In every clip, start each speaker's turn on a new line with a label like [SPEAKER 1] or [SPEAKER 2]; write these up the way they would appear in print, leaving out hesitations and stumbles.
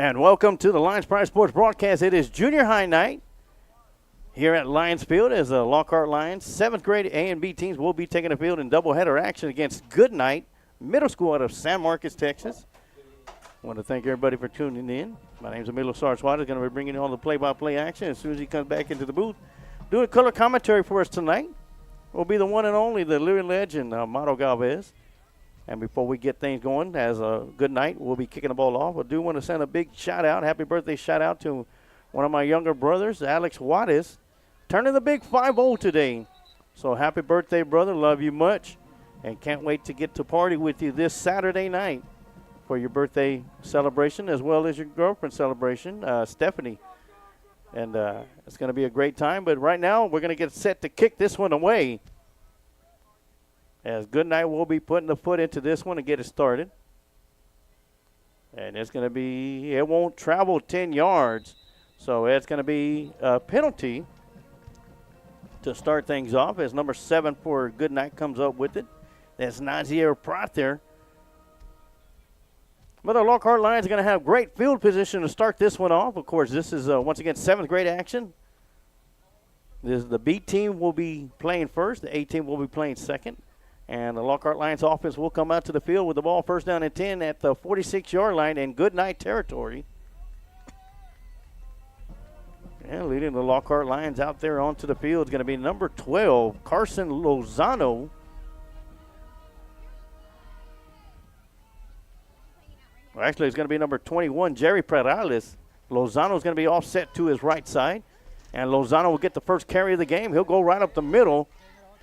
[SPEAKER 1] And welcome to the Lions Pride Sports broadcast. It is junior high night here at Lions Field as the Lockhart Lions 7th grade A and B teams will be taking the field in doubleheader action against Goodnight Middle School out of San Marcos, Texas. I want to thank everybody for tuning in. My name is Emilio Saraswata. Going to be bringing you all the play-by-play action as soon as he comes back into the booth. Doing color commentary for us tonight will be the one and only, the living legend, Mato Galvez. And before we get things going, as a good night, we'll be kicking the ball off. I do want to send a big shout-out, happy birthday shout-out to one of my younger brothers, Alex Juarez, turning the big 5-0 today. So happy birthday, brother. Love you much. And can't wait to get to party with you this Saturday night for your birthday celebration as well as your girlfriend celebration, Stephanie. And it's going to be a great time. But right now, we're going to get set to kick this one away, as Goodnight will be putting the foot into this one and get it started. And it's going to be, it won't travel 10 yards. So it's going to be a penalty to start things off as number 7 for Goodnight comes up with it. That's Nazier Prater. But the Lockhart Lions are going to have great field position to start this one off. Of course, this is, once again, 7th grade action. The B team will be playing first. The A team will be playing second. And the Lockhart Lions offense will come out to the field with the ball first down and 10 at the 46-yard line in Goodnight territory. And leading the Lockhart Lions out there onto the field is going to be number 12, Carson Lozano. Well, actually, it's going to be number 21, Jerry Perales. Lozano is going to be offset to his right side. And Lozano will get the first carry of the game. He'll go right up the middle.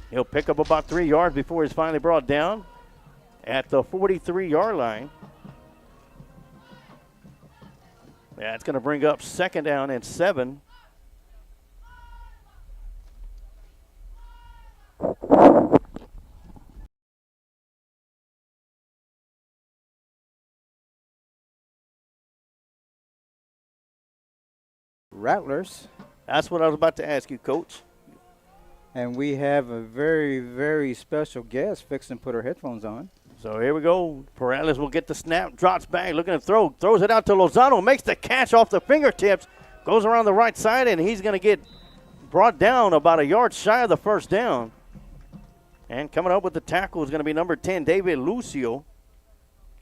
[SPEAKER 1] He'll pick up about 3 yards before he's finally brought down at the 43-yard line. Yeah, it's going to bring up second down and 7.
[SPEAKER 2] Rattlers.
[SPEAKER 1] That's what I was about to ask you, Coach.
[SPEAKER 2] And we have a very, very special guest fixing to put her headphones on.
[SPEAKER 1] So here we go. Perales will get the snap, drops back, looking to throw, throws it out to Lozano, makes the catch off the fingertips, goes around the right side, and he's going to get brought down about a yard shy of the first down. And coming up with the tackle is going to be number 10, David Lucio.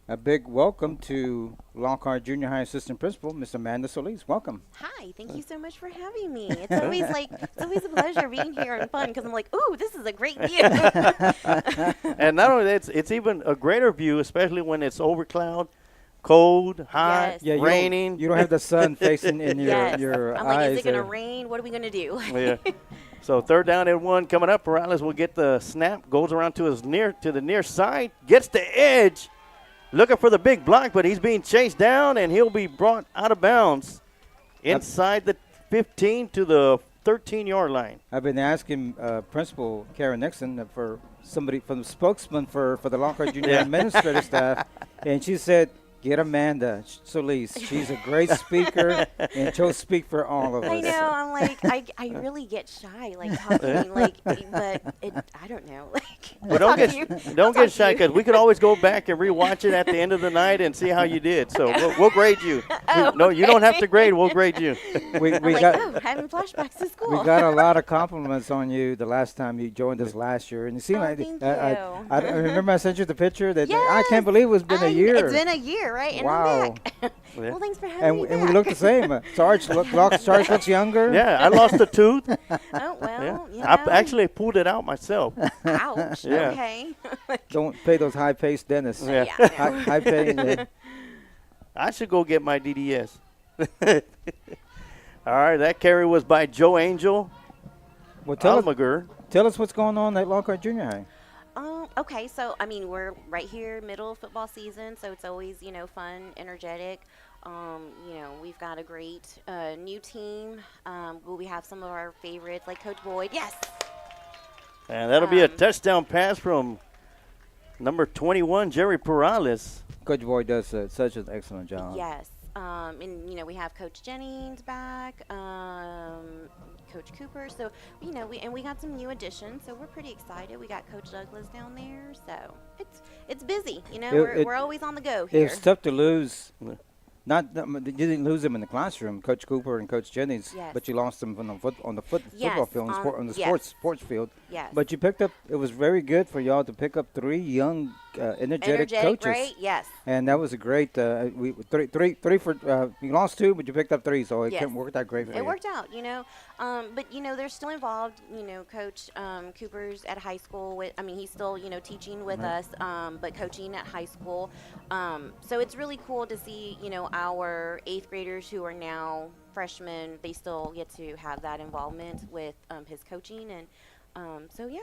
[SPEAKER 2] A big welcome to Lockhart Junior High Assistant Principal, Miss Amanda Solis. Welcome.
[SPEAKER 3] Hi, thank you so much for having me. It's always a pleasure being here and fun because I'm like, ooh, this is a great view.
[SPEAKER 1] And not only that, it's even a greater view, especially when it's over cloud, cold, hot,
[SPEAKER 3] Yes.
[SPEAKER 1] raining.
[SPEAKER 2] You don't have the sun facing in
[SPEAKER 3] Yes.
[SPEAKER 2] your
[SPEAKER 3] I'm
[SPEAKER 2] eyes.
[SPEAKER 3] like, is it going to
[SPEAKER 2] there.
[SPEAKER 3] rain? What are we going to do?
[SPEAKER 1] Yeah. So third down and 1 coming up. Perales will get the snap, goes around to the near side, gets the edge, looking for the big block, but he's being chased down, and he'll be brought out of bounds inside the 15 to the 13-yard line.
[SPEAKER 2] I've been asking Principal Karen Nixon for somebody from the spokesman for the Lockhart Junior administrative staff, and she said, get Amanda Solis. She's a great speaker, and she'll speak for all of us.
[SPEAKER 3] I know. I'm like, I really get shy, like talking, like, but I don't know. Like,
[SPEAKER 1] But don't get shy, because we could always go back and rewatch it at the end of the night and see how you did. So we'll grade you. No, you don't have to grade. We'll grade you.
[SPEAKER 2] We
[SPEAKER 3] I'm like,
[SPEAKER 2] got
[SPEAKER 3] having flashbacks to school.
[SPEAKER 2] we got a lot of compliments on you the last time you joined us last year, and it seemed like
[SPEAKER 3] thank
[SPEAKER 2] I
[SPEAKER 3] you.
[SPEAKER 2] remember I sent you the picture that I
[SPEAKER 3] Yes.
[SPEAKER 2] can't believe it's been a year.
[SPEAKER 3] It's been a year, right? And
[SPEAKER 2] Wow.
[SPEAKER 3] I'm back. Well, thanks for having me
[SPEAKER 2] And
[SPEAKER 3] back.
[SPEAKER 2] we look the same. Sarge looks younger.
[SPEAKER 1] Yeah, I lost a tooth.
[SPEAKER 3] Oh, well,
[SPEAKER 1] Yeah.
[SPEAKER 3] you
[SPEAKER 1] I
[SPEAKER 3] know.
[SPEAKER 1] actually pulled it out myself.
[SPEAKER 3] Ouch.
[SPEAKER 1] Yeah.
[SPEAKER 3] Okay.
[SPEAKER 2] Don't pay those high-paced dentists.
[SPEAKER 1] Yeah.
[SPEAKER 2] High-paced.
[SPEAKER 1] I should go get my DDS. All right, that carry was by Joe Angel.
[SPEAKER 2] Well, tell us what's going on at Lockhart Junior High.
[SPEAKER 3] Okay, so I mean we're right here, middle of football season, so it's always fun, energetic. We've got a great new team. We have some of our favorites like Coach Boyd. Yes.
[SPEAKER 1] And that'll be a touchdown pass from number 21, Jerry Perales.
[SPEAKER 2] Coach Boyd does such an excellent job.
[SPEAKER 3] Yes. And we have Coach Jennings back, Coach Cooper. So we got some new additions. So we're pretty excited. We got Coach Douglas down there. So it's busy. We're always on the go here.
[SPEAKER 2] It's tough to lose You didn't lose them in the classroom, Coach Cooper and Coach Jennings,
[SPEAKER 3] Yes.
[SPEAKER 2] but you lost them on the football
[SPEAKER 3] Yes,
[SPEAKER 2] field, on the
[SPEAKER 3] yes.
[SPEAKER 2] sports field.
[SPEAKER 3] Yes.
[SPEAKER 2] But you picked up. It was very good for y'all to pick up 3 young, energetic coaches.
[SPEAKER 3] Right? Yes.
[SPEAKER 2] And that was a great. Three for. You lost 2, but you picked up 3, so it
[SPEAKER 3] Yes.
[SPEAKER 2] worked out great for you.
[SPEAKER 3] It worked out, but they're still involved. Coach Cooper's at high school. He's still teaching with us, but coaching at high school. So it's really cool to see our 8th graders who are now freshmen. They still get to have that involvement with his coaching, and so yeah.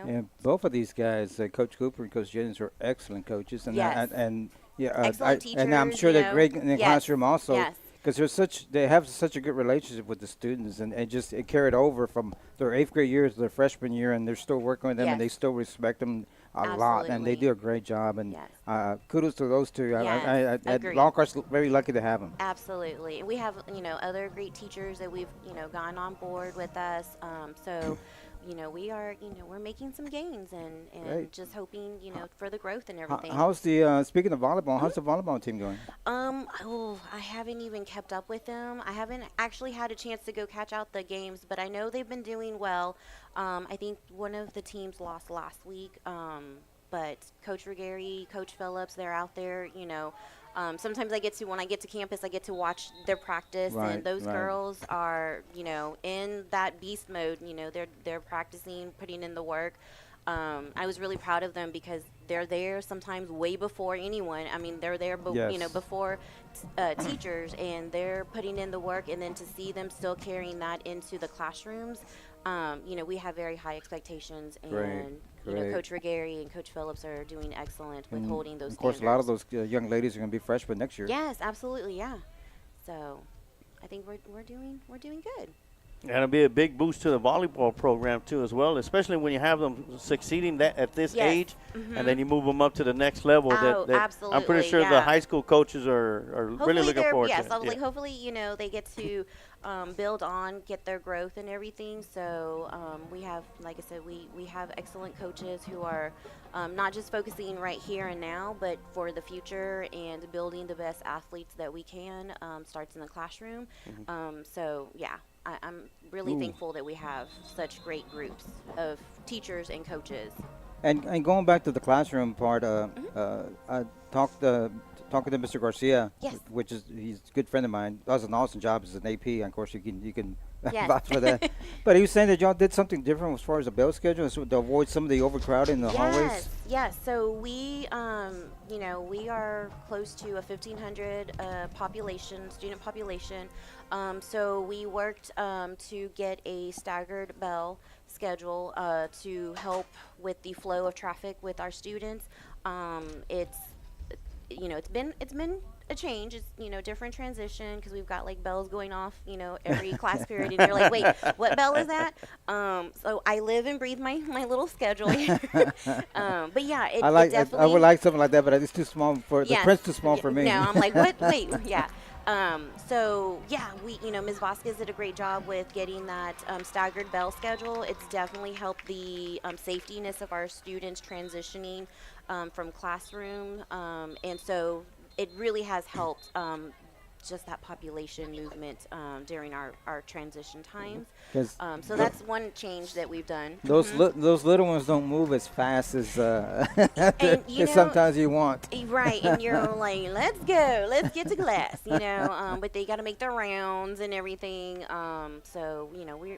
[SPEAKER 2] And both of these guys, Coach Cooper and Coach Jennings, are excellent coaches, and
[SPEAKER 3] Yes.
[SPEAKER 2] and
[SPEAKER 3] Excellent
[SPEAKER 2] I'm
[SPEAKER 3] teachers,
[SPEAKER 2] sure they're great in the
[SPEAKER 3] Yes.
[SPEAKER 2] classroom also.
[SPEAKER 3] Yes.
[SPEAKER 2] Because they have such a good relationship with the students, and it carried over from their 8th grade years to their freshman year, and they're still working with them, and
[SPEAKER 3] Yes.
[SPEAKER 2] they still respect them a lot, and they
[SPEAKER 3] Absolutely.
[SPEAKER 2] do a great job. And
[SPEAKER 3] Yes.
[SPEAKER 2] kudos to those two.
[SPEAKER 3] Yes, agreed.
[SPEAKER 2] Lockhart's very lucky to have them.
[SPEAKER 3] Absolutely. And we have, other great teachers that we've, gotten on board with us. So, we're making some gains and
[SPEAKER 2] Great.
[SPEAKER 3] just hoping, for the growth and everything.
[SPEAKER 2] How's the speaking of volleyball? How's the volleyball team going?
[SPEAKER 3] I haven't even kept up with them. I haven't actually had a chance to go catch out the games, but I know they've been doing well. I think one of the teams lost last week. But Coach Ruggieri, Coach Phillips, they're out there, sometimes when I get to campus, I get to watch their practice,
[SPEAKER 2] Right,
[SPEAKER 3] and those
[SPEAKER 2] right.
[SPEAKER 3] girls are, in that beast mode. They're practicing, putting in the work. I was really proud of them because they're there sometimes way before anyone. They're there,
[SPEAKER 2] Yes.
[SPEAKER 3] before teachers, and they're putting in the work. And then to see them still carrying that into the classrooms, we have very high expectations,
[SPEAKER 2] Great,
[SPEAKER 3] and
[SPEAKER 2] great.
[SPEAKER 3] Coach Ruggieri and Coach Phillips are doing excellent with
[SPEAKER 2] And
[SPEAKER 3] holding those
[SPEAKER 2] Of course, a lot of
[SPEAKER 3] standards.
[SPEAKER 2] those young ladies are going to be freshmen next year.
[SPEAKER 3] Yes, absolutely, yeah. So, I think we're doing good.
[SPEAKER 1] And it'll be a big boost to the volleyball program too, as well, especially when you have them succeeding at this
[SPEAKER 3] Yes.
[SPEAKER 1] age, and then you move them up to the next level.
[SPEAKER 3] Oh,
[SPEAKER 1] I'm
[SPEAKER 3] absolutely,
[SPEAKER 1] pretty sure the
[SPEAKER 3] yeah.
[SPEAKER 1] high school coaches are really looking forward
[SPEAKER 3] yes,
[SPEAKER 1] to it.
[SPEAKER 3] I was like, hopefully, they get to build on, get their growth and everything. So we have, like I said, we have excellent coaches who are not just focusing right here and now, but for the future and building the best athletes that we can. Starts in the classroom. So yeah, I'm really thankful that we have such great groups of teachers and coaches.
[SPEAKER 2] And going back to the classroom part, I talked talking to Mr. Garcia,
[SPEAKER 3] Yes.
[SPEAKER 2] he's a good friend of mine. Does an awesome job as an AP. And of course, you can
[SPEAKER 3] Yes.
[SPEAKER 2] vouch for that. But he was saying that y'all did something different as far as the bell schedule, so to avoid some of the overcrowding in the hallways.
[SPEAKER 3] Yes. So we, we are close to a 1,500 student population. So we worked to get a staggered bell schedule to help with the flow of traffic with our students. It's been a change. It's different transition because we've got like bells going off every class period, and you're like, wait, what bell is that? So I live and breathe my little schedule here. But yeah, it definitely.
[SPEAKER 2] I would like something like that, but it's too small for the print's too small for me.
[SPEAKER 3] No, I'm like, what? Wait, yeah. So yeah, Ms. Vasquez did a great job with getting that staggered bell schedule. It's definitely helped the safetyness of our students transitioning from classroom, and so it really has helped just that population movement during our transition times. So that's one change that we've done.
[SPEAKER 2] Those little ones don't move as fast as sometimes you want.
[SPEAKER 3] Right, and you're like, let's get to class, but they got to make their rounds and everything. So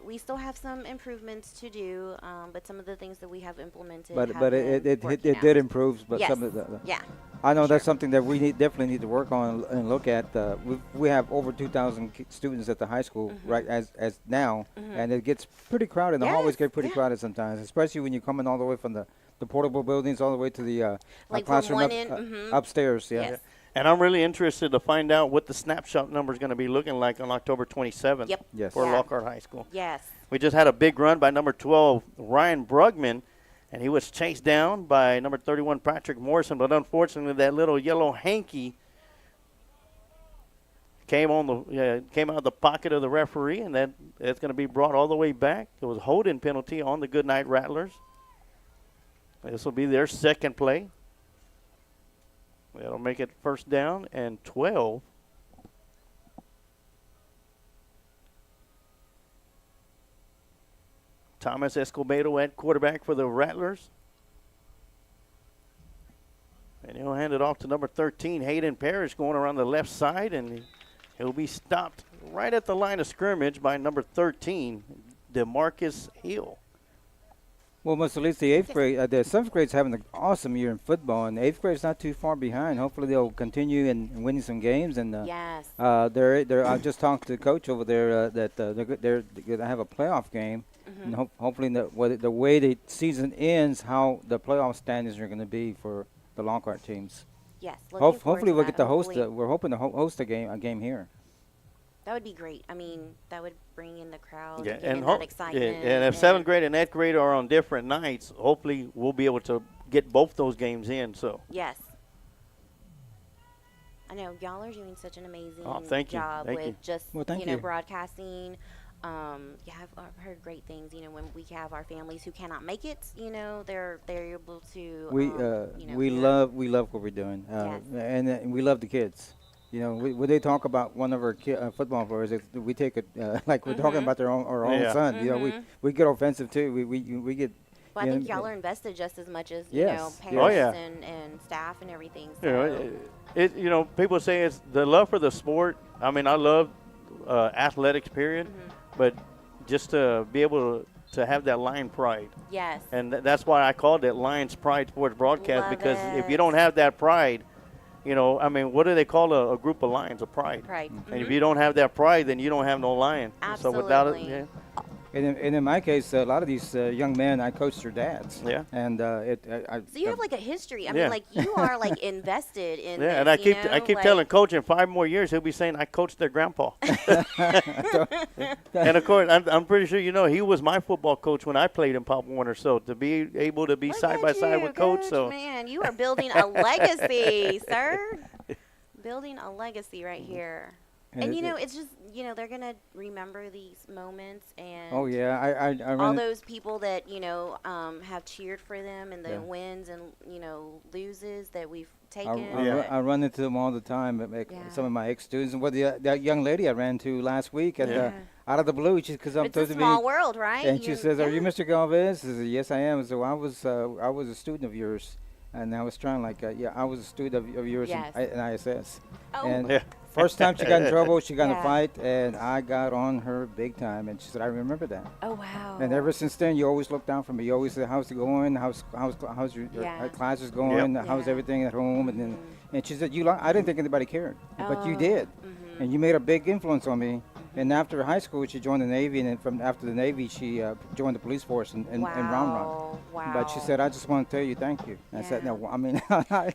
[SPEAKER 3] we still have some improvements to do, but some of the things that we have implemented.
[SPEAKER 2] But
[SPEAKER 3] have been
[SPEAKER 2] it
[SPEAKER 3] working
[SPEAKER 2] did
[SPEAKER 3] out.
[SPEAKER 2] improve. But
[SPEAKER 3] Yes.
[SPEAKER 2] some of the
[SPEAKER 3] Yeah.
[SPEAKER 2] I know that's
[SPEAKER 3] Sure.
[SPEAKER 2] something that we definitely need to work on and look at. We have over 2,000 students at the high school right as now, and it gets pretty crowded. The hallways get pretty crowded sometimes, especially when you're coming all the way from the portable buildings all the way to the
[SPEAKER 3] Like from
[SPEAKER 2] classroom
[SPEAKER 3] one end,
[SPEAKER 2] upstairs. Yeah.
[SPEAKER 3] Yes.
[SPEAKER 1] And I'm really interested to find out what the snapshot number is going to be looking like on October 27th
[SPEAKER 3] Yep.
[SPEAKER 2] Yes.
[SPEAKER 1] for
[SPEAKER 3] Yeah.
[SPEAKER 1] Lockhart High School.
[SPEAKER 3] Yes.
[SPEAKER 1] We just had a big run by number 12, Ryan Brugman, and he was chased down by number 31, Patrick Morrison. But unfortunately, that little yellow hanky came out of the pocket of the referee, and it's going to be brought all the way back. It was a holding penalty on the Goodnight Rattlers. This will be their second play. It'll make it first down and 12 Thomas Escobedo at quarterback for the Rattlers. And he'll hand it off to number 13, Hayden Parrish, going around the left side, and he'll be stopped right at the line of scrimmage by number 13, DeMarcus Hill.
[SPEAKER 2] Well, most at least the 7th grade's having an awesome year in football, and the 8th grade's not too far behind. Hopefully they'll continue in winning some games. And
[SPEAKER 3] yes.
[SPEAKER 2] I just talked to the coach over there that they're going to have a playoff game, and hopefully the way the season ends, how the playoff standings are going to be for the Lockhart teams.
[SPEAKER 3] Yes.
[SPEAKER 2] Hopefully we'll get to host. We're hoping to host a game here.
[SPEAKER 3] That would be great. I mean, that would bring in the crowd,
[SPEAKER 1] Yeah,
[SPEAKER 3] and that excitement.
[SPEAKER 1] And if 7th grade and 8th grade are on different nights, hopefully we'll be able to get both those games in. So
[SPEAKER 3] yes. I know y'all are doing such an amazing job
[SPEAKER 1] Thank
[SPEAKER 3] with
[SPEAKER 1] you.
[SPEAKER 3] just
[SPEAKER 2] Thank you.
[SPEAKER 3] broadcasting. I've heard great things. When we have our families who cannot make it, they're able to.
[SPEAKER 2] We love what we're doing,
[SPEAKER 3] Yes.
[SPEAKER 2] and we love the kids. When they talk about one of our football players, we take it like we're talking about our own son. We get offensive too. We get.
[SPEAKER 3] Well, I think y'all are invested just as much as
[SPEAKER 2] Yes.
[SPEAKER 3] parents and staff and everything. So.
[SPEAKER 1] People say it's the love for the sport. I mean, I love athletics, period, but just to be able to have that Lion pride.
[SPEAKER 3] Yes.
[SPEAKER 1] And that's why I called it Lions Pride Sports Broadcast,
[SPEAKER 3] Love
[SPEAKER 1] because
[SPEAKER 3] it.
[SPEAKER 1] if you don't have that pride, what do they call a group of lions? A pride.
[SPEAKER 3] Pride.
[SPEAKER 1] And if you don't have that pride, then you don't have no lion.
[SPEAKER 3] Absolutely.
[SPEAKER 1] So without it,
[SPEAKER 2] And in my case, a lot of these young men, I coached their dads.
[SPEAKER 1] Yeah.
[SPEAKER 2] And
[SPEAKER 3] So you have like a history. I mean, like you are like invested in.
[SPEAKER 1] Yeah,
[SPEAKER 3] this,
[SPEAKER 1] and I keep telling Coach in 5 more years he'll be saying I coached their grandpa. And of course, I'm pretty sure he was my football coach when I played in Pop Warner. So to be able to be
[SPEAKER 3] Look
[SPEAKER 1] side
[SPEAKER 3] at
[SPEAKER 1] by side
[SPEAKER 3] you,
[SPEAKER 1] with Coach, so
[SPEAKER 3] man, you are building a legacy, sir. Building a legacy right here. And it's just they're gonna remember these moments and
[SPEAKER 2] oh yeah, I
[SPEAKER 3] all those people that have cheered for them and the wins and loses that we've taken.
[SPEAKER 2] I run into them all the time. Some of my ex-students, and that young lady I ran to last week, and out of the blue, because I'm supposed to be.
[SPEAKER 3] It's a small world, right?
[SPEAKER 2] And she says, "Are you Mr. Galvez?" I said, "Yes, I am." So I was a student of yours, and I was trying I was a student of yours in ISS.
[SPEAKER 3] Oh.
[SPEAKER 2] And first time she got in trouble, she got in a fight, and I got on her big time. And she said, "I remember that."
[SPEAKER 3] Oh wow!
[SPEAKER 2] And ever since then, you always look down for me. You always say, "How's it going? How's your classes going? How's everything at home?" And she said, I didn't think anybody cared, but you did, and you made a big influence on me. And after high school, she joined the Navy, and then after the Navy, she joined the police force in Round Rock.
[SPEAKER 3] Wow.
[SPEAKER 2] But she said, "I just want to tell you thank you." I said, "No, I mean,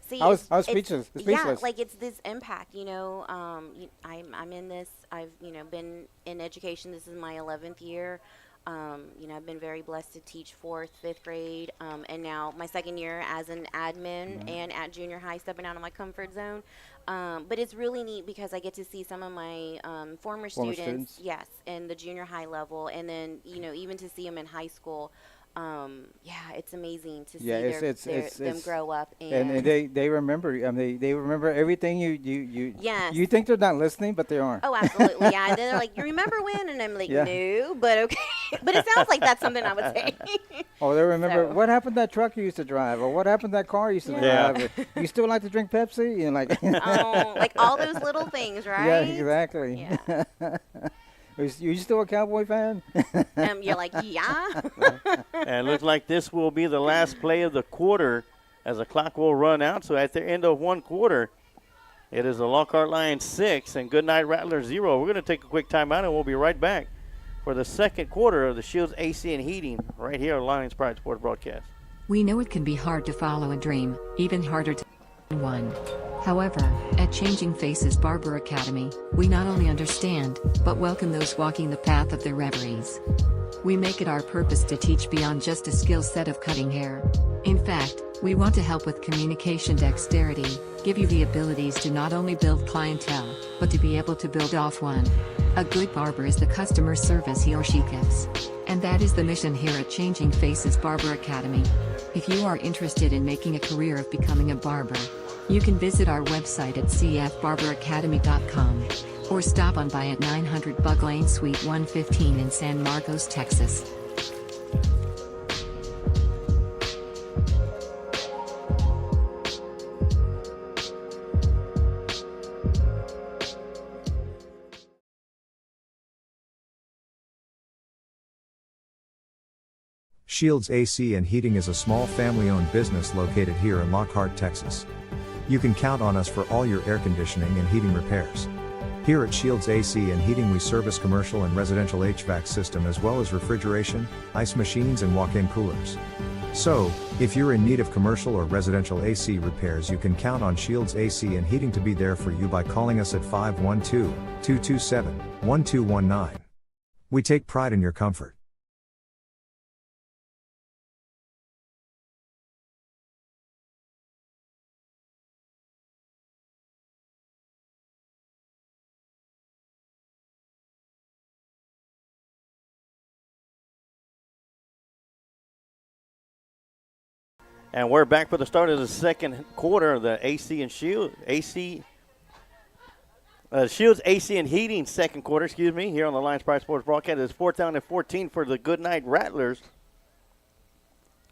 [SPEAKER 3] See,
[SPEAKER 2] I was speechless.
[SPEAKER 3] Yeah, like it's this impact. I'm in this. I've been in education. This is my 11th year. I've been very blessed to teach 4th, 5th grade, and now my 2nd year as an admin and at junior high, stepping out of my comfort zone. But it's really neat because I get to see some of my former students, yes, in the junior high level, and then even to see them in high school. It's amazing to see them grow up,
[SPEAKER 2] and they remember. I mean, they remember everything you.
[SPEAKER 3] Yes.
[SPEAKER 2] You think they're not listening, but they are.
[SPEAKER 3] Oh, absolutely. Yeah. And they're like, "You remember when?" And I'm like, "No, but okay." But it sounds like that's something I would say.
[SPEAKER 2] Oh, they remember what happened to that truck you used to drive, or what happened to that car you used to drive. You still like to drink Pepsi,
[SPEAKER 3] like all those little things, right?
[SPEAKER 2] Yeah, exactly.
[SPEAKER 3] Yeah.
[SPEAKER 2] Are you still a Cowboy fan?
[SPEAKER 3] You're like, yeah.
[SPEAKER 1] And it looks like this will be the last play of the quarter as the clock will run out. So at the end of one quarter, it is the Lockhart Lions 6 and Goodnight Rattlers 0. We're going to take a quick timeout, and we'll be right back for the second quarter of the Shields AC and Heating right here on Lions Pride Sports Broadcast.
[SPEAKER 4] We know it can be hard to follow a dream, even harder to one. However, at Changing Faces Barber Academy, we not only understand, but welcome those walking the path of their reveries. We make it our purpose to teach beyond just a skill set of cutting hair. In fact, we want to help with communication dexterity, give you the abilities to not only build clientele, but to be able to build off one. A good barber is the customer service he or she gives. And that is the mission here at Changing Faces Barber Academy. If you are interested in making a career of becoming a barber, you can visit our website at cfbarberacademy.com or stop on by at 900 Bug Lane Suite 115 in San Marcos, Texas.
[SPEAKER 5] Shields AC and Heating is a small family-owned business located here in Lockhart, Texas. You can count on us for all your air conditioning and heating repairs. Here at Shields AC and Heating we service commercial and residential HVAC system as well as refrigeration, ice machines and walk-in coolers. So, if you're in need of commercial or residential AC repairs you can count on Shields AC and Heating to be there for you by calling us at 512-227-1219. We take pride in your comfort.
[SPEAKER 1] And we're back for the start of the second quarter of the Shields AC and Heating second quarter, here on the Lions Pride Sports broadcast. It's 4th down and 14 for the Goodnight Rattlers.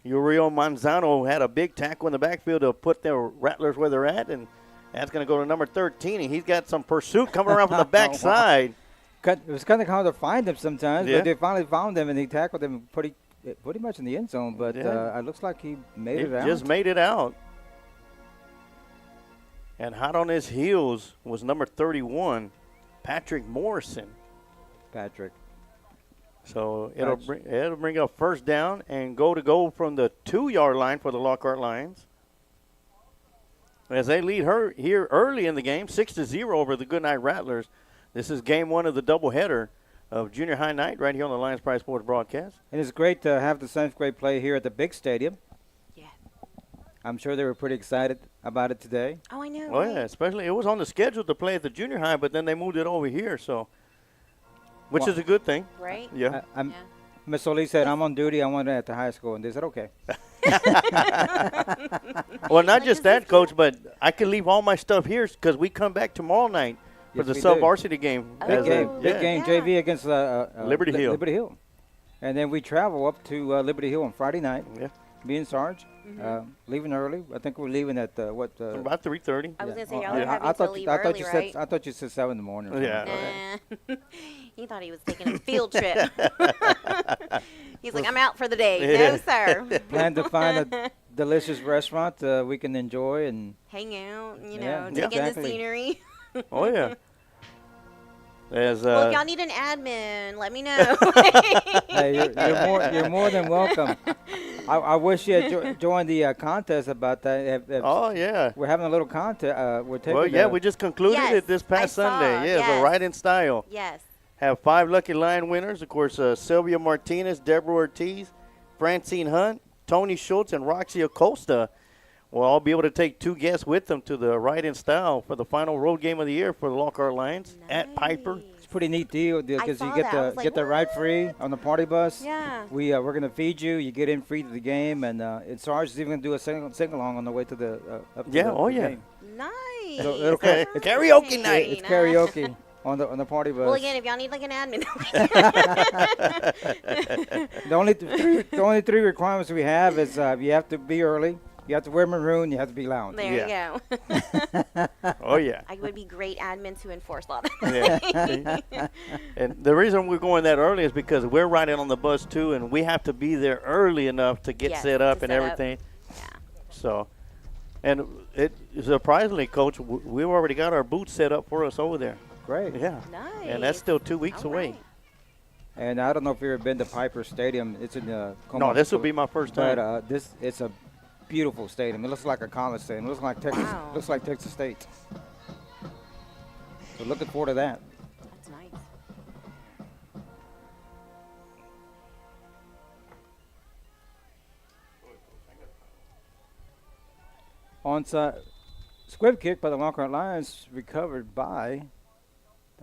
[SPEAKER 1] Uriel Manzano had a big tackle in the backfield to put the Rattlers where they're at, and that's going to go to number 13, and he's got some pursuit coming around from the backside.
[SPEAKER 2] It was kind of hard to find him sometimes,
[SPEAKER 1] Yeah.
[SPEAKER 2] but they finally found him, and he tackled him pretty much in the end zone, but
[SPEAKER 1] Yeah.
[SPEAKER 2] it looks like he made
[SPEAKER 1] He
[SPEAKER 2] it out.
[SPEAKER 1] just made it out. And hot on his heels was number 31, Patrick Morrison.
[SPEAKER 2] Patrick.
[SPEAKER 1] So it'll bring up first down and go from the 2-yard line for the Lockhart Lions. As they lead her here early in the game, 6-0 over the Goodnight Rattlers. This is game 1 of the doubleheader of junior high night right here on the Lions Pride Sports broadcast.
[SPEAKER 2] And it's great to have the 7th grade play here at the big stadium.
[SPEAKER 3] Yeah.
[SPEAKER 2] I'm sure they were pretty excited about it today.
[SPEAKER 3] Oh, I know.
[SPEAKER 1] Oh,
[SPEAKER 3] right?
[SPEAKER 1] yeah, especially it was on the schedule to play at the junior high, but then they moved it over here, which is a good thing.
[SPEAKER 3] Right?
[SPEAKER 1] Yeah.
[SPEAKER 3] Yeah.
[SPEAKER 2] Miss Solis said, I'm on duty. I want it at the high school. And they said, okay.
[SPEAKER 1] Well, not just that, Coach, but I can leave all my stuff here because we come back tomorrow night for
[SPEAKER 2] Yes,
[SPEAKER 1] the
[SPEAKER 2] we
[SPEAKER 1] sub-varsity game.
[SPEAKER 2] Big game.
[SPEAKER 3] Oh,
[SPEAKER 2] Big game.
[SPEAKER 3] yeah.
[SPEAKER 2] JV against
[SPEAKER 1] Liberty Hill.
[SPEAKER 2] Liberty Hill. And then we travel up to Liberty Hill on Friday night.
[SPEAKER 1] Yeah.
[SPEAKER 2] Me and Sarge. Leaving early. I think we're leaving at
[SPEAKER 1] About 3:30.
[SPEAKER 3] I was going to say,
[SPEAKER 2] Oh,
[SPEAKER 3] y'all are having
[SPEAKER 2] I
[SPEAKER 3] to
[SPEAKER 2] thought
[SPEAKER 3] leave
[SPEAKER 2] you, I thought
[SPEAKER 3] early,
[SPEAKER 2] you
[SPEAKER 3] right?
[SPEAKER 2] said I thought you said 7 in the morning. or something.
[SPEAKER 1] Yeah.
[SPEAKER 3] Nah. He thought he was taking a field trip. He's like, I'm out for the day.
[SPEAKER 1] Yeah.
[SPEAKER 3] No, sir.
[SPEAKER 2] Plan to find a delicious restaurant we can enjoy and
[SPEAKER 3] Hang out,
[SPEAKER 2] Yeah,
[SPEAKER 3] take in the
[SPEAKER 2] exactly.
[SPEAKER 3] scenery.
[SPEAKER 1] Oh, yeah. As,
[SPEAKER 3] Well, if y'all need an admin, let me know.
[SPEAKER 2] hey, you're more than welcome. I wish you had joined the contest about that.
[SPEAKER 1] oh, yeah.
[SPEAKER 2] We're having a little contest. We're taking.
[SPEAKER 1] Well, yeah, we just concluded
[SPEAKER 3] Yes,
[SPEAKER 1] it this
[SPEAKER 3] I
[SPEAKER 1] past
[SPEAKER 3] saw,
[SPEAKER 1] Sunday. Yeah,
[SPEAKER 3] yes.
[SPEAKER 1] the Ride in Style.
[SPEAKER 3] Yes.
[SPEAKER 1] Have 5 lucky line winners. Of course, Sylvia Martinez, Deborah Ortiz, Francine Hunt, Tony Schultz, and Roxy Acosta will all be able to take 2 guests with them to the Ride in Style for the final road game of the year for the Lockhart Lions at Piper.
[SPEAKER 2] It's a pretty neat deal because you
[SPEAKER 3] saw
[SPEAKER 2] get
[SPEAKER 3] that. I was like,
[SPEAKER 2] the ride
[SPEAKER 3] what?
[SPEAKER 2] free on the party bus.
[SPEAKER 3] Yeah.
[SPEAKER 2] We're gonna feed you. You get in free to the game, and Sarge is even gonna do a sing along on the way to the up to
[SPEAKER 1] Yeah,
[SPEAKER 2] the,
[SPEAKER 1] oh,
[SPEAKER 2] the
[SPEAKER 1] yeah.
[SPEAKER 2] game.
[SPEAKER 3] Nice.
[SPEAKER 2] So it'll
[SPEAKER 1] Okay.
[SPEAKER 2] it's
[SPEAKER 1] Karaoke night.
[SPEAKER 2] It's karaoke on the party bus.
[SPEAKER 3] Well, again, if y'all need like an admin.
[SPEAKER 2] The only three requirements we have is you have to be early, you have to wear maroon, you have to be loud.
[SPEAKER 3] There you go.
[SPEAKER 1] Oh, yeah.
[SPEAKER 3] I would be great admin to enforce all that.
[SPEAKER 1] Yeah. And the reason we're going that early is because we're riding on the bus, too, and we have to be there early enough to get
[SPEAKER 3] Yes,
[SPEAKER 1] set up
[SPEAKER 3] to
[SPEAKER 1] and
[SPEAKER 3] set up.
[SPEAKER 1] everything.
[SPEAKER 3] Yeah.
[SPEAKER 1] So, and it surprisingly, Coach, we've already got our booths set up for us over there.
[SPEAKER 2] Great.
[SPEAKER 1] Yeah.
[SPEAKER 3] Nice.
[SPEAKER 1] And that's still 2 weeks
[SPEAKER 3] All
[SPEAKER 1] away.
[SPEAKER 3] right.
[SPEAKER 2] And I don't know if you've ever been to Piper Stadium. It's in
[SPEAKER 1] No,
[SPEAKER 2] Como,
[SPEAKER 1] this will be my first time.
[SPEAKER 2] But it's a beautiful stadium. It looks like a college stadium. It looks like Texas.
[SPEAKER 3] Wow.
[SPEAKER 2] Looks like Texas State. So looking forward to that.
[SPEAKER 3] That's nice.
[SPEAKER 2] Onside squib kick by the Lockhart Lions recovered by.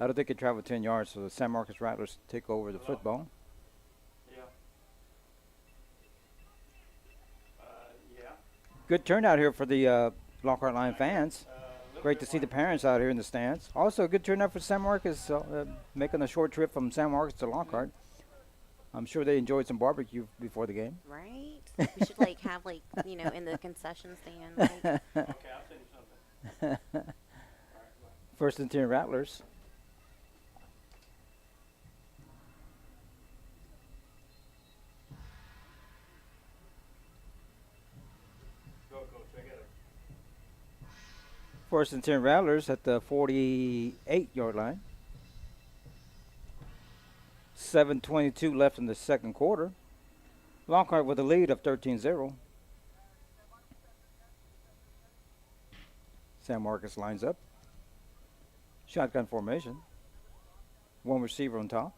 [SPEAKER 2] I don't think it traveled 10 yards, so the San Marcos Rattlers take over the football. Good turnout here for the Lockhart Lion fans. Great to see the parents out here in the stands. Also, a good turnout for San Marcos, making a short trip from San Marcos to Lockhart. I'm sure they enjoyed some barbecue before the game.
[SPEAKER 3] Right? We should like have like, in the concession stand. Like,
[SPEAKER 2] First and 10 Rattlers. First and 10 Rattlers at the 48-yard line. 7:22 left in the second quarter. Lockhart with a lead of 13-0. San Marcos lines up. Shotgun formation. One receiver on top.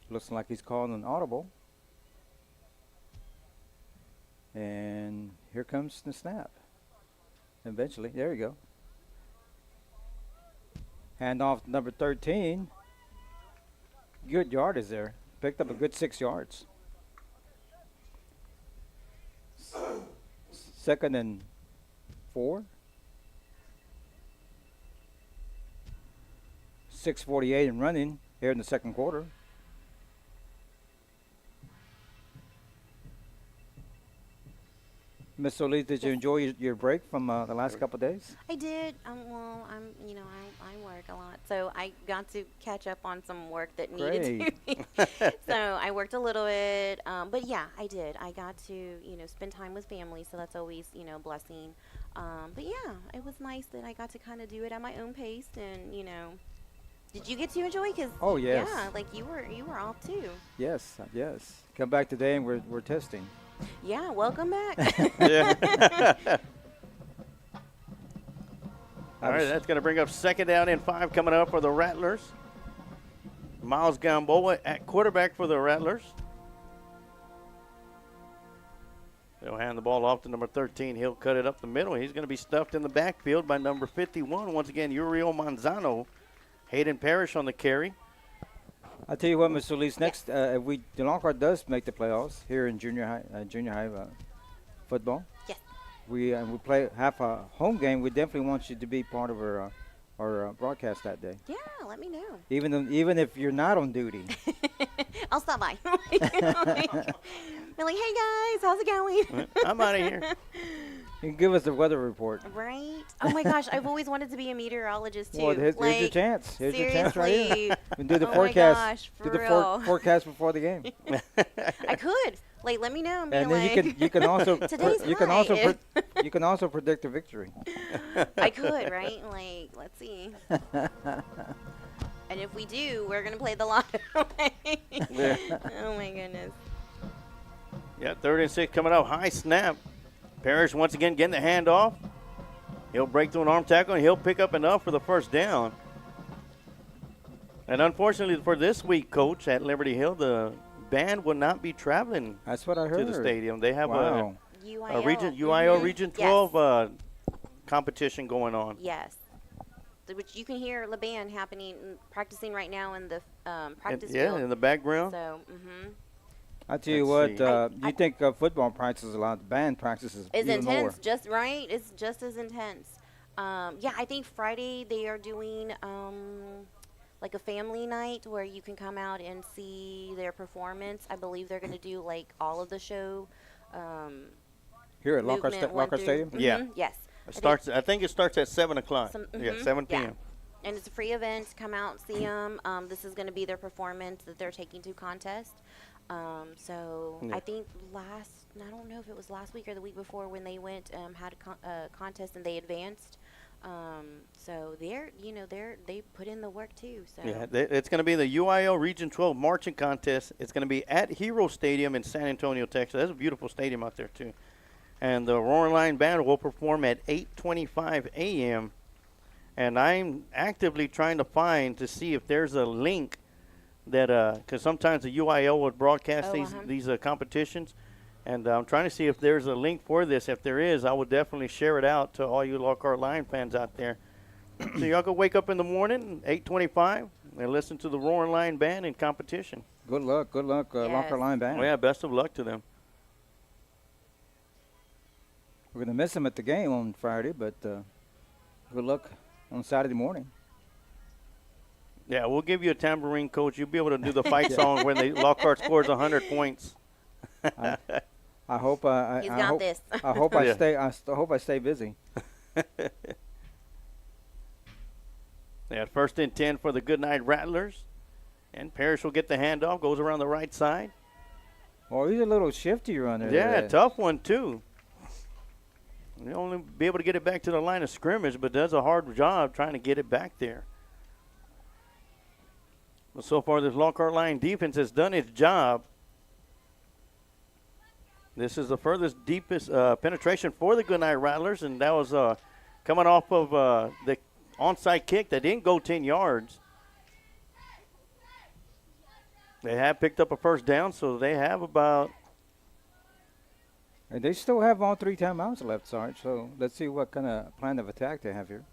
[SPEAKER 2] Looks like he's calling an audible. And here comes the snap. Eventually, there you go. Hand off number 13. Good yardage there. Picked up a good 6 yards. Second and 4. 6:48 and running here in the second quarter. Miss Solis, did you enjoy your break from the last couple of days?
[SPEAKER 3] I did. Well, I work a lot, so I got to catch up on some work that needed to. So I worked a little bit, but yeah, I did. I got to spend time with family, so that's always a blessing. But yeah, it was nice that I got to kind of do it at my own pace, and did you get to enjoy? Cause
[SPEAKER 2] oh yes.
[SPEAKER 3] Yeah, like you were off too.
[SPEAKER 2] Yes. Come back today, and we're testing.
[SPEAKER 3] Yeah, welcome back.
[SPEAKER 1] Yeah. All right, that's going to bring up second down and 5 coming up for the Rattlers. Miles Gamboa at quarterback for the Rattlers. They'll hand the ball off to number 13. He'll cut it up the middle. He's going to be stuffed in the backfield by number 51. Once again, Uriel Manzano. Hayden Parrish on the carry.
[SPEAKER 2] I'll tell you what, Mr. Solis, next, if the Lockhart does make the playoffs here in junior high football.
[SPEAKER 3] Yes.
[SPEAKER 2] We play half a home game. We definitely want you to be part of our broadcast that day.
[SPEAKER 3] Yeah, let me know.
[SPEAKER 2] Even if you're not on duty.
[SPEAKER 3] I'll stop by. Be like, hey guys, how's it going?
[SPEAKER 1] I'm out of here.
[SPEAKER 2] You can give us the weather report.
[SPEAKER 3] Right? Oh my gosh, I've always wanted to be a meteorologist too.
[SPEAKER 2] Well, here's your chance. Here's your chance right here.
[SPEAKER 3] Seriously.
[SPEAKER 2] And do the
[SPEAKER 3] Oh
[SPEAKER 2] forecast.
[SPEAKER 3] my gosh, for
[SPEAKER 2] do the
[SPEAKER 3] real.
[SPEAKER 2] forecast before the game.
[SPEAKER 3] I could. Like, let me know.
[SPEAKER 2] And then you can also
[SPEAKER 3] Today's
[SPEAKER 2] you can
[SPEAKER 3] high.
[SPEAKER 2] also you can also predict a victory.
[SPEAKER 3] I could, right? Like, let's see. And if we do, we're gonna play the lotto.
[SPEAKER 1] Yeah.
[SPEAKER 3] Oh my goodness.
[SPEAKER 1] Yeah, 3rd and 6 coming up. High snap. Parrish once again getting the handoff. He'll break through an arm tackle, and he'll pick up enough for the first down. And unfortunately for this week, Coach, at Liberty Hill, the band will not be traveling
[SPEAKER 2] That's what I heard.
[SPEAKER 1] to the stadium. They have
[SPEAKER 2] Wow.
[SPEAKER 1] a UIO Region 12 competition going on.
[SPEAKER 3] Yes. Which you can hear the band practicing right now in the practice
[SPEAKER 1] Yeah,
[SPEAKER 3] field.
[SPEAKER 1] in the background.
[SPEAKER 3] So,
[SPEAKER 2] I tell you
[SPEAKER 1] Let's
[SPEAKER 2] what,
[SPEAKER 1] see.
[SPEAKER 2] you think football practices a lot, the band practices
[SPEAKER 3] it's
[SPEAKER 2] even more.
[SPEAKER 3] intense, just right. It's just as intense. Yeah, I think Friday they are doing like a family night where you can come out and see their performance. I believe they're going to do like all of the show.
[SPEAKER 2] Here at Lockhart
[SPEAKER 3] movement one through-
[SPEAKER 2] Stadium?
[SPEAKER 1] Yeah.
[SPEAKER 3] Yes.
[SPEAKER 1] I think it starts at 7 o'clock. Yeah, 7 p.m.
[SPEAKER 3] Yeah. And it's a free event. Come out, see them. This is going to be their performance that they're taking to contest. So
[SPEAKER 1] Yeah.
[SPEAKER 3] I think I don't know if it was last week or the week before when they went had a contest and they advanced. So they put in the work too. So
[SPEAKER 1] Yeah, it's going to be the UIO Region 12 marching contest. It's going to be at Hero Stadium in San Antonio, Texas. That's a beautiful stadium out there too. And the Roaring Lion Band will perform at 8:25 a.m. And I'm actively trying to see if there's a link that because sometimes the UIO would broadcast these competitions, and I'm trying to see if there's a link for this. If there is, I will definitely share it out to all you Lockhart Lion fans out there. So y'all can wake up in the morning, 8:25, and listen to the Roaring Lion Band in competition.
[SPEAKER 2] Good luck,
[SPEAKER 3] Yes.
[SPEAKER 2] Lockhart Lion Band.
[SPEAKER 1] Well, yeah, best of luck to them.
[SPEAKER 2] We're going to miss them at the game on Friday, but good luck on Saturday morning.
[SPEAKER 1] Yeah, we'll give you a tambourine, Coach. You'll be able to do the fight song when the Lockhart scores 100 points.
[SPEAKER 2] I hope I
[SPEAKER 3] He's
[SPEAKER 2] I
[SPEAKER 3] got
[SPEAKER 2] hope,
[SPEAKER 3] this.
[SPEAKER 2] I hope
[SPEAKER 1] Yeah.
[SPEAKER 2] I hope I stay busy.
[SPEAKER 1] Yeah, 1st and 10 for the Goodnight Rattlers. And Parrish will get the handoff, goes around the right side.
[SPEAKER 2] Oh, he's a little shifty runner.
[SPEAKER 1] Yeah,
[SPEAKER 2] there.
[SPEAKER 1] tough one, too. They only be able to get it back to the line of scrimmage, but does a hard job trying to get it back there. But so far, this Lockhart line defense has done its job. This is the furthest, deepest penetration for the Goodnight Rattlers, and that was coming off of the onside kick that didn't go 10 yards. They have picked up a first down, so they have about.
[SPEAKER 2] And they still have all 3 timeouts left, Sarge. So let's see what kind of plan of attack they have here.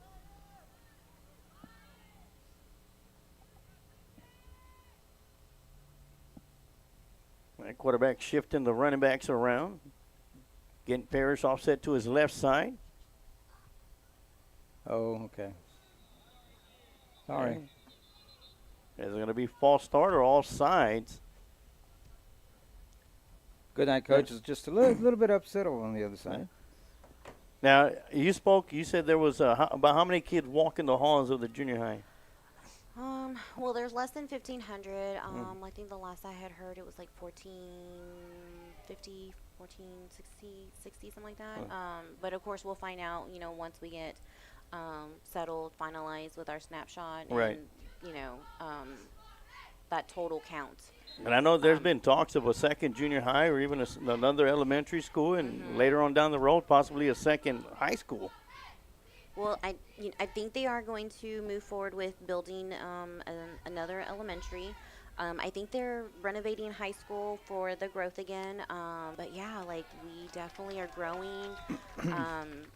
[SPEAKER 1] That quarterback shifting the running backs around. Getting Parrish offset to his left side.
[SPEAKER 2] Oh, okay. Sorry.
[SPEAKER 1] Is it going to be false start or all sides?
[SPEAKER 2] Goodnight coach is just a little bit upset over on the other side.
[SPEAKER 1] Now, you said there was about how many kids walking the halls of the junior high?
[SPEAKER 3] Well, there's less than 1,500. I think the last I had heard it was like 1,450, 1,460, something like that. But of course, we'll find out, once we get settled, finalized with our snapshot,
[SPEAKER 1] right?
[SPEAKER 3] And, that total count.
[SPEAKER 1] And I know there's been talks of a second junior high or even another elementary school, and later on down the road, possibly a second high school.
[SPEAKER 3] Well, I think they are going to move forward with building another elementary. I think they're renovating high school for the growth again. But yeah, we definitely are growing.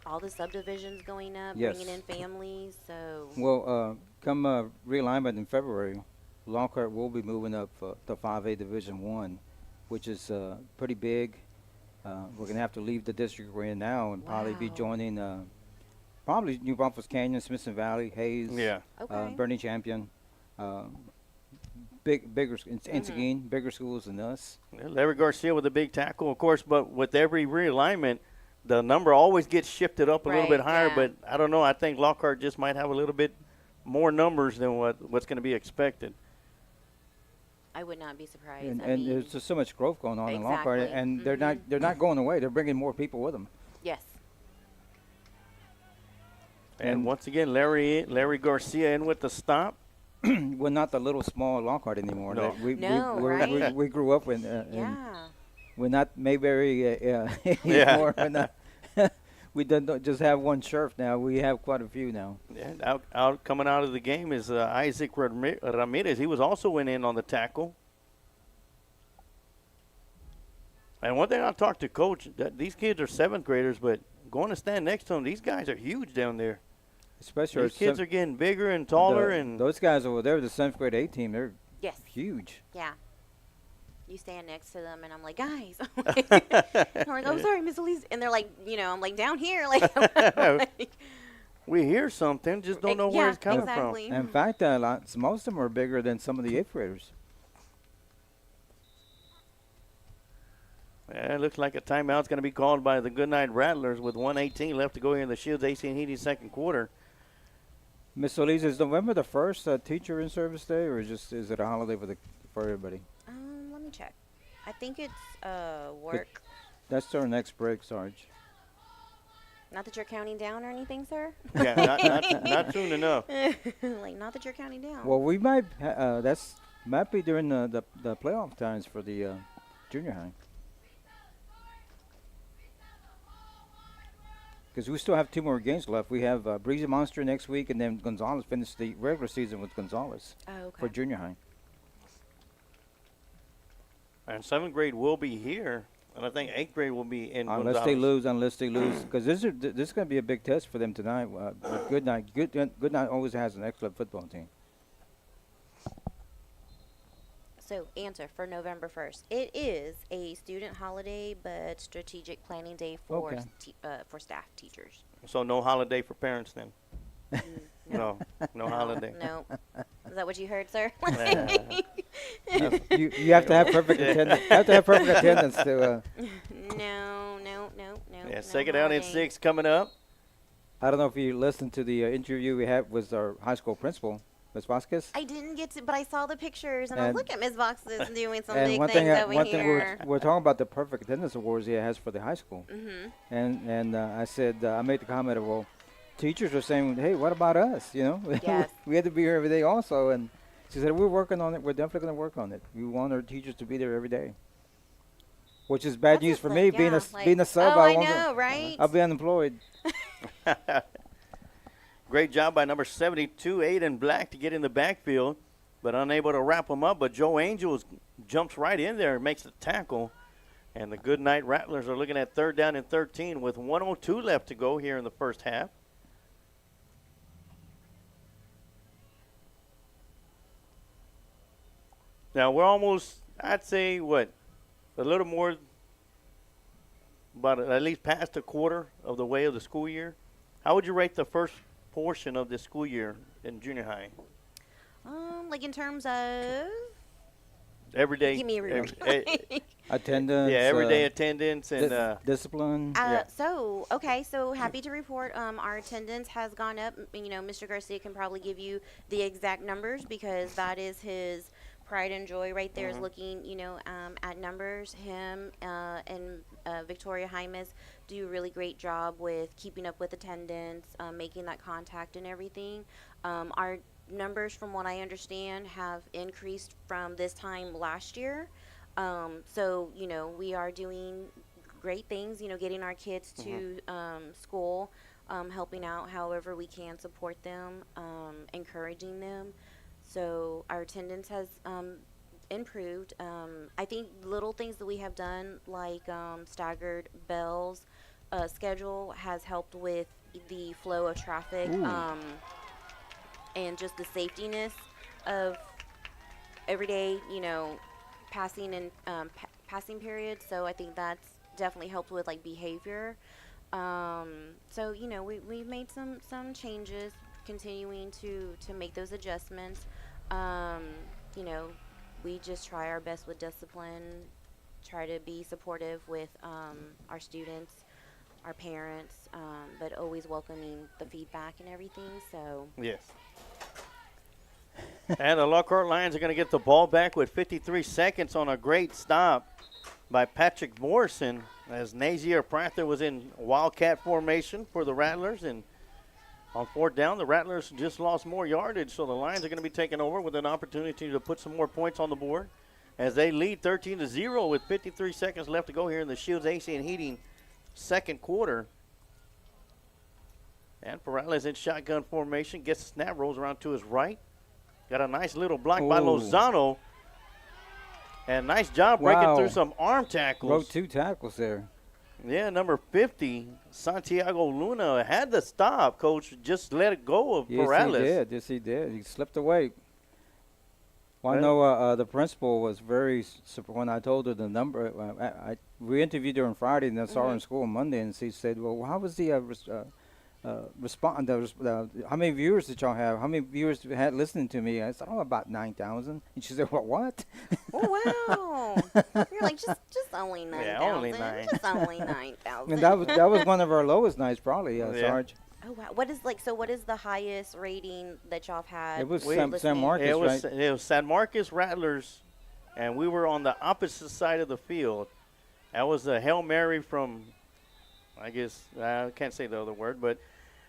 [SPEAKER 3] All the subdivisions going up,
[SPEAKER 2] yes.
[SPEAKER 3] bringing in families. So
[SPEAKER 2] well, come realignment in February, Lockhart will be moving up to 5A Division 1, which is pretty big. We're gonna have to leave the district we're in now and probably be joining probably New Braunfels Canyon, Smithson Valley, Hayes, Bernie Champion. Bigger Seguin, bigger schools than us.
[SPEAKER 1] Larry Garcia with a big tackle, of course, but with every realignment, the number always gets shifted up a little bit higher. Yeah. But I don't know. I think Lockhart just might have a little bit more numbers than what's going to be expected.
[SPEAKER 3] I would not be surprised.
[SPEAKER 2] And there's just so much growth going on in Lockhart, and they're not going away. They're bringing more people with them.
[SPEAKER 3] Yes.
[SPEAKER 1] And once again, Larry Garcia in with the stop.
[SPEAKER 2] We're not the little small Lockhart anymore.
[SPEAKER 1] No.
[SPEAKER 2] We grew up with. We're not Mayberry anymore. We don't just have one sheriff now. We have quite a few now.
[SPEAKER 1] Yeah, coming out of the game is Isaac Ramirez. He was also in on the tackle. And one thing I'll talk to Coach, that these kids are 7th graders, but going to stand next to them, these guys are huge down there.
[SPEAKER 2] Especially
[SPEAKER 1] these kids are getting bigger and taller. And
[SPEAKER 2] those guys over there, the 7th grade A team, they're huge.
[SPEAKER 3] Yeah. You stand next to them, and I'm like, guys. I'm like, oh, sorry, Miss Elise. And they're like, I'm like, down here.
[SPEAKER 1] We hear something, just don't know where it's coming from.
[SPEAKER 2] In fact, most of them are bigger than some of the 8th graders.
[SPEAKER 1] Yeah, it looks like a timeout's going to be called by the Goodnight Rattlers with 1:18 left to go here in the Shields AC and Heating second quarter.
[SPEAKER 2] Miss Solis, is November the 1st teacher in service day, or is it a holiday for everybody?
[SPEAKER 3] Let me check. I think it's work.
[SPEAKER 2] That's our next break, Sarge.
[SPEAKER 3] Not that you're counting down or anything, sir?
[SPEAKER 1] Yeah, not soon enough.
[SPEAKER 3] Not that you're counting down.
[SPEAKER 2] Well, we might might be during the playoff times for the junior high. Because we still have 2 more games left. We have Breezy Monster next week, and then Gonzales finished the regular season with Gonzales for junior high.
[SPEAKER 1] And 7th grade will be here, and I think 8th grade will be in
[SPEAKER 2] Unless
[SPEAKER 1] Gonzales.
[SPEAKER 2] they lose. Because this is going to be a big test for them tonight. Goodnight always has an excellent football team.
[SPEAKER 3] So, answer for November 1st. It is a student holiday, but strategic planning day for staff teachers.
[SPEAKER 1] So no holiday for parents then? No holiday.
[SPEAKER 3] No. Is that what you heard, sir?
[SPEAKER 2] You have to have perfect attendance. You have to have perfect attendance to.
[SPEAKER 3] No.
[SPEAKER 1] Yeah, second down and 6 coming up.
[SPEAKER 2] I don't know if you listened to the interview we had with our high school principal. Ms. Vasquez.
[SPEAKER 3] I didn't get to, but I saw the pictures, and I
[SPEAKER 2] And-
[SPEAKER 3] was looking at Ms. Vasquez doing some
[SPEAKER 2] And
[SPEAKER 3] big
[SPEAKER 2] one
[SPEAKER 3] things
[SPEAKER 2] thing,
[SPEAKER 3] over
[SPEAKER 2] one thing
[SPEAKER 3] here.
[SPEAKER 2] we're talking about the perfect attendance awards he has for the high school.
[SPEAKER 3] Mm-hmm.
[SPEAKER 2] And I said, I made the comment of, well, teachers are saying, hey, what about us? You know,
[SPEAKER 3] Yes.
[SPEAKER 2] we had to be here every day also. And she said, we're working on it. We're definitely going to work on it. We want our teachers to be there every day. Which is bad
[SPEAKER 3] That's
[SPEAKER 2] news
[SPEAKER 3] just
[SPEAKER 2] for
[SPEAKER 3] like,
[SPEAKER 2] me,
[SPEAKER 3] yeah,
[SPEAKER 2] being a sub.
[SPEAKER 3] Oh, I
[SPEAKER 2] won't
[SPEAKER 3] know, right?
[SPEAKER 2] I'll be unemployed.
[SPEAKER 1] Great job by number 72, Aiden Black, to get in the backfield, but unable to wrap him up. But Joe Angels jumps right in there and makes the tackle. And the Goodnight Rattlers are looking at 3rd down and 13 with 1:02 left to go here in the first half. Now we're almost, I'd say, what, a little more, about at least past a quarter of the way of the school year. How would you rate the first portion of this school year in junior high?
[SPEAKER 3] Like in terms of,
[SPEAKER 1] Every day.
[SPEAKER 3] give me a read.
[SPEAKER 2] Attendance.
[SPEAKER 1] Yeah, everyday attendance and
[SPEAKER 2] discipline.
[SPEAKER 1] Yeah.
[SPEAKER 3] So happy to report our attendance has gone up. You know, Mr. Garcia can probably give you the exact numbers because that is his pride and joy right there is looking, you know, at numbers. Him and Victoria Jaimes do a really great job with keeping up with attendance, making that contact and everything. Our numbers, from what I understand, have increased from this time last year. So, you know, we are doing great things, you know, getting our kids to school, helping out however we can support them, encouraging them. So our attendance has improved. I think little things that we have done, like staggered bells schedule, has helped with the flow of traffic and just the safetiness of everyday, you know, passing and passing periods. So I think that's definitely helped with like behavior. So you know, we've made some changes, continuing to make those adjustments. You know, we just try our best with discipline, try to be supportive with our students, our parents, but always welcoming the feedback and everything. So
[SPEAKER 1] yes. And the Lockhart Lions are going to get the ball back with 53 seconds on a great stop by Patrick Morrison, as Nazier Prather was in wildcat formation for the Rattlers. And on 4th down, the Rattlers just lost more yardage, so the Lions are going to be taking over with an opportunity to put some more points on the board as they lead 13-0 with 53 seconds left to go here in the Shields AC and Heating second quarter. And Perales in shotgun formation, gets the snap, rolls around to his right. Got a nice little block by Lozano. And nice job breaking through some arm tackles.
[SPEAKER 2] Wrote 2 tackles there.
[SPEAKER 1] Yeah, number 50, Santiago Luna, had the stop. Coach just let it go of Perales.
[SPEAKER 2] Yes, he did. He slipped away. Well, I know the principal was very when I told her the number. We interviewed her on Friday, and I saw her in school on Monday, and she said, well, how was the how many viewers did y'all have? How many viewers had listening to me? I said, about 9,000. And she said, what?
[SPEAKER 3] Oh, wow. You're like, just only 9,000.
[SPEAKER 1] Yeah, only 9.
[SPEAKER 3] Just only 9,000.
[SPEAKER 2] And that was one of our lowest nights, probably, Sarge.
[SPEAKER 3] Oh, wow. What is the highest rating that y'all have had?
[SPEAKER 2] It was
[SPEAKER 3] listening?
[SPEAKER 2] San Marcos, right?
[SPEAKER 1] It was San Marcos Rattlers, and we were on the opposite side of the field. That was a Hail Mary from, I guess, I can't say the other word, but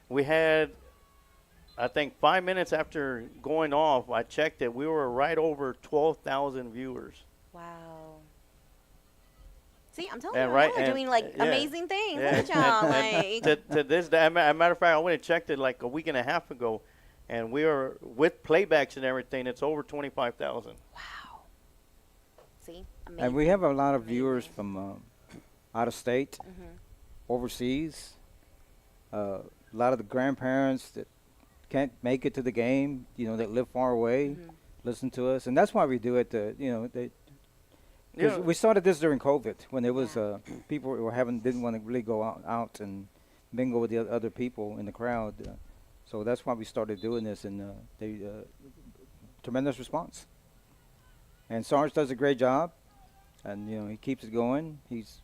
[SPEAKER 1] we had, I think, 5 minutes after going off, I checked it, we were right over 12,000 viewers.
[SPEAKER 3] Wow. See, I'm telling
[SPEAKER 1] And
[SPEAKER 3] you,
[SPEAKER 1] right,
[SPEAKER 3] y'all are doing amazing things. Look at y'all. Like,
[SPEAKER 1] to this day, as a matter of fact, I went and checked it like a week and a half ago, and we are, with playbacks and everything, it's over 25,000.
[SPEAKER 3] wow. See, amazing.
[SPEAKER 2] And we have a lot of viewers from out of state, overseas. A lot of the grandparents that can't make it to the game, you know, that live far away, listen to us, and that's why we do it. Because we started this during COVID, when there was people were didn't want to really go out and mingle with the other people in the crowd. So that's why we started doing this, and they tremendous response. And Sarge does a great job, and you know he keeps it going.
[SPEAKER 1] It's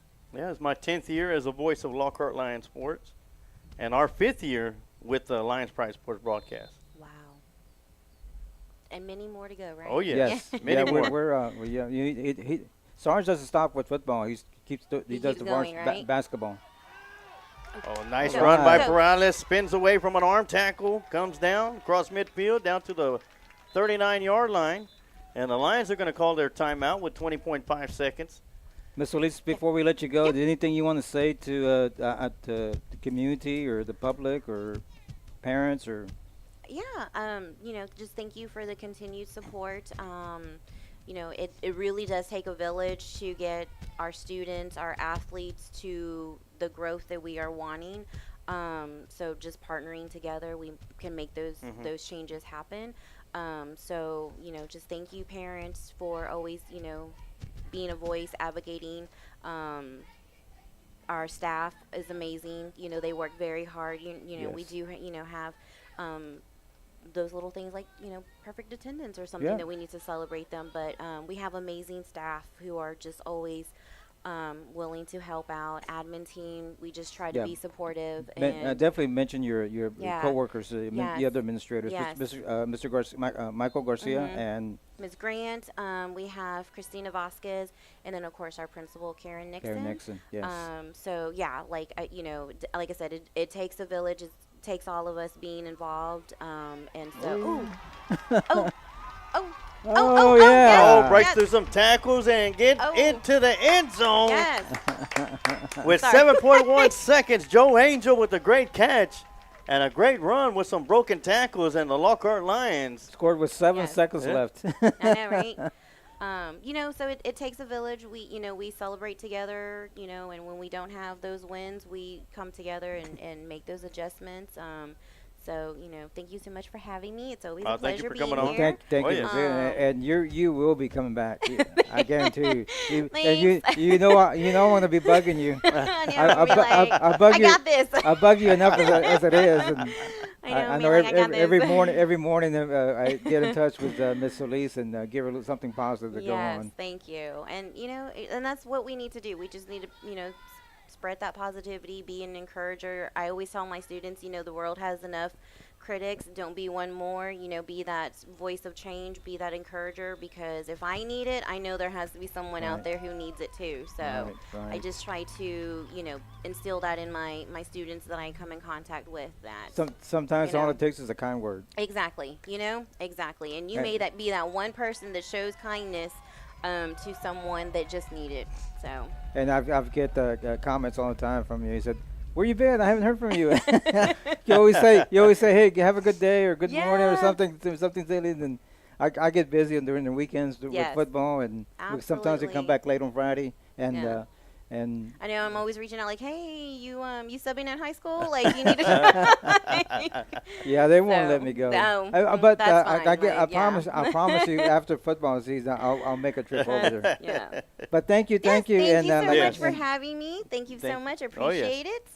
[SPEAKER 1] my 10th year as a voice of Lockhart Lions Sports, and our 5th year with the Lions Pride Sports broadcast.
[SPEAKER 3] Wow. and many more to go, right?
[SPEAKER 1] Oh, yeah.
[SPEAKER 2] Yes.
[SPEAKER 1] Many more.
[SPEAKER 2] Sarge doesn't stop with football. He does
[SPEAKER 3] keeps
[SPEAKER 2] the
[SPEAKER 3] going, right?
[SPEAKER 2] basketball.
[SPEAKER 1] Oh, nice
[SPEAKER 3] Go.
[SPEAKER 1] run by
[SPEAKER 3] Go.
[SPEAKER 1] Perales. Spins away from an arm tackle. Comes down across midfield down to the 39-yard line. And the Lions are going to call their timeout with 20.5 seconds.
[SPEAKER 2] Ms. Solis, before we let you go, anything you want to say to the community or the public or parents or?
[SPEAKER 3] Yeah, just thank you for the continued support. It really does take a village to get our students, our athletes to the growth that we are wanting. So just partnering together, we can make those changes happen. Just thank you, parents, for always, being a voice, advocating. Our staff is amazing. They work very hard. We do, have those little things like, perfect attendance or something that we need to celebrate them. But we have amazing staff who are just always willing to help out. Admin team, we just try to be supportive. And
[SPEAKER 2] definitely mention your coworkers, the other administrators,
[SPEAKER 3] Yes.
[SPEAKER 2] Mr. Garcia, Michael Garcia, and
[SPEAKER 3] Ms. Grant, we have Christina Vasquez, and then of course our principal Karen Nixon.
[SPEAKER 2] Karen Nixon. Yes.
[SPEAKER 3] Like I said, it takes a village. It takes all of us being involved. And so,
[SPEAKER 2] Oh, yeah.
[SPEAKER 1] Oh, break through some tackles and get into the end zone.
[SPEAKER 3] Yes.
[SPEAKER 1] With 7.1 seconds, Joe Angel with a great catch and a great run with some broken tackles, and the Lockhart Lions
[SPEAKER 2] Scored with 7 seconds left.
[SPEAKER 3] I know, right? So it takes a village. We celebrate together, and when we don't have those wins, we come together and make those adjustments. Thank you so much for having me. It's always a
[SPEAKER 1] thank you
[SPEAKER 3] pleasure
[SPEAKER 1] for
[SPEAKER 3] being
[SPEAKER 1] coming on.
[SPEAKER 3] here.
[SPEAKER 2] Thank
[SPEAKER 1] Oh,
[SPEAKER 2] you,
[SPEAKER 1] yes.
[SPEAKER 2] and you will be coming back. I guarantee you.
[SPEAKER 3] Thanks.
[SPEAKER 2] You know I want to be bugging you.
[SPEAKER 3] I know,
[SPEAKER 2] I bug
[SPEAKER 3] I
[SPEAKER 2] you.
[SPEAKER 3] got this.
[SPEAKER 2] I bug you enough as it is. And
[SPEAKER 3] I
[SPEAKER 2] I
[SPEAKER 3] know,
[SPEAKER 2] know
[SPEAKER 3] I got
[SPEAKER 2] every
[SPEAKER 3] this.
[SPEAKER 2] morning I get in touch with Miss Solis and give her something positive to go on.
[SPEAKER 3] Yes, thank you. And and that's what we need to do. We just need to spread that positivity, be an encourager. I always tell my students, the world has enough critics. Don't be one more. Be that voice of change, be that encourager, because if I need it, I know there has to be someone out there who needs it too. So
[SPEAKER 2] Right.
[SPEAKER 3] I just try to instill that in my students that I come in contact with. That
[SPEAKER 2] Sometimes all it takes is a kind word.
[SPEAKER 3] exactly, exactly, and you may be that one person that shows kindness to someone that just needed. So.
[SPEAKER 2] And I've get comments all the time from you. He said, "Where you been? I haven't heard from you." you always say, "Hey, have a good day or good morning or something silly." And I get busy during the weekends with football, and sometimes we come back late on Friday, and and
[SPEAKER 3] I know I'm always reaching out like, "Hey, you subbing in high school? Like, you need to."
[SPEAKER 2] Yeah, they won't let me go.
[SPEAKER 3] No,
[SPEAKER 2] but
[SPEAKER 3] that's fine.
[SPEAKER 2] I promise you, after football season, I'll make a trip over there.
[SPEAKER 3] Yeah.
[SPEAKER 2] But thank you.
[SPEAKER 3] Thank you
[SPEAKER 2] and,
[SPEAKER 3] so much for having me. Thank you so much. I appreciate it.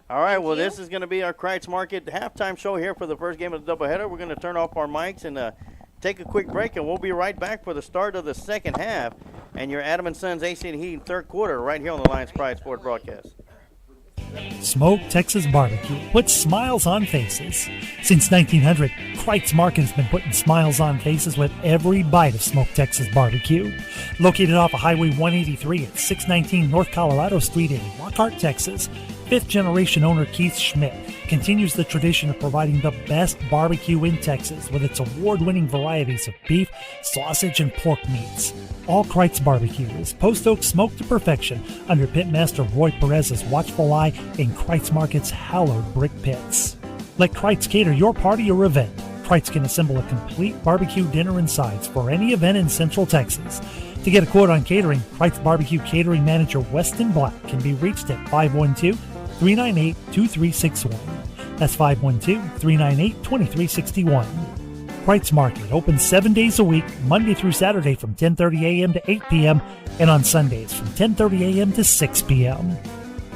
[SPEAKER 1] All right,
[SPEAKER 3] Thank
[SPEAKER 1] well,
[SPEAKER 3] you.
[SPEAKER 1] this is going to be our Kreitz Market halftime show here for the first game of the doubleheader. We're going to turn off our mics and take a quick break, and we'll be right back for the start of the second half and your Adam & Sons AC and Heating third quarter right here on the Lions Pride Sports Broadcast.
[SPEAKER 6] Smoke Texas Barbecue puts smiles on faces. Since 1900, Kreitz Market has been putting smiles on faces with every bite of Smoke Texas Barbecue. Located off of Highway 183 at 619 North Colorado Street in Lockhart, Texas, fifth-generation owner Keith Schmidt continues the tradition of providing the best barbecue in Texas with its award-winning varieties of beef, sausage, and pork meats. All Kreitz Barbecue is post oak smoked to perfection under Pitmaster Roy Perez's watchful eye in Kreitz Market's hallowed brick pits. Let Kreitz cater your party or event. Kreitz can assemble a complete barbecue dinner and sides for any event in Central Texas. To get a quote on catering, Kreitz Barbecue Catering Manager Weston Black can be reached at 512-398-2361. That's 512-398-2361. Kreitz Market opens 7 days a week, Monday through Saturday from 10:30 a.m. to 8 p.m. and on Sundays from 10:30 a.m. to 6 p.m.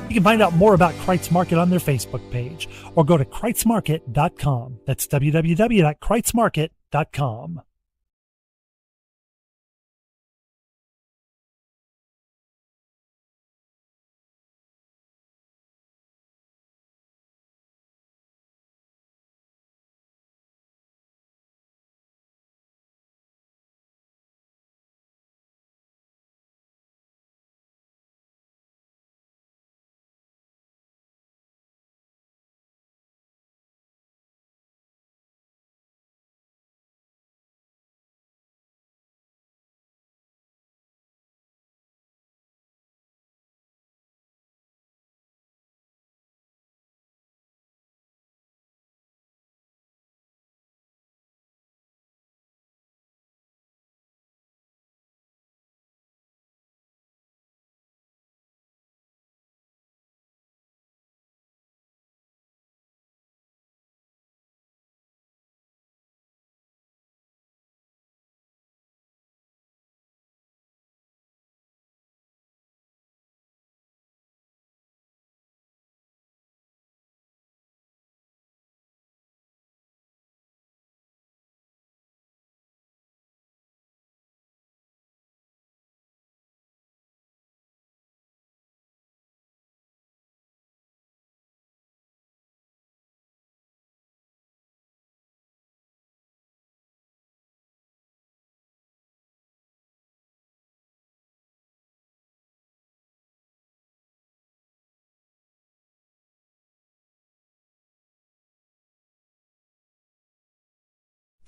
[SPEAKER 6] You can find out more about Kreitz Market on their Facebook page or go to kreitzmarket.com. That's www.kreitzmarket.com.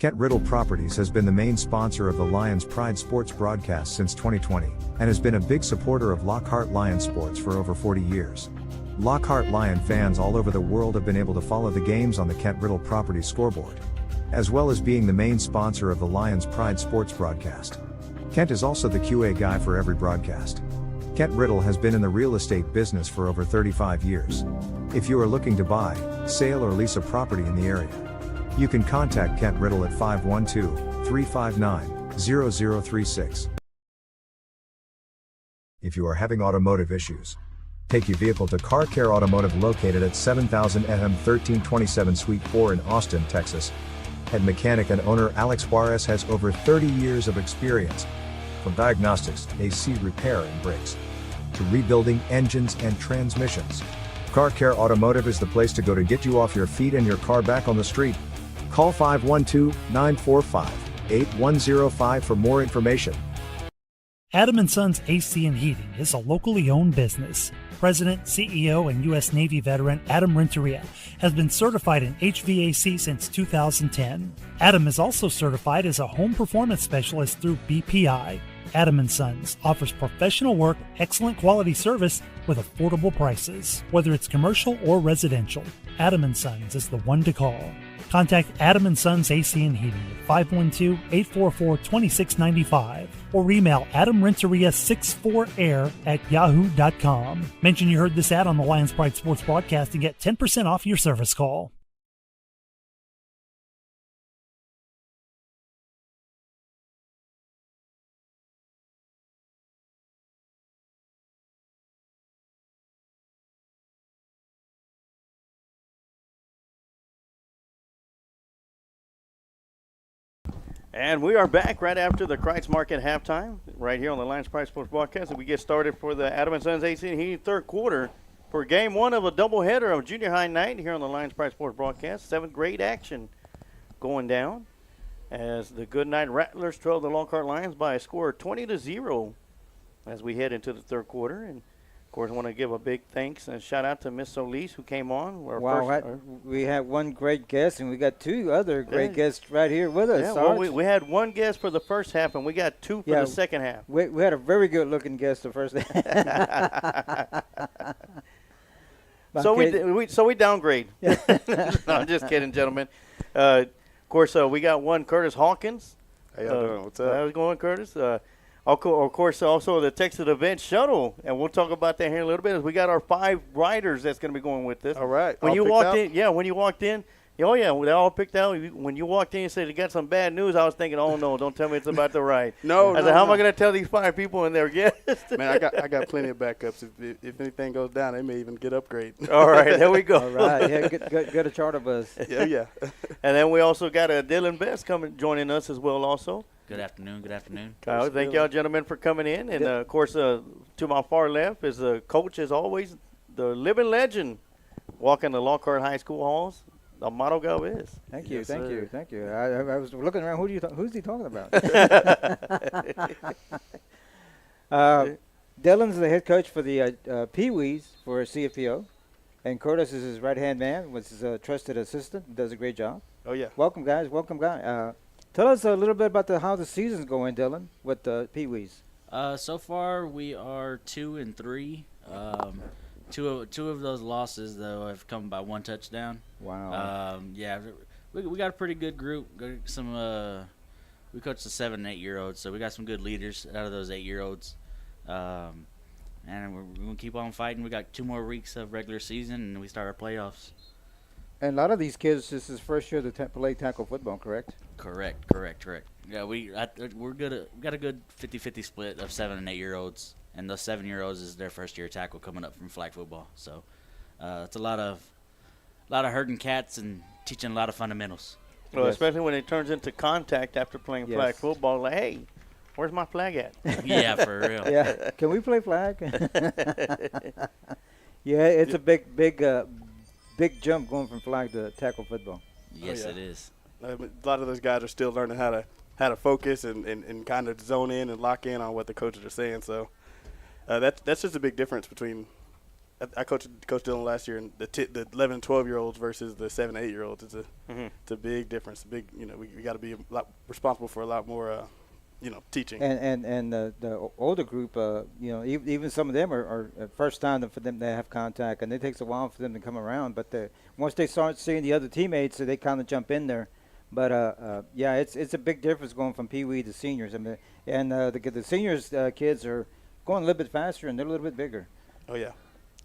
[SPEAKER 5] Kent Riddle Properties has been the main sponsor of the Lions Pride sports broadcast since 2020, and has been a big supporter of Lockhart Lion sports for over 40 years. Lockhart Lion fans all over the world have been able to follow the games on the Kent Riddle Properties scoreboard, as well as being the main sponsor of the Lions Pride sports broadcast. Kent is also the QA guy for every broadcast. Kent Riddle has been in the real estate business for over 35 years. If you are looking to buy, sale or lease a property in the area, you can contact Kent Riddle at 512-359-0036. If you are having automotive issues, take your vehicle to Car Care Automotive located at 7000 FM 1327 Suite 4 in Austin, Texas. Head mechanic and owner Alex Juarez has over 30 years of experience, from diagnostics, AC repair and brakes, to rebuilding engines and transmissions. Car Care Automotive is the place to go to get you off your feet and your car back on the street. Call 512-945-8105 for more information.
[SPEAKER 6] Adam & Sons AC and Heating is a locally owned business. President, CEO, and U.S. Navy veteran Adam Renteria has been certified in HVAC since 2010. Adam is also certified as a home performance specialist through BPI. Adam & Sons offers professional work, excellent quality service with affordable prices. Whether it's commercial or residential, Adam & Sons is the one to call. Contact Adam & Sons AC and Heating at 512-844-2695 or email adamrenteria64air@yahoo.com. Mention you heard this ad on the Lions Pride Sports broadcast and get 10% off your service call.
[SPEAKER 1] And we are back right after the Kreitz Market halftime, right here on the Lions Pride Sports broadcast. And we get started for the Adam & Sons AC and Heating third quarter for game one of a doubleheader of junior high night here on the Lions Pride Sports broadcast. Seventh grade action going down as the Goodnight Rattlers trail the Lockhart Lions by a score of 20-0 as we head into the third quarter. And of course, I want to give a big thanks and shout out to Miss Solis who came on.
[SPEAKER 2] We had one great guest, and we got two other great guests right here with us.
[SPEAKER 1] Yeah, well, we had one guest for the first half, and we got two for the second half.
[SPEAKER 2] We had a very good-looking guest the first half.
[SPEAKER 1] So we downgrade. No, I'm just kidding, gentlemen. Of course, we got one Curtis Hawkins.
[SPEAKER 7] How y'all doing? What's up?
[SPEAKER 1] How's it going, Curtis? Of course, also the Texas Event Shuttle, and we'll talk about that here in a little bit. As we got our 5 riders that's going to be going with this.
[SPEAKER 7] All right.
[SPEAKER 1] When you walked in, they all picked out. When you walked in and said you got some bad news, I was thinking, oh no, don't tell me it's about the ride.
[SPEAKER 7] No,
[SPEAKER 1] I said, how am I going to tell these 5 people and their guests?
[SPEAKER 7] Man, I got plenty of backups. If anything goes down, they may even get upgrade.
[SPEAKER 1] All right, there we go.
[SPEAKER 2] All right, yeah, get a charter bus.
[SPEAKER 7] Yeah.
[SPEAKER 1] And then we also got Dylan Best joining us as well also.
[SPEAKER 8] Good afternoon.
[SPEAKER 1] Thank y'all, gentlemen, for coming in. And, of course, to my far left is the coach, as always, the living legend, walking the Lockhart High School halls, Amato Galvez.
[SPEAKER 2] Thank you. I was looking around. Who's he talking about? Dylan's the head coach for the Pee-wees for CFPO, and Curtis is his right-hand man, was his trusted assistant, does a great job.
[SPEAKER 7] Oh, yeah.
[SPEAKER 2] Welcome, guys. Tell us a little bit about how the season's going, Dylan, with the Pee-wees.
[SPEAKER 8] So far, we are 2-3. Two of those losses, though, have come by 1 touchdown.
[SPEAKER 2] Wow.
[SPEAKER 8] We got a pretty good group. We coached the 7 and 8 year olds, so we got some good leaders out of those 8-year-olds. And we're going to keep on fighting. We got 2 more weeks of regular season, and we start our playoffs.
[SPEAKER 2] And a lot of these kids, this is first year to play tackle football, correct?
[SPEAKER 8] Correct. Yeah, we got a good 50-50 split of 7 and 8 year olds, and those 7-year-olds is their first year tackle coming up from flag football. So it's a lot of herding cats and teaching a lot of fundamentals.
[SPEAKER 1] Well, especially when it turns into contact after playing flag football. Like, hey, where's my flag at?
[SPEAKER 8] Yeah, for real.
[SPEAKER 2] Yeah, can we play flag? Yeah, it's a big jump going from flag to tackle football.
[SPEAKER 8] Yes, it is.
[SPEAKER 7] A lot of those guys are still learning how to focus and kind of zone in and lock in on what the coaches are saying. So that's just a big difference between I coached Coach Dillon last year, and the 11 and 12-year-olds versus the 7 and 8-year-olds. It's a big difference. We got to be a lot responsible for a lot more, teaching.
[SPEAKER 2] And the older group, even some of them are first time for them to have contact, and it takes a while for them to come around. But once they start seeing the other teammates, so they kind of jump in there. But it's a big difference going from Pee Wee to seniors. I mean, and the seniors kids are going a little bit faster and they're a little bit bigger.
[SPEAKER 7] Oh yeah.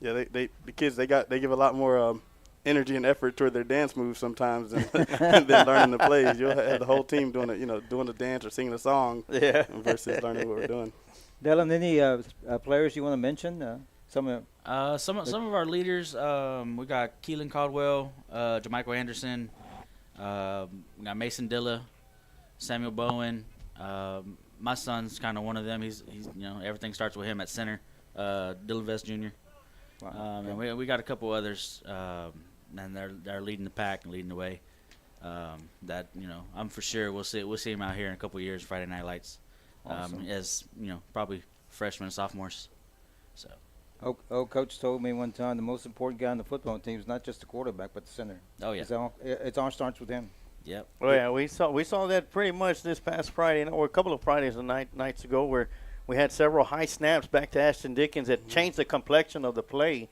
[SPEAKER 7] Yeah, the kids they give a lot more energy and effort toward their dance moves sometimes than learning the plays. You'll have the whole team doing the dance or singing a song, versus learning what we're doing.
[SPEAKER 2] Dylan, any players you want to mention? Some of
[SPEAKER 8] our leaders. We got Keelan Caldwell, Jamichael Anderson, we got Mason Dilla, Samuel Bowen. My son's kind of one of them. He's everything starts with him at center. Dylan Vest Jr.
[SPEAKER 2] Wow.
[SPEAKER 8] And we got a couple others, and they're leading the pack and leading the way. That I'm for sure we'll see them out here in a couple of years, Friday Night Lights,
[SPEAKER 2] awesome.
[SPEAKER 8] As probably freshmen and sophomores. So.
[SPEAKER 2] Coach told me one time the most important guy on the football team is not just the quarterback but the center.
[SPEAKER 8] Oh yeah.
[SPEAKER 2] It all starts with him.
[SPEAKER 8] Yep.
[SPEAKER 1] Oh yeah, we saw that pretty much this past Friday, or a couple of Fridays and nights ago, where we had several high snaps back to Ashton Dickens that changed the complexion of the play.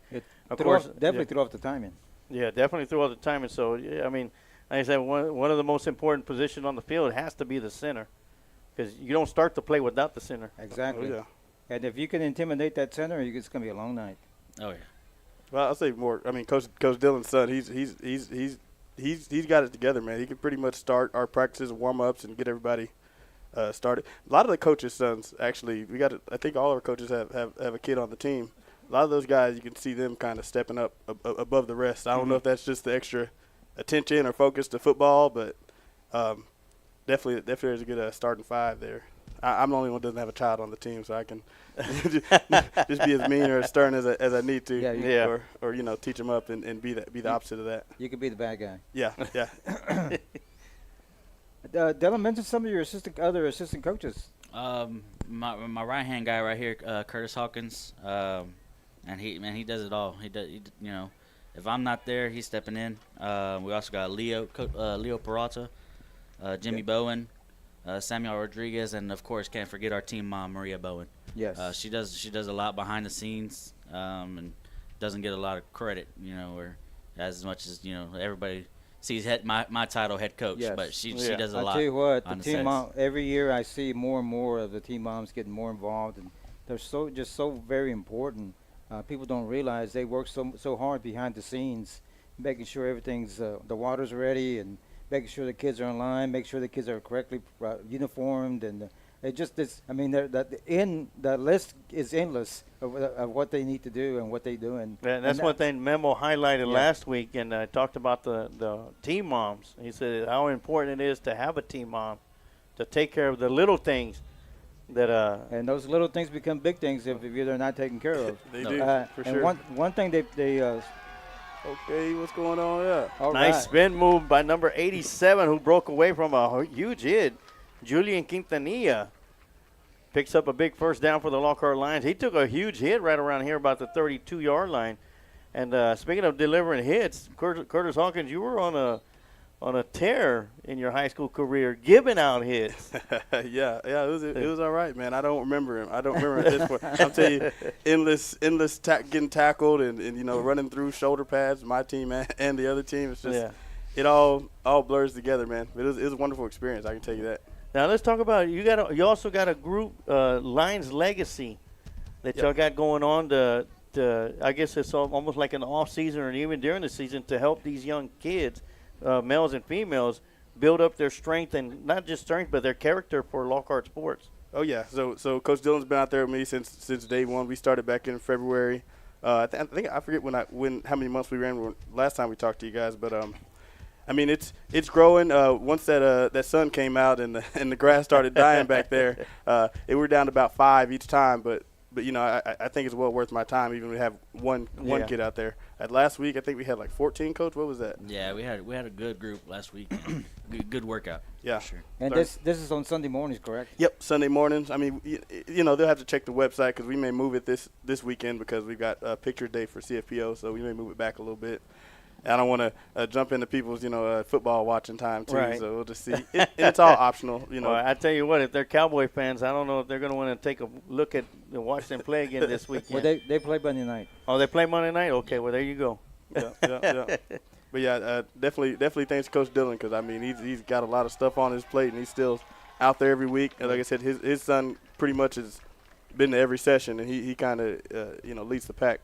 [SPEAKER 2] Definitely threw off the timing.
[SPEAKER 1] Yeah, definitely threw off the timing. So, I mean, like I said, one of the most important positions on the field has to be the center, because you don't start the play without the center.
[SPEAKER 2] Exactly.
[SPEAKER 7] Oh, yeah.
[SPEAKER 2] And if you can intimidate that center, it's going to be a long night.
[SPEAKER 8] Oh yeah.
[SPEAKER 7] Well, I'll say more. I mean, Coach Dillon's son, he's got it together, man. He can pretty much start our practices and warm-ups and get everybody started. A lot of the coaches' sons, actually, I think all our coaches have a kid on the team. A lot of those guys, you can see them kind of stepping up above the rest. I don't know if that's just the extra attention or focus to football, but definitely there's a good starting five there. I'm the only one who doesn't have a child on the team, so I can just be as mean or as stern as I need to, or teach them up and be the opposite of that.
[SPEAKER 2] You could be the bad guy.
[SPEAKER 7] Yeah.
[SPEAKER 2] Dylan, mention some of your other assistant coaches.
[SPEAKER 8] My right hand guy right here, Curtis Hawkins, and he does it all. He if I'm not there, he's stepping in. We also got Leo Peralta, Jimmy Bowen, Samuel Rodriguez, and of course can't forget our team mom, Maria Bowen.
[SPEAKER 2] Yes.
[SPEAKER 8] She does a lot behind the scenes, and doesn't get a lot of credit, or as much as everybody sees my title head coach,
[SPEAKER 2] yes.
[SPEAKER 8] But she does a lot.
[SPEAKER 2] I'll tell you what,
[SPEAKER 8] on
[SPEAKER 2] the team mom, every year I see more and more of the team moms getting more involved, and they're so very important. People don't realize they work so hard behind the scenes, making sure everything's the water's ready and making sure the kids are in line, make sure the kids are correctly uniformed, and the list is endless of what they need to do and what they do. And
[SPEAKER 1] that's one thing Memo highlighted last week, and talked about the team moms. He said how important it is to have a team mom to take care of the little things.
[SPEAKER 2] And those little things become big things if they're not taken care of.
[SPEAKER 7] They do, for
[SPEAKER 2] and
[SPEAKER 7] sure.
[SPEAKER 2] One thing they
[SPEAKER 7] okay, what's going on? Yeah.
[SPEAKER 1] Nice spin move by number 87, who broke away from a huge hit. Julian Quintanilla picks up a big first down for the Lockhart Lions. He took a huge hit right around here about the 32-yard line. And speaking of delivering hits, Curtis Hawkins, you were on a tear in your high school career, giving out hits.
[SPEAKER 7] yeah, it was all right, man. I don't remember him. At this point. I'll tell you, endless getting tackled and running through shoulder pads, my team and the other team. It's just it all blurs together, man. It was a wonderful experience. I can tell you that.
[SPEAKER 1] Now let's talk about you also got a group, Lions Legacy, that y'all got going on to I guess it's almost like an off season or even during the season to help these young kids. Males and females build up their strength, and not just strength, but their character for Lockhart sports.
[SPEAKER 7] Oh yeah, so Coach Dillon's been out there with me since day one. We started back in February. I think I forget how many months we ran last time we talked to you guys, but it's growing. Once that sun came out and the grass started dying back there, we were down to about 5 each time, but but I think it's well worth my time even to have one
[SPEAKER 1] Yeah.
[SPEAKER 7] kid out there. Last week I think we had like 14, Coach. What was that?
[SPEAKER 8] Yeah, we had a good group last week. good workout.
[SPEAKER 7] Yeah.
[SPEAKER 8] For sure.
[SPEAKER 2] And this is on Sunday mornings, correct?
[SPEAKER 7] Yep, Sunday mornings. I mean, they'll have to check the website because we may move it this weekend because we've got a picture day for CFPO, so we may move it back a little bit. I don't want to jump into people's, football watching time too.
[SPEAKER 1] Right.
[SPEAKER 7] So we'll just see. It's all optional,
[SPEAKER 1] Well, I tell you what, if they're Cowboy fans, I don't know if they're going to want to take a look at and watch them play again this weekend.
[SPEAKER 2] Well, they play Monday night.
[SPEAKER 1] Oh, they play Monday night? Okay, well, there you go.
[SPEAKER 7] Yeah. But yeah, definitely thanks to Coach Dillon because I mean he's got a lot of stuff on his plate and he's still out there every week. And like I said, his son pretty much has been to every session and he kind of leads the pack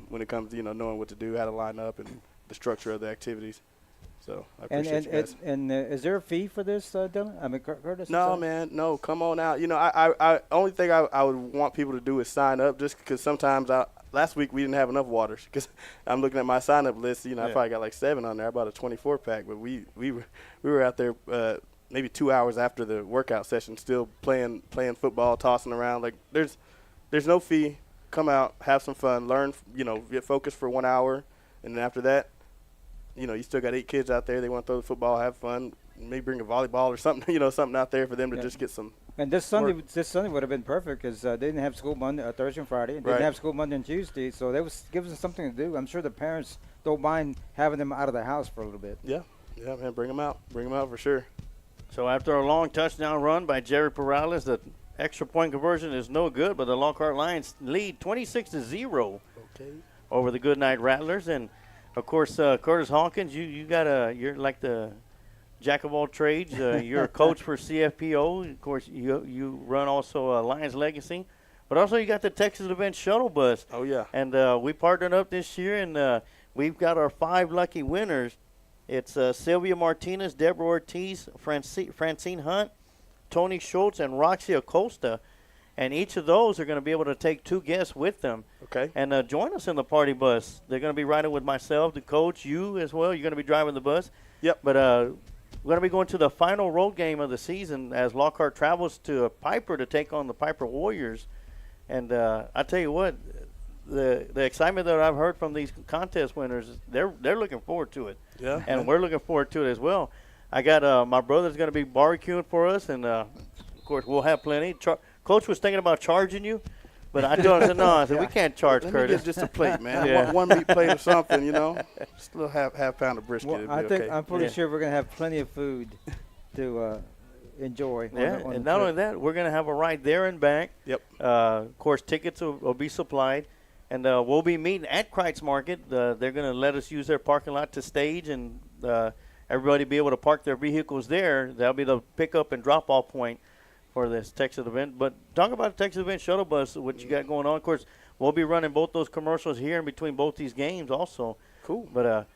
[SPEAKER 7] when it comes to knowing what to do, how to line up, and the structure of the activities. So I appreciate you guys.
[SPEAKER 2] And is there a fee for this, Dylan? I mean, Curtis?
[SPEAKER 7] No, man, no. Come on out. I only thing I would want people to do is sign up, just because sometimes last week we didn't have enough waters. Because I'm looking at my sign up list. I probably got like 7 on there. I bought a 24 pack, but we were out there maybe 2 hours after the workout session, still playing football, tossing around. Like there's no fee. Come out, have some fun, learn. Get focused for 1 hour, and then after that, you still got 8 kids out there. They want to throw the football, have fun, maybe bring a volleyball or something, something out there for them to just get some.
[SPEAKER 2] And this Sunday would have been perfect because they didn't have school Monday, Thursday, and Friday. They didn't have school Monday and Tuesday, so they was giving them something to do. I'm sure the parents don't mind having them out of the house for a little bit.
[SPEAKER 7] Yeah, man, bring them out for sure.
[SPEAKER 1] So after a long touchdown run by Jerry Perales, the extra point conversion is no good, but the Lockhart Lions lead 26-0 over the Goodnight Rattlers. And of course, Curtis Hawkins, you're like the jack of all trades. You're a coach for CFPO. Of course, you run also Lions Legacy, but also you got the Texas Event Shuttle Bus.
[SPEAKER 7] Oh yeah.
[SPEAKER 1] And we partnered up this year, and we've got our 5 lucky winners. It's Sylvia Martinez, Deborah Ortiz, Francine Hunt, Tony Schultz, and Roxy Acosta. And each of those are going to be able to take 2 guests with them.
[SPEAKER 7] Okay.
[SPEAKER 1] And join us in the party bus. They're going to be riding with myself, the coach, you as well. You're going to be driving the bus.
[SPEAKER 7] Yep.
[SPEAKER 1] But we're going to be going to the final road game of the season as Lockhart travels to Piper to take on the Piper Warriors. And I tell you what, the excitement that I've heard from these contest winners, they're looking forward to it.
[SPEAKER 7] Yeah.
[SPEAKER 1] And we're looking forward to it as well. I got my brother's going to be barbecuing for us, and of course we'll have plenty. Coach was thinking about charging you, but I told him, I said, we can't charge
[SPEAKER 7] Let
[SPEAKER 1] Curtis.
[SPEAKER 7] me get just a plate, man.
[SPEAKER 1] Yeah.
[SPEAKER 7] One meat plate or something, Just a little half pound of brisket.
[SPEAKER 2] Well,
[SPEAKER 7] It'd be
[SPEAKER 2] I think
[SPEAKER 7] okay.
[SPEAKER 2] I'm pretty sure we're going to have plenty of food to enjoy.
[SPEAKER 1] Yeah, and not only that, we're going to have a ride there and back.
[SPEAKER 7] Yep.
[SPEAKER 1] Of course, tickets will be supplied. And we'll be meeting at Kreitz Market. They're going to let us use their parking lot to stage, and everybody be able to park their vehicles there. That'll be the pickup and drop-off point for this Texas event. But talk about the Texas Event Shuttle Bus, what you got going on. Of course, we'll be running both those commercials here in between both these games also.
[SPEAKER 7] Cool.
[SPEAKER 1] But,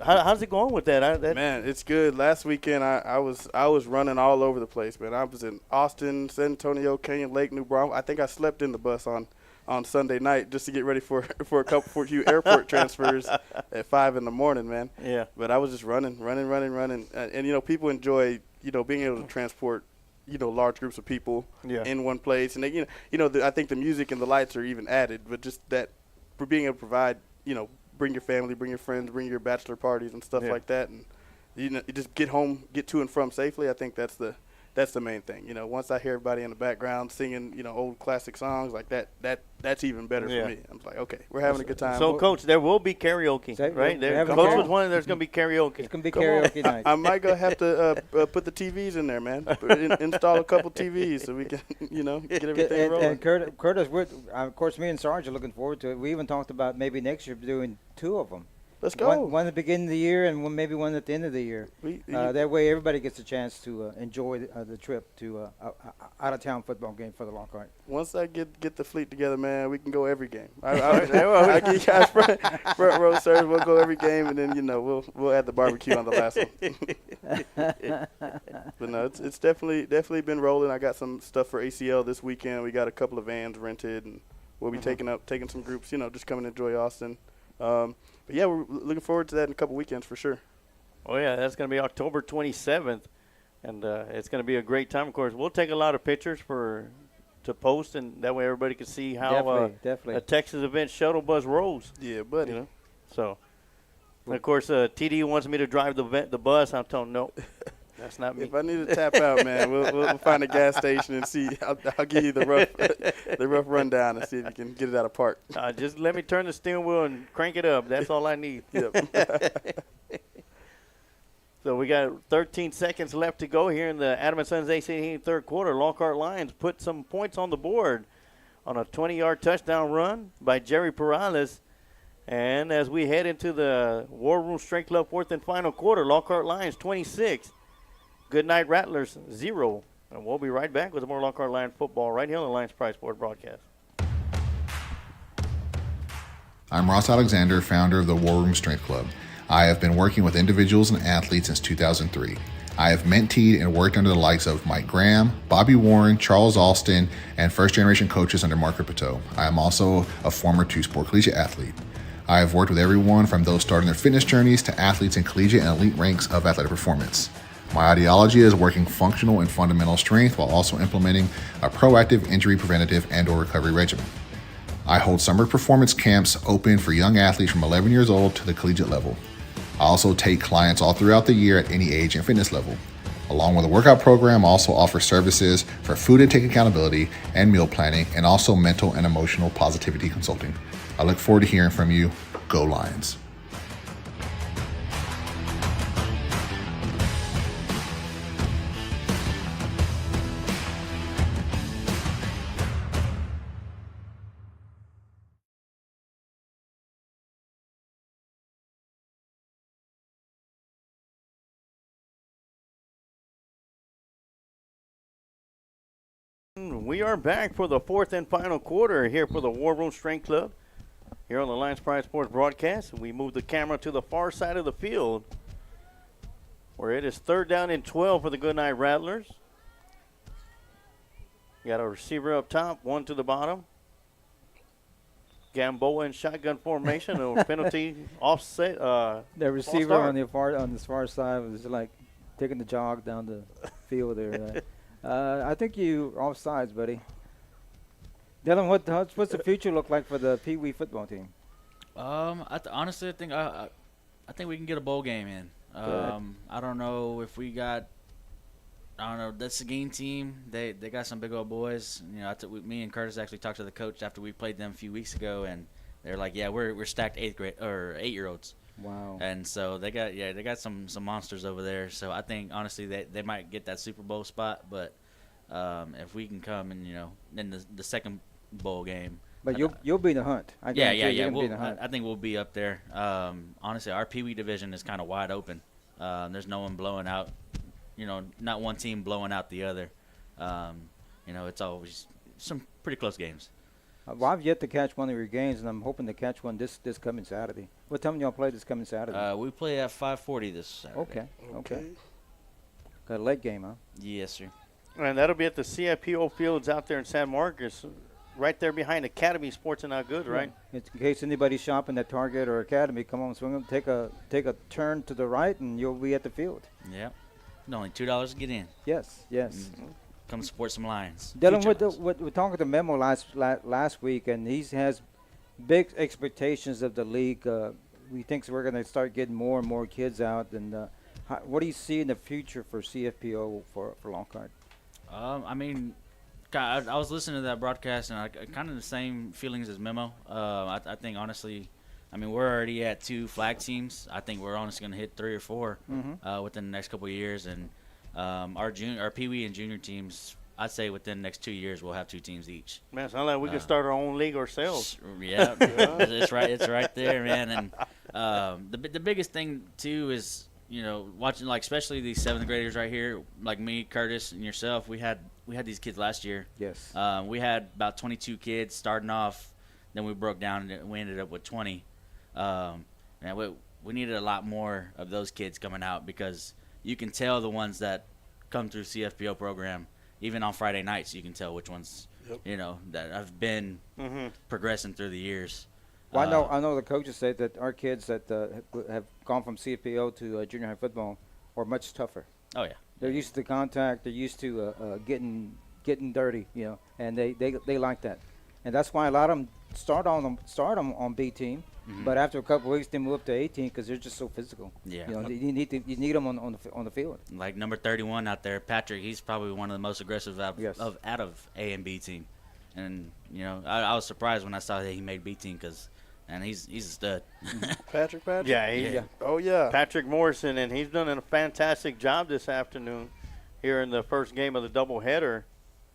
[SPEAKER 1] how's it going with that?
[SPEAKER 7] Man, it's good. Last weekend, I was running all over the place, man. I was in Austin, San Antonio, Canyon Lake, New Braunfels. I think I slept in the bus on Sunday night just to get ready for a few airport transfers at 5 in the morning, man.
[SPEAKER 1] Yeah.
[SPEAKER 7] But I was just running. And people enjoy, being able to transport, large groups of people in one place. And they, I think the music and the lights are even added, but just that for being able to provide, bring your family, bring your friends, bring your bachelor parties and stuff like that. And, you just get home, get to and from safely. I think that's the main thing. Once I hear everybody in the background singing, old classic songs like that's even better for me. I'm like, okay, we're having a good time.
[SPEAKER 1] So, Coach, there will be karaoke, right? Coach was one. There's going to be karaoke.
[SPEAKER 2] It's going to be karaoke night.
[SPEAKER 7] I might go have to put the TVs in there, man. Install a couple TVs so we can, get everything rolling.
[SPEAKER 2] And Curtis, of course, me and Sarge are looking forward to it. We even talked about maybe next year doing 2 of them.
[SPEAKER 7] Let's go.
[SPEAKER 2] One at the beginning of the year and maybe one at the end of the year. That way everybody gets a chance to enjoy the trip to out-of-town football game for the Lockhart.
[SPEAKER 7] Once I get the fleet together, man, we can go every game. I give you guys front row service. We'll go every game, and then, we'll add the barbecue on the last one. But, no, it's definitely been rolling. I got some stuff for ACL this weekend. We got a couple of vans rented, and we'll be taking some groups, just come and enjoy Austin. But, yeah, we're looking forward to that in a couple weekends for sure.
[SPEAKER 1] Oh, yeah, that's going to be October 27th, and it's going to be a great time. Of course, we'll take a lot of pictures to post, and that way everybody can see how
[SPEAKER 2] Definitely.
[SPEAKER 1] a Texas event shuttle bus rolls.
[SPEAKER 7] Yeah, buddy.
[SPEAKER 1] You know, so. And of course, TD wants me to drive the bus. I'm telling him, no, that's not me.
[SPEAKER 7] If I need to tap out, man, we'll find a gas station and see. I'll give you the rough rundown and see if you can get it out of park.
[SPEAKER 1] Just let me turn the steering wheel and crank it up. That's all I need.
[SPEAKER 7] Yep.
[SPEAKER 1] So we got 13 seconds left to go here in the Adam & Sons AC third quarter. Lockhart Lions put some points on the board on a 20-yard touchdown run by Jerry Perales. And as we head into the War Room Strength Club fourth and final quarter, Lockhart Lions 26, Goodnight Rattlers 0. And we'll be right back with more Lockhart Lions football right here on the Lions Prize Sport broadcast.
[SPEAKER 9] I'm Ross Alexander, founder of the War Room Strength Club. I have been working with individuals and athletes since 2003. I have mentored and worked under the likes of Mike Graham, Bobby Warren, Charles Alston, and first-generation coaches under Mark Ripito. I am also a former two-sport collegiate athlete. I have worked with everyone from those starting their fitness journeys to athletes in collegiate and elite ranks of athletic performance. My ideology is working functional and fundamental strength while also implementing a proactive injury preventative and/or recovery regimen. I hold summer performance camps open for young athletes from 11 years old to the collegiate level. I also take clients all throughout the year at any age and fitness level. Along with a workout program, I also offer services for food intake accountability and meal planning, and also mental and emotional positivity consulting. I look forward to hearing from you. Go Lions.
[SPEAKER 1] We are back for the fourth and final quarter here for the War Room Strength Club. Here on the Lions Prize Sports broadcast, we move the camera to the far side of the field where it is third down and 12 for the Goodnight Rattlers. Got a receiver up top, one to the bottom. Gamboa in shotgun formation, a penalty offset.
[SPEAKER 2] The receiver on this far side was like taking the jog down the field there. I think you offsides, buddy. Dylan, what's the future look like for the Pee Wee football team?
[SPEAKER 8] Honestly, I think we can get a bowl game in. I don't know if we got. I don't know. That Seguin team, they got some big old boys. You know, me and Curtis actually talked to the coach after we played them a few weeks ago, and they're like, "Yeah, we're stacked 8-year-olds."
[SPEAKER 2] Wow.
[SPEAKER 8] And so they got some monsters over there. So I think honestly they might get that Super Bowl spot, but if we can come and in the second bowl game.
[SPEAKER 2] But you'll be in the hunt.
[SPEAKER 8] Yeah. I think we'll be up there. Honestly, our Pee Wee division is kind of wide open. There's no one blowing out. Not one team blowing out the other. It's always some pretty close games.
[SPEAKER 2] Well, I've yet to catch one of your games, and I'm hoping to catch one this coming Saturday. What time do y'all play this coming Saturday?
[SPEAKER 8] We play at 5:40 this Saturday.
[SPEAKER 2] Okay. Got a late game, huh?
[SPEAKER 8] Yes, sir.
[SPEAKER 1] And that'll be at the CFPO Fields out there in San Marcos, right there behind Academy Sports and Not Good, right?
[SPEAKER 2] In case anybody's shopping at Target or Academy, come on, swing them, take a turn to the right, and you'll be at the field.
[SPEAKER 8] Yeah. Only $2 to get in.
[SPEAKER 2] Yes.
[SPEAKER 8] Mm-hmm. Come support some Lions.
[SPEAKER 2] Dylan, we're talking to Memo last week, and he has big expectations of the league. We think we're going to start getting more and more kids out. And what do you see in the future for CFPO for Lockhart?
[SPEAKER 8] I was listening to that broadcast, and I kind of the same feelings as Memo. I think, honestly, we're already at 2 flag teams. I think we're honestly going to hit 3 or 4 within the next couple of years. And our Pee Wee and junior teams, I'd say within the next 2 years we'll have 2 teams each.
[SPEAKER 1] Man, sounds like we could start our own league ourselves.
[SPEAKER 8] Yeah, it's right there, man. And the biggest thing too is watching, like, especially these 7th graders right here, like me, Curtis, and yourself. We had these kids last year.
[SPEAKER 2] Yes.
[SPEAKER 8] We had about 22 kids starting off. Then we broke down and we ended up with 20. And we needed a lot more of those kids coming out, because you can tell the ones that come through CFPO program, even on Friday nights, you can tell which ones, that have been progressing through the years.
[SPEAKER 2] Well, I know the coaches say that our kids that have gone from CFPO to junior high football are much tougher.
[SPEAKER 8] Oh, yeah.
[SPEAKER 2] They're used to contact. They're used to getting getting dirty, and they like that, and that's why a lot of them start on B team, but after a couple of weeks they move up to A team because they're just so physical.
[SPEAKER 8] Yeah.
[SPEAKER 2] You need them on the field.
[SPEAKER 8] Like number 31 out there, Patrick. He's probably one of the most aggressive out of A and B team, and I was surprised when I saw that he made B team because. And he's a stud.
[SPEAKER 7] Patrick?
[SPEAKER 1] Yeah.
[SPEAKER 7] Oh, yeah.
[SPEAKER 1] Patrick Morrison, and he's done a fantastic job this afternoon here in the first game of the doubleheader.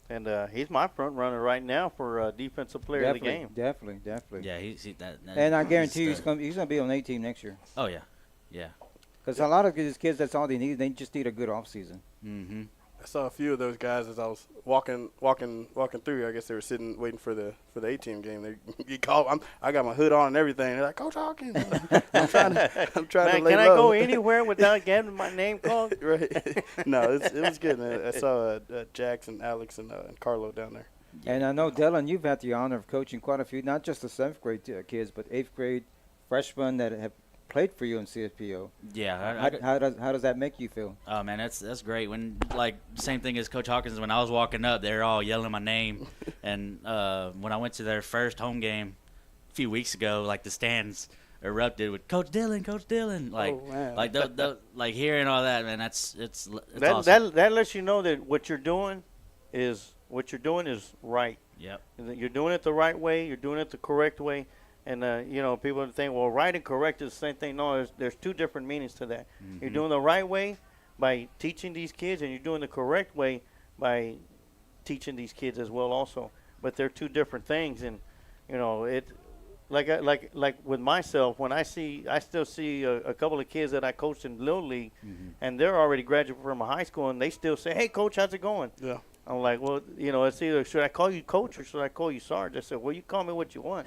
[SPEAKER 1] And he's my front runner right now for Defensive Player of the game.
[SPEAKER 2] Definitely.
[SPEAKER 8] Yeah, he's that.
[SPEAKER 2] And I guarantee you he's going to be on A team next year.
[SPEAKER 8] Oh, yeah.
[SPEAKER 2] Because a lot of these kids, that's all they need. They just need a good offseason.
[SPEAKER 8] Mm-hmm.
[SPEAKER 7] I saw a few of those guys as I was walking through. I guess they were sitting waiting for the A-team game. He called. I got my hood on and everything. They're like, Coach Hawkins. I'm trying to lay
[SPEAKER 1] can
[SPEAKER 7] low.
[SPEAKER 1] I go anywhere without getting my name called?
[SPEAKER 7] Right. No, it was good, man. I saw Jackson, Alex, and Carlo down there.
[SPEAKER 2] And I know, Dylan, you've had the honor of coaching quite a few, not just the 7th grade kids, but 8th grade freshmen that have played for you in CFPO.
[SPEAKER 8] Yeah.
[SPEAKER 2] How does that make you feel?
[SPEAKER 8] Oh man, that's great. When same thing as Coach Hawkins. When I was walking up, they're all yelling my name. And when I went to their first home game a few weeks ago, the stands erupted with Coach Dillon. Like hearing all that, man. It's awesome.
[SPEAKER 1] That lets you know that what you're doing is right.
[SPEAKER 8] Yep.
[SPEAKER 1] You're doing it the right way. You're doing it the correct way. And, people think, well, right and correct is the same thing. No, there's two different meanings to that.
[SPEAKER 8] Mm-hmm.
[SPEAKER 1] You're doing the right way by teaching these kids, and you're doing the correct way by teaching these kids as well also. But they're two different things. And, it like with myself, when I still see a couple of kids that I coached in Little League, and they're already graduated from high school, and they still say, hey, Coach, how's it going?
[SPEAKER 7] Yeah.
[SPEAKER 1] I'm like, well, it's either should I call you Coach or should I call you Sarge? I said, well, you call me what you want.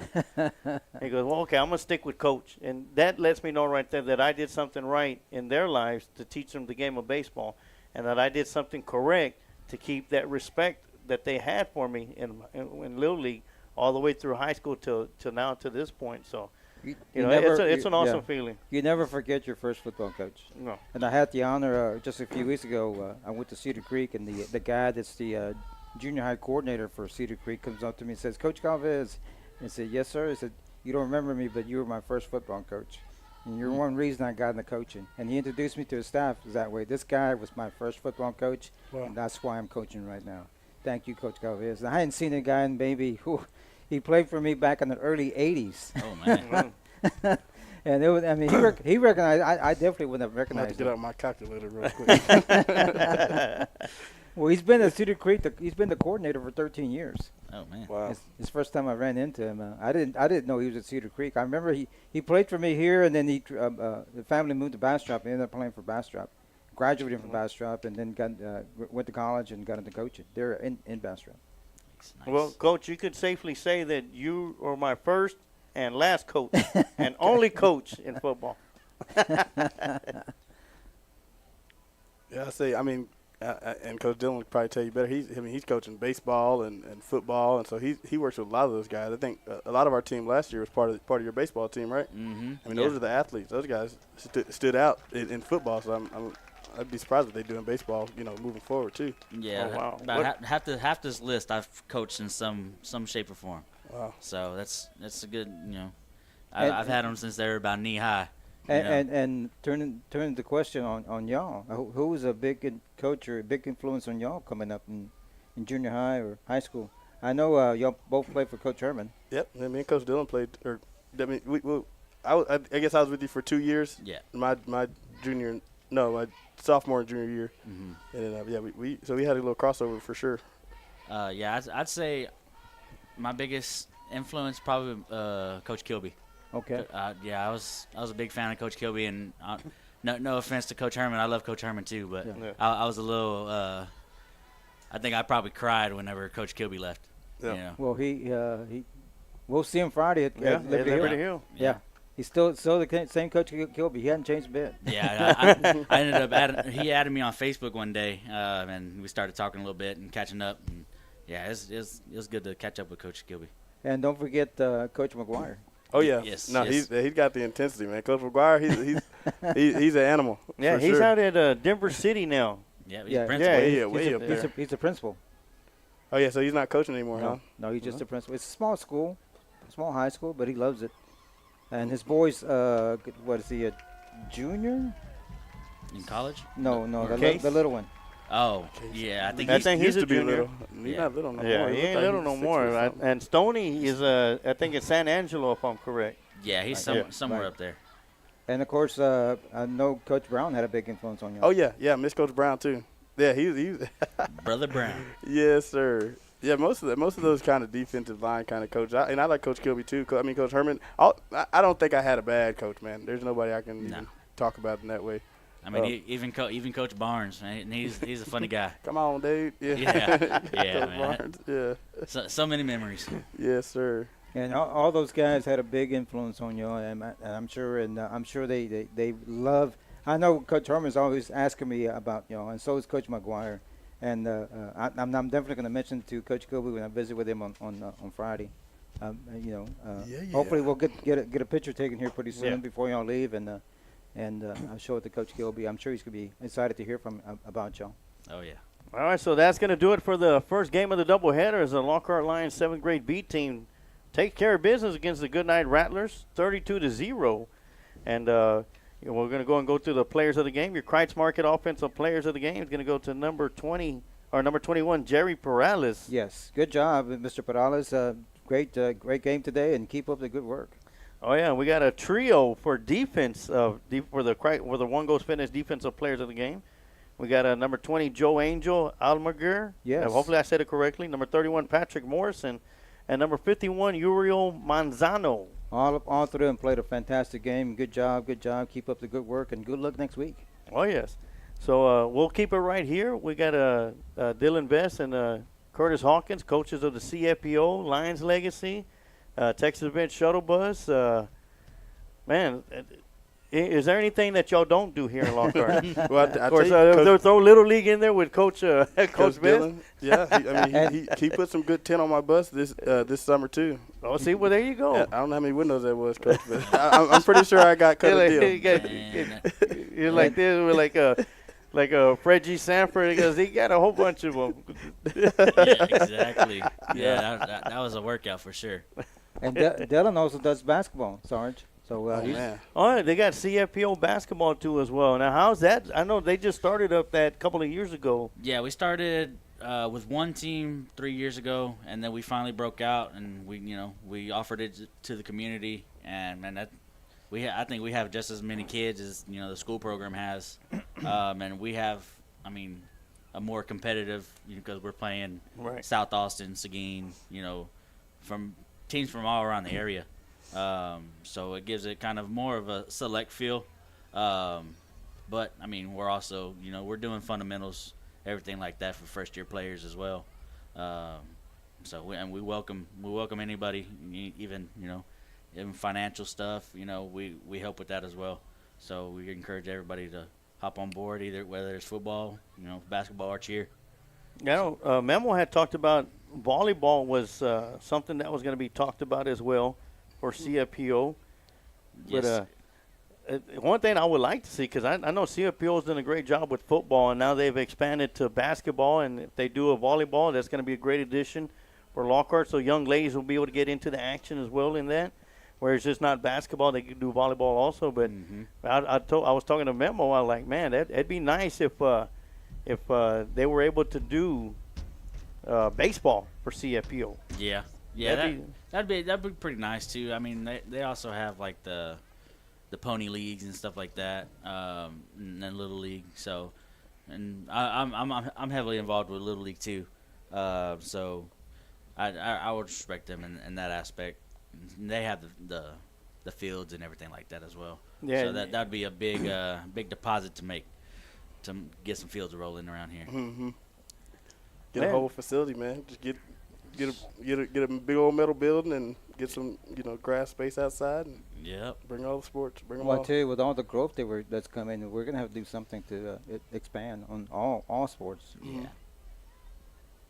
[SPEAKER 1] He goes, well, okay, I'm going to stick with Coach. And that lets me know right there that I did something right in their lives to teach them the game of baseball, and that I did something correct to keep that respect that they had for me in Little League all the way through high school till now to this point. So, it's an awesome feeling.
[SPEAKER 2] You never forget your first football coach.
[SPEAKER 1] No.
[SPEAKER 2] And I had the honor just a few weeks ago. I went to Cedar Creek, and the guy that's the junior high coordinator for Cedar Creek comes up to me and says, Coach Galvez. I said, yes, sir. He said, you don't remember me, but you were my first football coach. And you're one reason I got into coaching. And he introduced me to his staff that way. This guy was my first football coach, and that's why I'm coaching right now. Thank you, Coach Galvez. I hadn't seen a guy in maybe he played for me back in the early 80s.
[SPEAKER 8] Oh, man.
[SPEAKER 2] And it was, he recognized, I definitely wouldn't have recognized him.
[SPEAKER 7] Get out my calculator real quick.
[SPEAKER 2] Well, he's been at Cedar Creek. He's been the coordinator for 13 years.
[SPEAKER 8] Oh, man.
[SPEAKER 7] Wow.
[SPEAKER 2] His first time I ran into him, I didn't know he was at Cedar Creek. I remember he played for me here, and then the family moved to Bastrop. He ended up playing for Bastrop, graduated from Bastrop, and then went to college and got into coaching. They're in Bastrop.
[SPEAKER 8] Nice.
[SPEAKER 1] Well, Coach, you could safely say that you are my first and last coach and only coach in football.
[SPEAKER 7] Yeah, I say. And Coach Dillon would probably tell you better. He's coaching baseball and football, and so he works with a lot of those guys. I think a lot of our team last year was part of your baseball team, right?
[SPEAKER 8] Mm-hmm.
[SPEAKER 7] Those are the athletes. Those guys stood out in football. So I'd be surprised if they do in baseball. Moving forward too.
[SPEAKER 8] Yeah.
[SPEAKER 1] Oh, wow.
[SPEAKER 8] About half this list I've coached in some shape or form.
[SPEAKER 7] Wow.
[SPEAKER 8] So that's a good. I've had them since they were about knee high.
[SPEAKER 2] And turning the question on y'all, who was a big coach or a big influence on y'all coming up in junior high or high school? I know y'all both played for Coach Herman.
[SPEAKER 7] Yep, me and Coach Dillon played. I guess I was with you for 2 years.
[SPEAKER 8] Yeah.
[SPEAKER 7] My sophomore and junior year.
[SPEAKER 8] Mm-hmm.
[SPEAKER 7] And then we had a little crossover for sure.
[SPEAKER 8] I'd say my biggest influence probably Coach Kilby.
[SPEAKER 2] Okay.
[SPEAKER 8] I was a big fan of Coach Kilby, and no offense to Coach Herman, I love Coach Herman too, but I was a little. I think I probably cried whenever Coach Kilby left.
[SPEAKER 7] Yeah.
[SPEAKER 2] Well, we'll see him Friday at
[SPEAKER 1] Liberty Hill.
[SPEAKER 2] Yeah. He's still the same Coach Kilby. He hadn't changed a bit.
[SPEAKER 8] Yeah, I ended up he added me on Facebook one day, and we started talking a little bit and catching up. And yeah, it was good to catch up with Coach Kilby.
[SPEAKER 2] And don't forget Coach McGuire.
[SPEAKER 7] Oh yeah,
[SPEAKER 8] yes.
[SPEAKER 7] He's got the intensity, man. Coach McGuire, he's an animal.
[SPEAKER 1] Yeah, he's
[SPEAKER 7] sure.
[SPEAKER 1] out at Denver City now.
[SPEAKER 8] Yeah, he's principal.
[SPEAKER 7] Way up there.
[SPEAKER 2] He's a principal.
[SPEAKER 7] Oh yeah, so he's not coaching anymore, huh?
[SPEAKER 2] No, he's just a principal. It's a small school, small high school, but he loves it. And his boy's, what is he, a junior?
[SPEAKER 8] In college?
[SPEAKER 2] No,
[SPEAKER 1] Case?
[SPEAKER 2] the little one.
[SPEAKER 8] Oh, yeah. I think
[SPEAKER 1] I think he's
[SPEAKER 7] used
[SPEAKER 1] a
[SPEAKER 7] to be
[SPEAKER 1] junior.
[SPEAKER 7] little. He's not little no
[SPEAKER 1] Yeah,
[SPEAKER 7] more.
[SPEAKER 1] he
[SPEAKER 7] looked
[SPEAKER 1] ain't
[SPEAKER 7] like
[SPEAKER 1] little
[SPEAKER 7] he's
[SPEAKER 1] no
[SPEAKER 7] 6
[SPEAKER 1] more.
[SPEAKER 7] or something.
[SPEAKER 1] And Stoney is, I think it's San Angelo, if I'm correct.
[SPEAKER 8] yeah, he's somewhere
[SPEAKER 2] Right.
[SPEAKER 8] up there.
[SPEAKER 2] And, of course, I know Coach Brown had a big influence on you.
[SPEAKER 7] Oh yeah, Miss Coach Brown too. Yeah, he's
[SPEAKER 8] Brother Brown.
[SPEAKER 7] yes, sir. Yeah, most of those kind of defensive line kind of coaches, and I like Coach Kilby too. I mean, Coach Herman. I don't think I had a bad coach, man. There's nobody I can even talk about in that way.
[SPEAKER 8] I mean, even Coach Barnes, man, he's a funny guy.
[SPEAKER 7] Come on, dude. Yeah,
[SPEAKER 8] Yeah,
[SPEAKER 7] Coach
[SPEAKER 8] man.
[SPEAKER 7] Barnes. Yeah.
[SPEAKER 8] So many memories.
[SPEAKER 7] Yes, sir.
[SPEAKER 2] And all those guys had a big influence on you, and I'm sure they love. I know Coach Herman's always asking me about and so is Coach McGuire, and I'm definitely going to mention to Coach Kobe when I visit with him on Friday. Hopefully we'll get a picture taken here pretty soon before y'all leave, and I'll show it to Coach Kilby. I'm sure he's going to be excited to hear about y'all.
[SPEAKER 8] Oh yeah.
[SPEAKER 1] All right, so that's going to do it for the first game of the doubleheader as the Lockhart Lions 7th grade B team takes care of business against the Goodnight Rattlers, 32-0. And we're going to go through the players of the game. Your Kreitz Market offensive players of the game is going to go to number 21, Jerry Perales.
[SPEAKER 2] Yes, good job, Mr. Perales. Great game today, and keep up the good work.
[SPEAKER 1] Oh yeah, we got a trio for defense for the One Goes Fitness defensive players of the game. We got a number 20 Joe Angel Almaguer.
[SPEAKER 2] Yes.
[SPEAKER 1] Hopefully I said it correctly. Number 31 Patrick Morrison, and number 51 Uriel Manzano.
[SPEAKER 2] All three of them played a fantastic game. Good job. Keep up the good work, and good luck next week.
[SPEAKER 1] Oh yes. So we'll keep it right here. We got Dylan Vest and Curtis Hawkins, coaches of the CFPO, Lions Legacy, Texas Bench Shuttle Bus. Man, is there anything that y'all don't do here in Lockhart?
[SPEAKER 7] Well,
[SPEAKER 1] of course, they'll throw Little League in there with Coach Coach Vest.
[SPEAKER 7] Dylan. Yeah, he put some good 10 on my bus this summer too.
[SPEAKER 1] Oh, see, well there you go.
[SPEAKER 7] Yeah, I don't know how many windows that was, Coach, but I'm pretty sure I got cut a deal.
[SPEAKER 1] You're like this with like a Fred G. Sanford because he got a whole bunch of them.
[SPEAKER 8] Yeah, exactly. Yeah, that was a workout for sure.
[SPEAKER 2] And Dylan also does basketball, Sarge. So
[SPEAKER 7] man.
[SPEAKER 1] Oh, they got CFPO basketball too as well. Now, how's that? I know they just started up that couple of years ago.
[SPEAKER 8] Yeah, we started with one team 3 years ago, and then we finally broke out, and we offered it to the community, and man, I think we have just as many kids as the school program has, and we have, a more competitive because we're playing South Austin, Seguin, from teams from all around the area. So it gives it kind of more of a select feel. But, we're also, we're doing fundamentals, everything like that for first-year players as well. So we welcome anybody, even financial stuff, we help with that as well. So we encourage everybody to hop on board, whether it's football, basketball or cheer.
[SPEAKER 1] Memo had talked about volleyball was something that was going to be talked about as well for CFPO.
[SPEAKER 8] Yes.
[SPEAKER 1] But one thing I would like to see, because I know CFPO has done a great job with football, and now they've expanded to basketball, and if they do a volleyball, that's going to be a great addition for Lockhart, so young ladies will be able to get into the action as well in that. Where it's just not basketball, they can do volleyball also. But I was talking to Memo, I was like, man, that'd be nice if they were able to do baseball for CFPO.
[SPEAKER 8] Yeah, that'd be pretty nice too. They also have like the pony leagues and stuff like that, and then Little League. So, and I'm heavily involved with Little League too. So I would respect them in that aspect. They have the fields and everything like that as well.
[SPEAKER 1] Yeah.
[SPEAKER 8] So that'd be a big deposit to make to get some fields rolling around here.
[SPEAKER 7] Mm-hmm. Get a whole facility, man. Just get a big old metal building and get some grass space outside and bring all the sports. Bring them all.
[SPEAKER 2] I tell you, with all the growth that's coming, we're gonna have to do something to expand on all sports.
[SPEAKER 8] Yeah.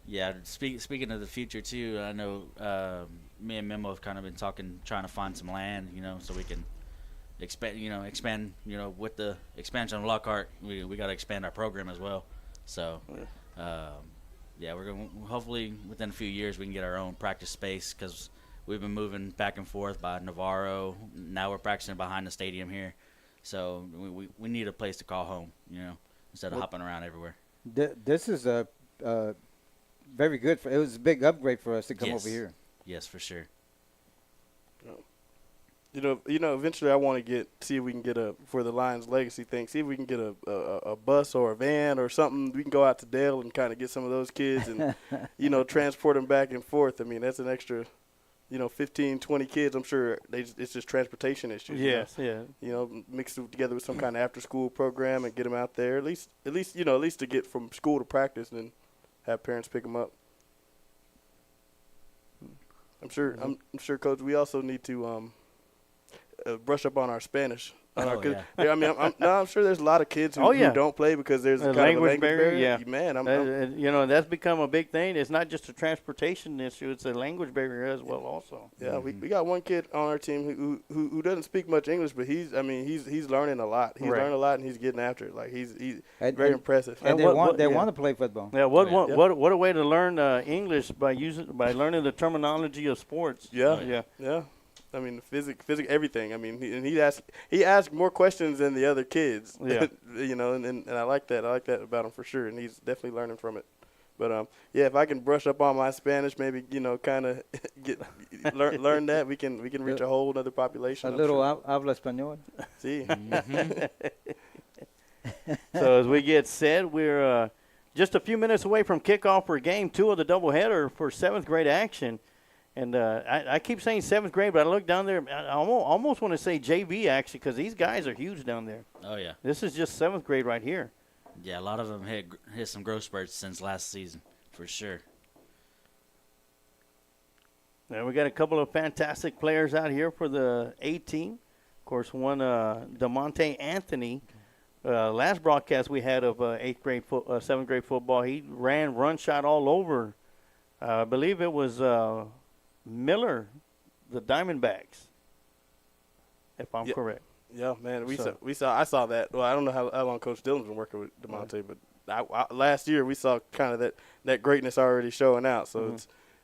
[SPEAKER 8] Yeah, speaking of the future too, I know me and Memo have kind of been trying to find some land, so we can expand, with the expansion of Lockhart, we got to expand our program as well. So, Yeah, we're going to hopefully within a few years we can get our own practice space because we've been moving back and forth by Navarro. Now we're practicing behind the stadium here. So we need a place to call home, instead of hopping around everywhere.
[SPEAKER 2] This is a very good. It was a big upgrade for us to come over here.
[SPEAKER 8] Yes, for sure.
[SPEAKER 7] Eventually I want to see if we can get for the Lions legacy thing, see if we can get a bus or a van or something. We can go out to Dale and kind of get some of those kids and, transport them back and forth. I mean, that's an extra, 15, 20 kids. I'm sure it's just transportation issues.
[SPEAKER 1] Yes, yeah.
[SPEAKER 7] Mix it together with some kind of after-school program and get them out there. At least to get from school to practice and then have parents pick them up. I'm sure, Coach, we also need to brush up on our Spanish. I'm sure there's a lot of kids who don't play because there's a language barrier.
[SPEAKER 1] Yeah,
[SPEAKER 7] man,
[SPEAKER 1] that's become a big thing. It's not just a transportation issue; it's a language barrier as well. Also,
[SPEAKER 7] yeah, we got one kid on our team who doesn't speak much English, but he's learning a lot. He's learning a lot and he's getting after it. Like he's very impressive.
[SPEAKER 2] And they want to play football.
[SPEAKER 1] Yeah, what a way to learn English by learning the terminology of sports.
[SPEAKER 7] Yeah. I mean, physics, everything. I mean, he asked more questions than the other kids.
[SPEAKER 1] Yeah.
[SPEAKER 7] And I like that. I like that about him for sure. And he's definitely learning from it. But if I can brush up on my Spanish, maybe kind of learn that, we can reach a whole other population.
[SPEAKER 2] A little habla español.
[SPEAKER 7] See.
[SPEAKER 1] So as we get set, we're just a few minutes away from kickoff for Game 2 of the doubleheader for 7th grade action. And I keep saying 7th grade, but I look down there. I almost want to say JV, actually, because these guys are huge down there.
[SPEAKER 8] Oh, yeah.
[SPEAKER 1] This is just 7th grade right here.
[SPEAKER 8] Yeah, a lot of them hit some growth spurts since last season, for sure.
[SPEAKER 1] Now we got a couple of fantastic players out here for the A team. Of course, one, DeMonte Anthony. Last broadcast we had of 7th grade football, he run shot all over. I believe it was Miller, the Diamondbacks, if I'm correct.
[SPEAKER 7] Yeah, man, I saw that. Well, I don't know how long Coach Dillon's been working with DeMonte, but last year we saw kind of that greatness already showing out. So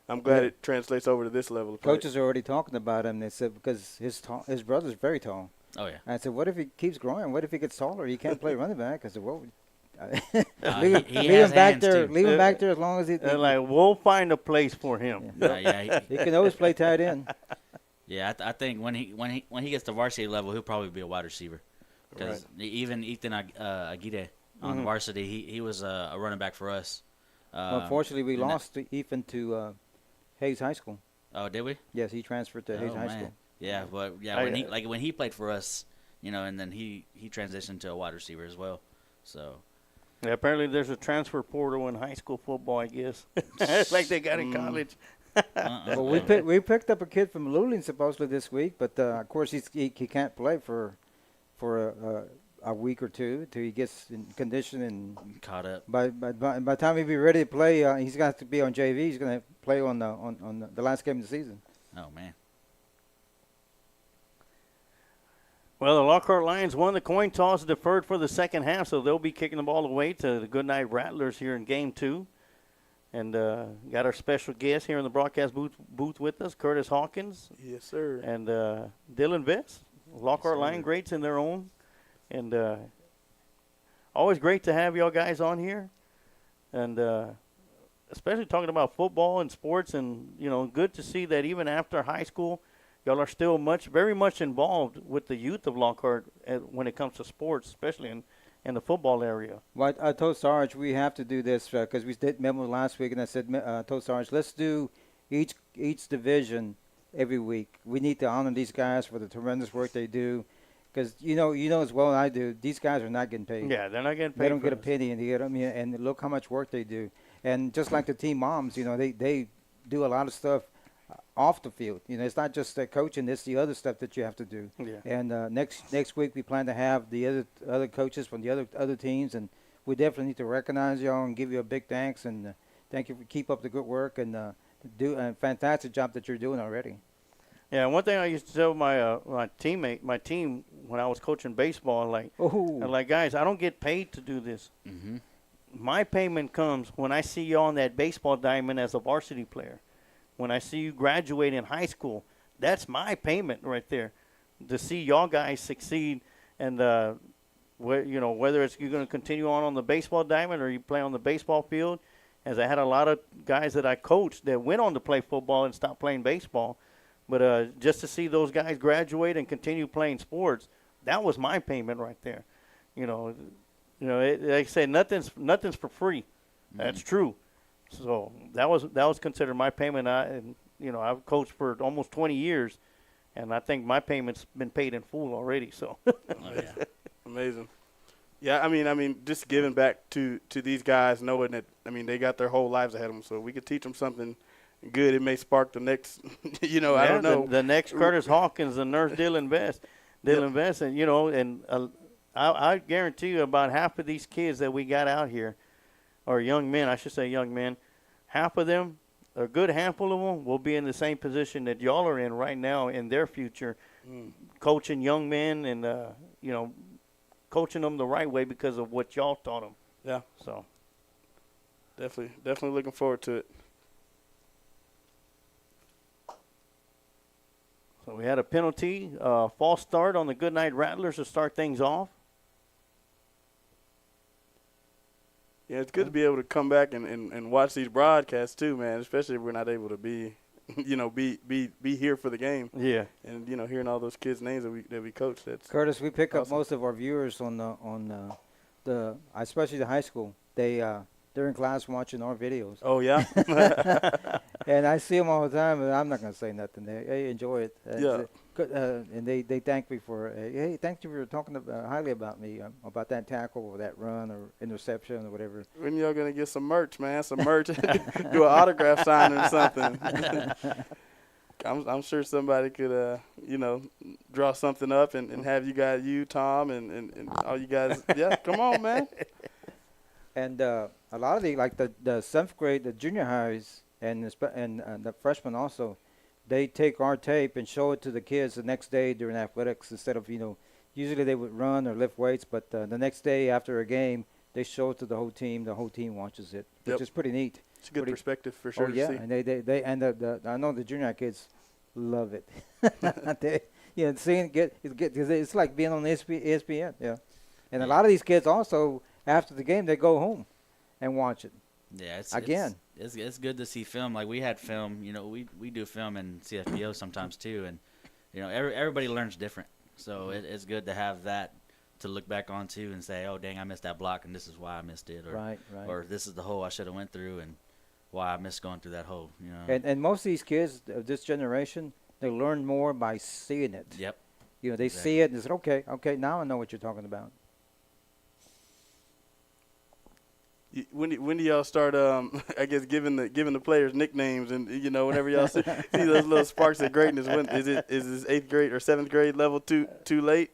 [SPEAKER 7] I'm glad it translates over to this level of play.
[SPEAKER 2] Coaches are already talking about him. They said because his brother's very tall.
[SPEAKER 8] Oh yeah.
[SPEAKER 2] And I said, what if he keeps growing? What if he gets taller? He can't play running back. I said, well.
[SPEAKER 8] Leave
[SPEAKER 2] him back there. Leave him back there as long as he.
[SPEAKER 1] We'll find a place for him.
[SPEAKER 2] He can always play tight end.
[SPEAKER 8] Yeah, I think when he gets to varsity level, he'll probably be a wide receiver. Because even Ethan Aguirre on varsity, he was a running back for us.
[SPEAKER 2] Unfortunately, we lost Ethan to Hayes High School.
[SPEAKER 8] Oh, did we?
[SPEAKER 2] Yes, he transferred to Hayes High School.
[SPEAKER 8] Yeah, but when he played for us, and then he transitioned to a wide receiver as well. So.
[SPEAKER 1] Yeah, apparently there's a transfer portal in high school football, I guess. It's like they got in college.
[SPEAKER 2] Well, we picked up a kid from Luling supposedly this week, but of course he can't play for a week or two till he gets in condition and
[SPEAKER 8] caught up.
[SPEAKER 2] By the time he be ready to play, he's got to be on JV. He's going to play on the last game of the season.
[SPEAKER 8] Oh man.
[SPEAKER 1] Well, the Lockhart Lions won the coin toss, deferred for the second half, so they'll be kicking the ball away to the Goodnight Rattlers here in Game 2. And got our special guest here in the broadcast booth with us, Curtis Hawkins.
[SPEAKER 7] Yes, sir.
[SPEAKER 1] And Dylan Vest, Lockhart Lion greats in their own. And always great to have y'all guys on here. And especially talking about football and sports. And, good to see that even after high school, y'all are still very much involved with the youth of Lockhart when it comes to sports, especially in the football area.
[SPEAKER 2] Well, I told Sarge we have to do this because we did memo last week, and I told Sarge, let's do each division every week. We need to honor these guys for the tremendous work they do, because you know as well as I do, these guys are not getting paid.
[SPEAKER 1] Yeah, they're not getting paid.
[SPEAKER 2] They don't get a penny, and look how much work they do. And just like the team moms, they do a lot of stuff off the field. It's not just coaching, it's the other stuff that you have to do.
[SPEAKER 1] Yeah.
[SPEAKER 2] And next week we plan to have the other coaches from the other teams, and we definitely need to recognize y'all and give you a big thanks, and thank you for keep up the good work and do a fantastic job that you're doing already.
[SPEAKER 1] Yeah, one thing I used to tell my team when I was coaching baseball, guys, I don't get paid to do this.
[SPEAKER 8] Mm-hmm.
[SPEAKER 1] my payment comes when I see you on that baseball diamond as a varsity player. When I see you graduate in high school, that's my payment right there. To see y'all guys succeed, and whether it's you're going to continue on the baseball diamond or you play on the baseball field. As I had a lot of guys that I coached that went on to play football and stopped playing baseball, but just to see those guys graduate and continue playing sports, that was my payment right there. Like I said, nothing's for free. That's true. So that was considered my payment. I've coached for almost 20 years, and I think my payment's been paid in full already. So
[SPEAKER 7] Amazing. Yeah, I mean, just giving back to these guys, knowing that, they got their whole lives ahead of them. So we could teach them something good. It may spark the next, I don't know.
[SPEAKER 1] The next Curtis Hawkins, the nurse Dylan Vest, and I guarantee you about half of these kids that we got out here, or young men, I should say young men, half of them, a good handful of them, will be in the same position that y'all are in right now in their future, coaching young men and, coaching them the right way because of what y'all taught them.
[SPEAKER 7] Yeah.
[SPEAKER 1] So
[SPEAKER 7] definitely looking forward to it.
[SPEAKER 1] So we had a penalty, false start on the Goodnight Rattlers to start things off.
[SPEAKER 7] Yeah, it's good to be able to come back and watch these broadcasts too, man, especially if we're not able to be here for the game.
[SPEAKER 1] Yeah.
[SPEAKER 7] And hearing all those kids' names that we coach. That's
[SPEAKER 2] Curtis, we pick
[SPEAKER 7] awesome.
[SPEAKER 2] up most of our viewers on the especially the high school. They're in class watching our videos.
[SPEAKER 7] Oh yeah.
[SPEAKER 2] And I see them all the time, and I'm not gonna say nothing. They enjoy it.
[SPEAKER 7] Yeah.
[SPEAKER 2] And they thank me for hey, thank you for talking highly about me about that tackle or that run or interception or whatever.
[SPEAKER 7] When y'all gonna get some merch, man? Some merch. Do an autograph signing or something. I'm sure somebody could draw something up and have you guys, Tom and all you guys. Yeah, come on, man.
[SPEAKER 2] And a lot of the 7th grade, the junior highs and the freshmen also, they take our tape and show it to the kids the next day during athletics instead of, usually they would run or lift weights, but the next day after a game, they show it to the whole team. The whole team watches it, which is pretty neat.
[SPEAKER 7] It's a good perspective for sure.
[SPEAKER 2] Oh, yeah,
[SPEAKER 7] to see.
[SPEAKER 2] and they I know the junior high kids love it. Seeing it's like being on ESPN, yeah. And a lot of these kids also, after the game, they go home and watch it.
[SPEAKER 8] Yeah, it's good to see film. Like we had film, we do film in CFPO sometimes too, and everybody learns different. So it's good to have that to look back on too and say, oh dang, I missed that block and this is why I missed it, or
[SPEAKER 2] right.
[SPEAKER 8] or this is the hole I should have went through and why I missed going through that hole.
[SPEAKER 2] And most of these kids of this generation, they learn more by seeing it.
[SPEAKER 8] Yep.
[SPEAKER 2] They see it and say, okay, now I know what you're talking about.
[SPEAKER 7] When do y'all start? I guess giving the players nicknames and whenever y'all see those little sparks of greatness. Is this 8th grade or 7th grade level too late?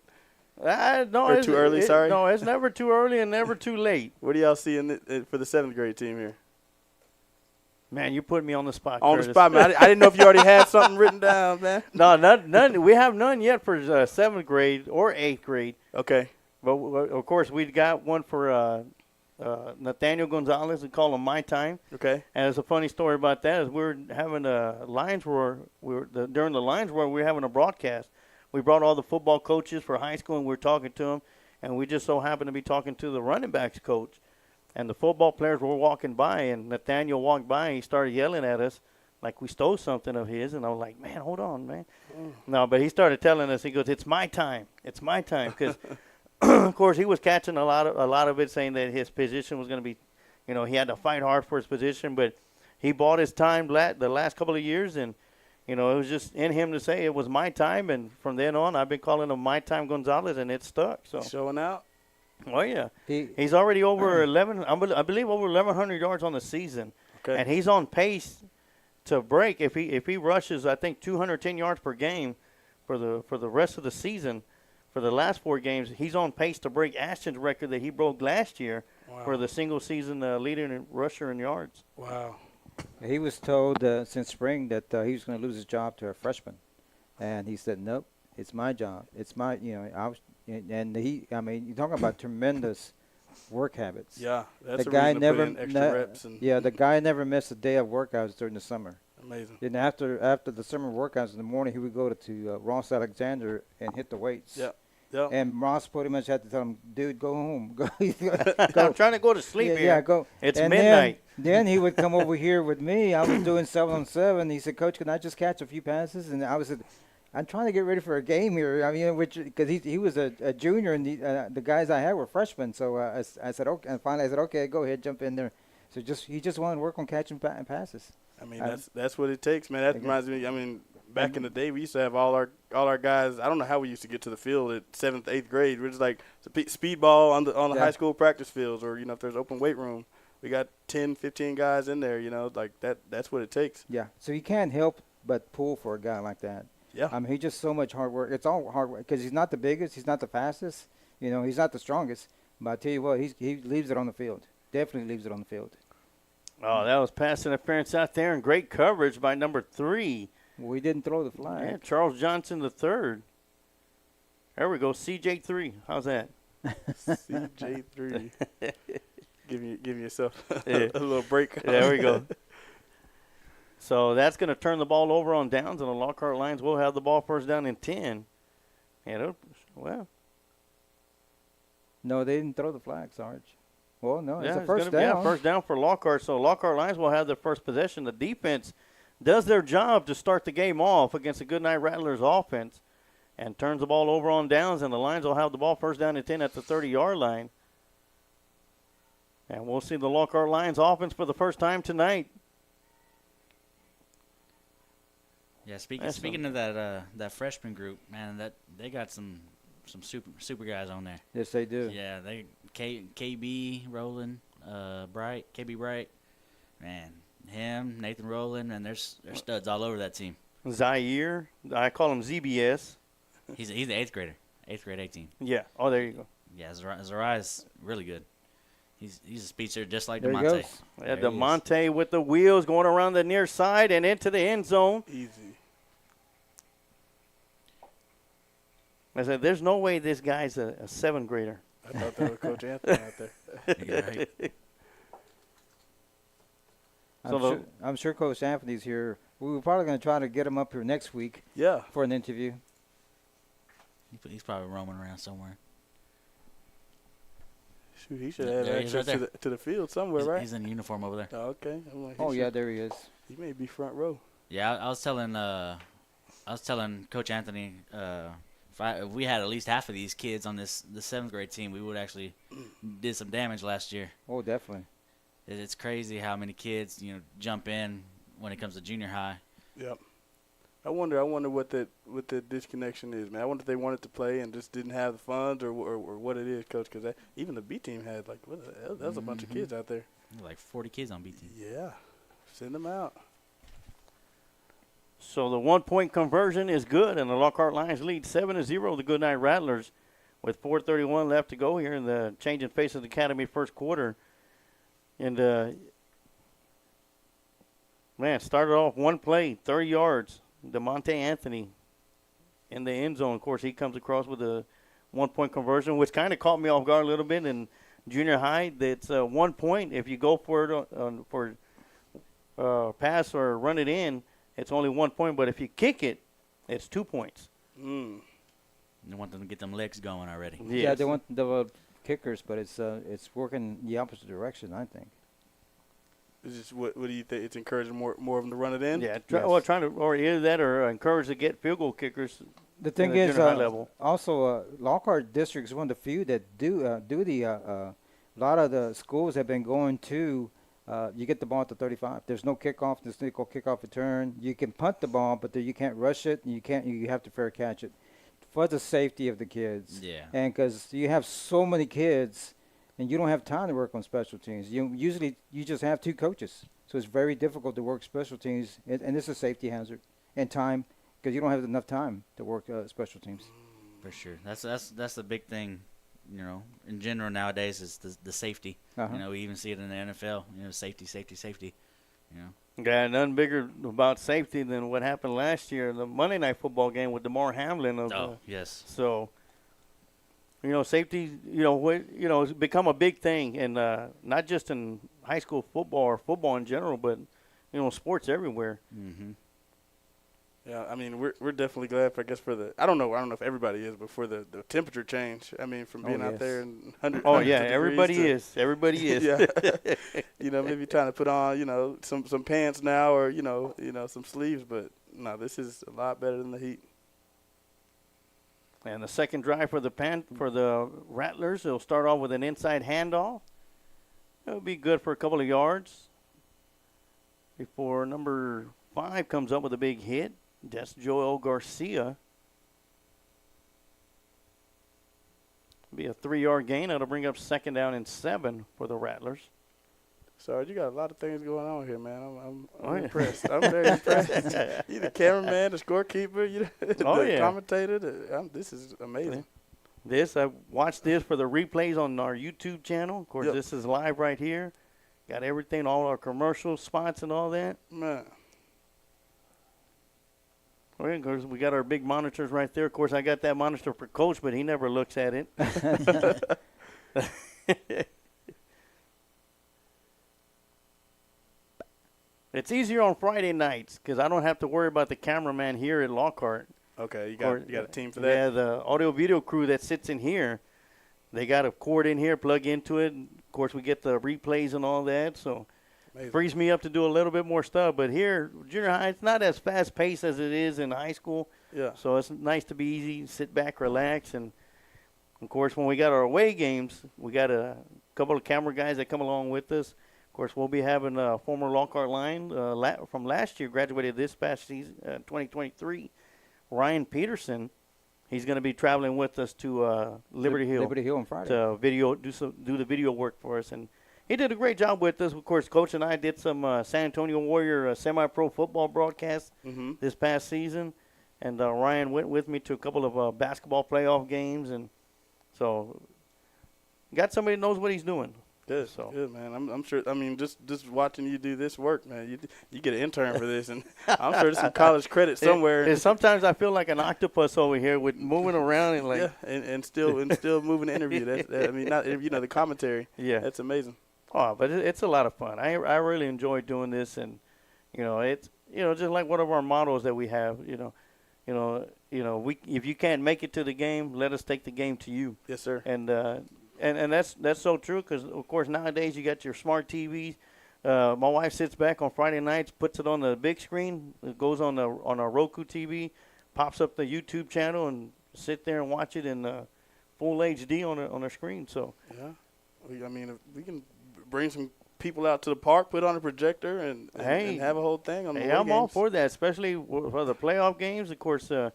[SPEAKER 1] No,
[SPEAKER 7] or too early. Sorry.
[SPEAKER 1] No, it's never too early and never too late.
[SPEAKER 7] What do y'all see for the 7th grade team here?
[SPEAKER 1] Man, you put me on the spot.
[SPEAKER 7] On
[SPEAKER 1] Curtis.
[SPEAKER 7] the spot, man. I didn't know if you already had something written down, man.
[SPEAKER 1] No, none. We have none yet for 7th grade or 8th grade.
[SPEAKER 7] Okay.
[SPEAKER 1] But of course, we got one for Nathaniel Gonzalez. We call him My Time.
[SPEAKER 7] Okay.
[SPEAKER 1] And there's a funny story about that. Is we were having a Lions Roar. During the Lions Roar, we were having a broadcast. We brought all the football coaches for high school, and we were talking to them. And we just so happened to be talking to the running backs coach. And the football players were walking by, and Nathaniel walked by, and he started yelling at us like we stole something of his. And I was like, man, hold on, man. No, but he started telling us, he goes, it's my time. It's my time. Because, of course, he was catching a lot of it, saying that his position was going to be, he had to fight hard for his position. But he bought his time the last couple of years, and, it was just in him to say it was my time. And from then on, I've been calling him My Time Gonzalez, and it stuck. So
[SPEAKER 7] showing out.
[SPEAKER 1] Oh yeah, he's already over 11. I believe over 1,100 yards on the season, and he's on pace to break if he rushes. I think 210 yards per game for the rest of the season. For the last 4 games, he's on pace to break Ashton's record that he broke last year for the single season leading rusher in yards.
[SPEAKER 7] Wow.
[SPEAKER 2] He was told since spring that he was going to lose his job to a freshman, and he said, "Nope, it's my job. It's my I was." And you're talking about tremendous work habits.
[SPEAKER 7] Yeah, that's
[SPEAKER 2] The
[SPEAKER 7] a
[SPEAKER 2] guy
[SPEAKER 7] reason to put in extra reps. And
[SPEAKER 2] the guy never missed a day of workouts during the summer.
[SPEAKER 7] amazing.
[SPEAKER 2] And after the summer workouts in the morning, he would go to Ross Alexander and hit the weights.
[SPEAKER 7] Yeah. Yeah.
[SPEAKER 2] And Ross pretty much had to tell him, dude, go home. Go.
[SPEAKER 1] I'm trying to go to sleep
[SPEAKER 2] Yeah,
[SPEAKER 1] here.
[SPEAKER 2] yeah, go.
[SPEAKER 1] It's
[SPEAKER 2] And
[SPEAKER 1] midnight.
[SPEAKER 2] Then he would come over here with me. I was doing 7-on-7. He said, Coach, can I just catch a few passes? And I was said, I'm trying to get ready for a game here. I mean, because he was a junior, and the guys I had were freshmen. So I said, okay. And finally I said, okay, go ahead, jump in there. So he just wanted to work on catching passes.
[SPEAKER 7] I mean, that's what it takes, man. That reminds me. I mean, back in the day, we used to have all our guys. I don't know how we used to get to the field at 7th, 8th grade. We're just like speedball on the high school practice fields, or if there's open weight room, we got 10, 15 guys in there. Like that. That's what it takes.
[SPEAKER 2] Yeah. So you can't help but pull for a guy like that.
[SPEAKER 7] Yeah.
[SPEAKER 2] I mean, he's just so much hard work. It's all hard work because he's not the biggest, he's not the fastest, he's not the strongest. But I tell you what, he leaves it on the field. Definitely leaves it on the field.
[SPEAKER 1] Oh, that was pass interference out there, and great coverage by number 3.
[SPEAKER 2] Well, he didn't throw the flag.
[SPEAKER 1] Yeah, Charles Johnson the third. There we go, CJ3. How's that?
[SPEAKER 7] CJ3. Give yourself
[SPEAKER 1] Yeah.
[SPEAKER 7] a little break.
[SPEAKER 1] There we go. So that's going to turn the ball over on downs, and the Lockhart Lions will have the ball first down and 10. Well.
[SPEAKER 2] No, they didn't throw the flag, Sarge. Well, no, it's a
[SPEAKER 1] it's
[SPEAKER 2] first
[SPEAKER 1] gonna
[SPEAKER 2] down.
[SPEAKER 1] Yeah, first down for Lockhart. So Lockhart Lions will have the first possession. The defense does their job to start the game off against the Goodnight Rattlers offense and turns the ball over on downs, and the Lions will have the ball first down and 10 at the 30-yard line. And we'll see the Lockhart Lions offense for the first time tonight.
[SPEAKER 8] Yeah, speaking of that freshman group, man, that they got some super guys on there.
[SPEAKER 2] Yes, they do.
[SPEAKER 8] Yeah, they KB Rowland, KB Bright, man, him, Nathan Rowland, and there's studs all over that team.
[SPEAKER 1] Zaire, I call him ZBS.
[SPEAKER 8] He's the 8th grader, 8th grade 18.
[SPEAKER 1] Yeah. Oh, there you go.
[SPEAKER 8] Yeah, Zarai's really good. He's a speedster just like
[SPEAKER 2] There he
[SPEAKER 8] DeMonte.
[SPEAKER 2] goes.
[SPEAKER 1] Yeah, DeMonte with the wheels going around the near side and into the end zone.
[SPEAKER 7] Easy.
[SPEAKER 1] I said, there's no way this guy's a 7th grader.
[SPEAKER 7] I thought that was Coach Anthony out there.
[SPEAKER 8] Yeah, right.
[SPEAKER 2] I'm sure Coach Anthony's here. We were probably going to try to get him up here next week
[SPEAKER 7] Yeah.
[SPEAKER 2] for an interview.
[SPEAKER 8] He's probably roaming around somewhere.
[SPEAKER 7] Shoot, he should
[SPEAKER 8] Yeah,
[SPEAKER 7] have
[SPEAKER 8] there he is
[SPEAKER 7] access
[SPEAKER 8] right
[SPEAKER 7] to the field somewhere, right?
[SPEAKER 8] He's in uniform over there.
[SPEAKER 7] Oh, okay. I'm like,
[SPEAKER 2] Oh, yeah, there he is.
[SPEAKER 7] He may be front row.
[SPEAKER 8] Yeah, I was telling Coach Anthony, if we had at least half of these kids on the 7th grade team, we would actually did some damage last year.
[SPEAKER 2] Oh, definitely.
[SPEAKER 8] It's crazy how many kids jump in when it comes to junior high.
[SPEAKER 7] Yep. I wonder what the disconnection is, man. I wonder if they wanted to play and just didn't have the funds, or what it is, Coach. Because even the B team had that was a bunch of kids out there.
[SPEAKER 8] Like 40 kids on B team.
[SPEAKER 7] Yeah, send them out.
[SPEAKER 1] So the 1-point conversion is good, and the Lockhart Lions lead 7-0 the Goodnight Rattlers with 4:31 left to go here in the Changing Faces Academy first quarter. And, man, started off one play, 30 yards. DeMonte Anthony in the end zone. Of course, he comes across with a 1-point conversion, which kind of caught me off guard a little bit in junior high. It's 1 point. If you go for it for pass or run it in, it's only 1 point. But if you kick it, it's 2 points.
[SPEAKER 7] Mm.
[SPEAKER 8] They want them to get them legs going already.
[SPEAKER 1] Yes.
[SPEAKER 2] Yeah, they want the kickers, but it's working the opposite direction, I think.
[SPEAKER 7] Is this what do you think? It's encouraging more of them to run it in.
[SPEAKER 1] Yeah,
[SPEAKER 2] Yes.
[SPEAKER 1] trying to, or either that or encourage to get field goal kickers.
[SPEAKER 2] The thing
[SPEAKER 1] the
[SPEAKER 2] is,
[SPEAKER 1] junior high level.
[SPEAKER 2] also Lockhart District is one of the few that do the. A lot of the schools have been going to. You get the ball at the 35. There's no kickoff. There's no kickoff return. You can punt the ball, but you can't rush it. You have to fair catch it, for the safety of the kids.
[SPEAKER 8] Yeah.
[SPEAKER 2] And because you have so many kids, and you don't have time to work on special teams. You just have 2 coaches, so it's very difficult to work special teams, and it's a safety hazard and time because you don't have enough time to work special teams.
[SPEAKER 8] For sure. That's the big thing, in general nowadays is the safety.
[SPEAKER 2] Uh-huh.
[SPEAKER 8] We even see it in the NFL. Safety.
[SPEAKER 1] Yeah, nothing bigger about safety than what happened last year, the Monday Night Football game with DeMar Hamlin.
[SPEAKER 8] Oh, yes.
[SPEAKER 1] So safety, it's become a big thing, and not just in high school football or football in general, but sports everywhere.
[SPEAKER 8] Mm-hmm.
[SPEAKER 7] Yeah, I mean, we're definitely glad, I guess, for the – I don't know if everybody is, but for the temperature change. I mean, from being out there in 100
[SPEAKER 1] Oh, yeah,
[SPEAKER 7] everybody
[SPEAKER 1] is. Everybody is.
[SPEAKER 7] Yeah. Maybe trying to put on, some pants now or, some sleeves. But, no, this is a lot better than the heat.
[SPEAKER 1] And the second drive for the Rattlers, they'll start off with an inside handoff. It'll be good for a couple of yards before number 5 comes up with a big hit. That's Joel Garcia. Be a 3-yard gain. That'll bring up 2nd down and 7 for the Rattlers.
[SPEAKER 7] Sorry, you got a lot of things going on here, man. I'm impressed. I'm very impressed. You the cameraman, the scorekeeper, the commentator. This is amazing.
[SPEAKER 1] I watched this for the replays on our YouTube channel. Of course, This is live right here. Got everything, all our commercial spots and all that.
[SPEAKER 7] Man.
[SPEAKER 1] Well, of course, we got our big monitors right there. Of course, I got that monitor for Coach, but he never looks at it. It's easier on Friday nights because I don't have to worry about the cameraman here at Lockhart.
[SPEAKER 7] Okay, you got a team for that?
[SPEAKER 1] Yeah, the audio-video crew that sits in here, they got a cord in here, plug into it. Of course, we get the replays and all that, so it frees me up to do a little bit more stuff. But here, junior high, it's not as fast-paced as it is in high school.
[SPEAKER 7] Yeah.
[SPEAKER 1] So it's nice to be easy, sit back, relax. And, of course, when we got our away games, we got a couple of camera guys that come along with us. Of course, we'll be having a former Lockhart line from last year, graduated this past season, 2023, Ryan Peterson. He's going to be traveling with us to Liberty Hill.
[SPEAKER 2] Liberty Hill on Friday.
[SPEAKER 1] To do the video work for us. And he did a great job with us. Of course, Coach and I did some San Antonio Warrior semi-pro football broadcasts this past season. And Ryan went with me to a couple of basketball playoff games. And so got somebody who knows what he's doing.
[SPEAKER 7] Good, good, man. I'm sure. I mean, just watching you do this work, man. You get an intern for this, and I'm sure there's some college credit somewhere.
[SPEAKER 1] And sometimes I feel like an octopus over here with moving around and like
[SPEAKER 7] and still moving the interview. I mean, not the commentary.
[SPEAKER 1] Yeah,
[SPEAKER 7] that's amazing.
[SPEAKER 1] Oh, but it's a lot of fun. I really enjoy doing this, and it's just like one of our mottos that we have. If you can't make it to the game, let us take the game to you.
[SPEAKER 7] Yes, sir.
[SPEAKER 1] And that's so true because, of course, nowadays you got your smart TVs. My wife sits back on Friday nights, puts it on the big screen. It goes on a Roku TV, pops up the YouTube channel, and sit there and watch it in full HD on a screen. So
[SPEAKER 7] I mean, if we can bring some people out to the park, put on a projector, and have a whole thing on the
[SPEAKER 1] I'm
[SPEAKER 7] games.
[SPEAKER 1] all for that, especially for the playoff games. Of course, I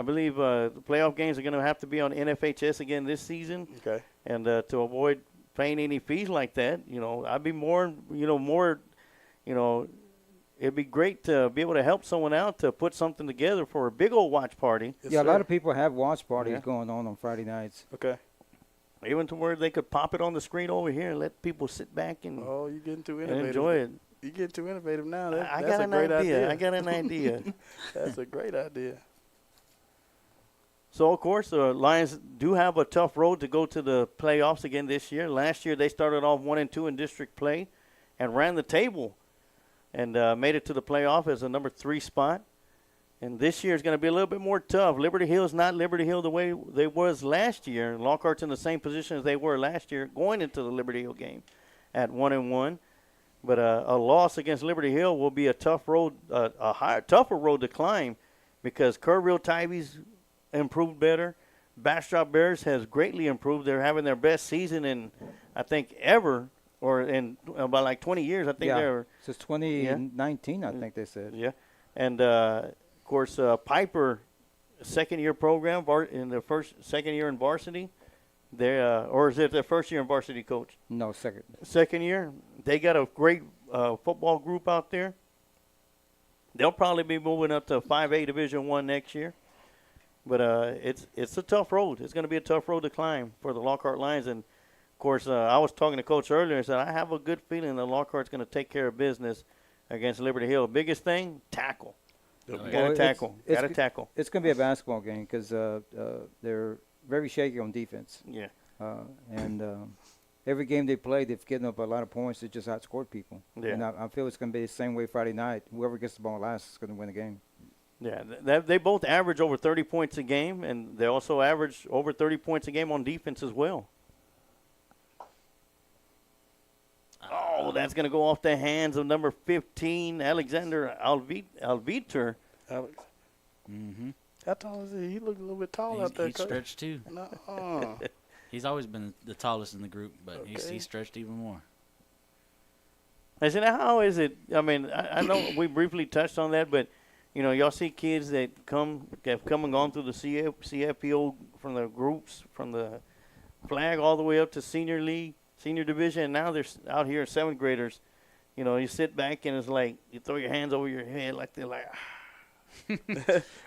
[SPEAKER 1] believe the playoff games are going to have to be on NFHS again this season.
[SPEAKER 7] Okay.
[SPEAKER 1] And to avoid paying any fees like that, I'd be it'd be great to be able to help someone out to put something together for a big old watch party.
[SPEAKER 7] Yes,
[SPEAKER 2] yeah,
[SPEAKER 7] sir.
[SPEAKER 2] a lot of people have watch parties going on Friday nights.
[SPEAKER 7] Okay.
[SPEAKER 1] Even to where they could pop it on the screen over here and let people sit back and
[SPEAKER 7] you're getting too innovative.
[SPEAKER 1] Enjoy it.
[SPEAKER 7] You're getting too innovative now.
[SPEAKER 1] I
[SPEAKER 7] that's
[SPEAKER 1] got
[SPEAKER 7] a great idea.
[SPEAKER 1] I got an idea.
[SPEAKER 7] That's a great idea.
[SPEAKER 1] So, of course, the Lions do have a tough road to go to the playoffs again this year. Last year, they started off 1-2 in district play and ran the table and made it to the playoff as a number 3 spot. And this year is going to be a little bit more tough. Liberty Hill is not Liberty Hill the way they was last year. Lockhart's in the same position as they were last year going into the Liberty Hill game at 1-1. But a loss against Liberty Hill will be a tough road, tougher road to climb because Kerrville-Tivy improved better. Bastrop Bears has greatly improved. They're having their best season in, I think, ever, or in about like 20 years. I think they're
[SPEAKER 2] since 2019. I think they said.
[SPEAKER 1] Yeah, and of course Piper, second-year program in the second year in varsity. They or is it their first year in varsity, Coach?
[SPEAKER 2] No, second.
[SPEAKER 1] Second year. They got a great football group out there. They'll probably be moving up to 5A Division I next year. But it's a tough road. It's going to be a tough road to climb for the Lockhart Lions. And, of course, I was talking to Coach earlier and said, I have a good feeling that Lockhart's going to take care of business against Liberty Hill. Biggest thing, tackle. Got to tackle. Got to tackle.
[SPEAKER 2] It's going to be a basketball game because they're very shaky on defense.
[SPEAKER 1] Yeah.
[SPEAKER 2] And every game they play, they've given up a lot of points. They just outscored people.
[SPEAKER 1] Yeah.
[SPEAKER 2] And I feel it's going to be the same way Friday night. Whoever gets the ball last is going to win the game.
[SPEAKER 1] Yeah, they both average over 30 points a game, and they also average over 30 points a game on defense as well. Oh, that's going to go off the hands of number 15, Alexander Alviter.
[SPEAKER 7] Alex.
[SPEAKER 8] Mm-hmm.
[SPEAKER 7] How tall is he? He looked a little bit tall out there.
[SPEAKER 8] He's stretched too.
[SPEAKER 7] No.
[SPEAKER 8] He's always been the tallest in the group, but
[SPEAKER 7] Okay.
[SPEAKER 8] he's stretched even more.
[SPEAKER 1] I said, how is it? I mean, I know we briefly touched on that, but, you know, y'all see kids that have come and gone through the CFPO from the groups, from the flag all the way up to senior league, senior division, and now they're out here, 7th graders. You know, you sit back and it's like you throw your hands over your head like they're like,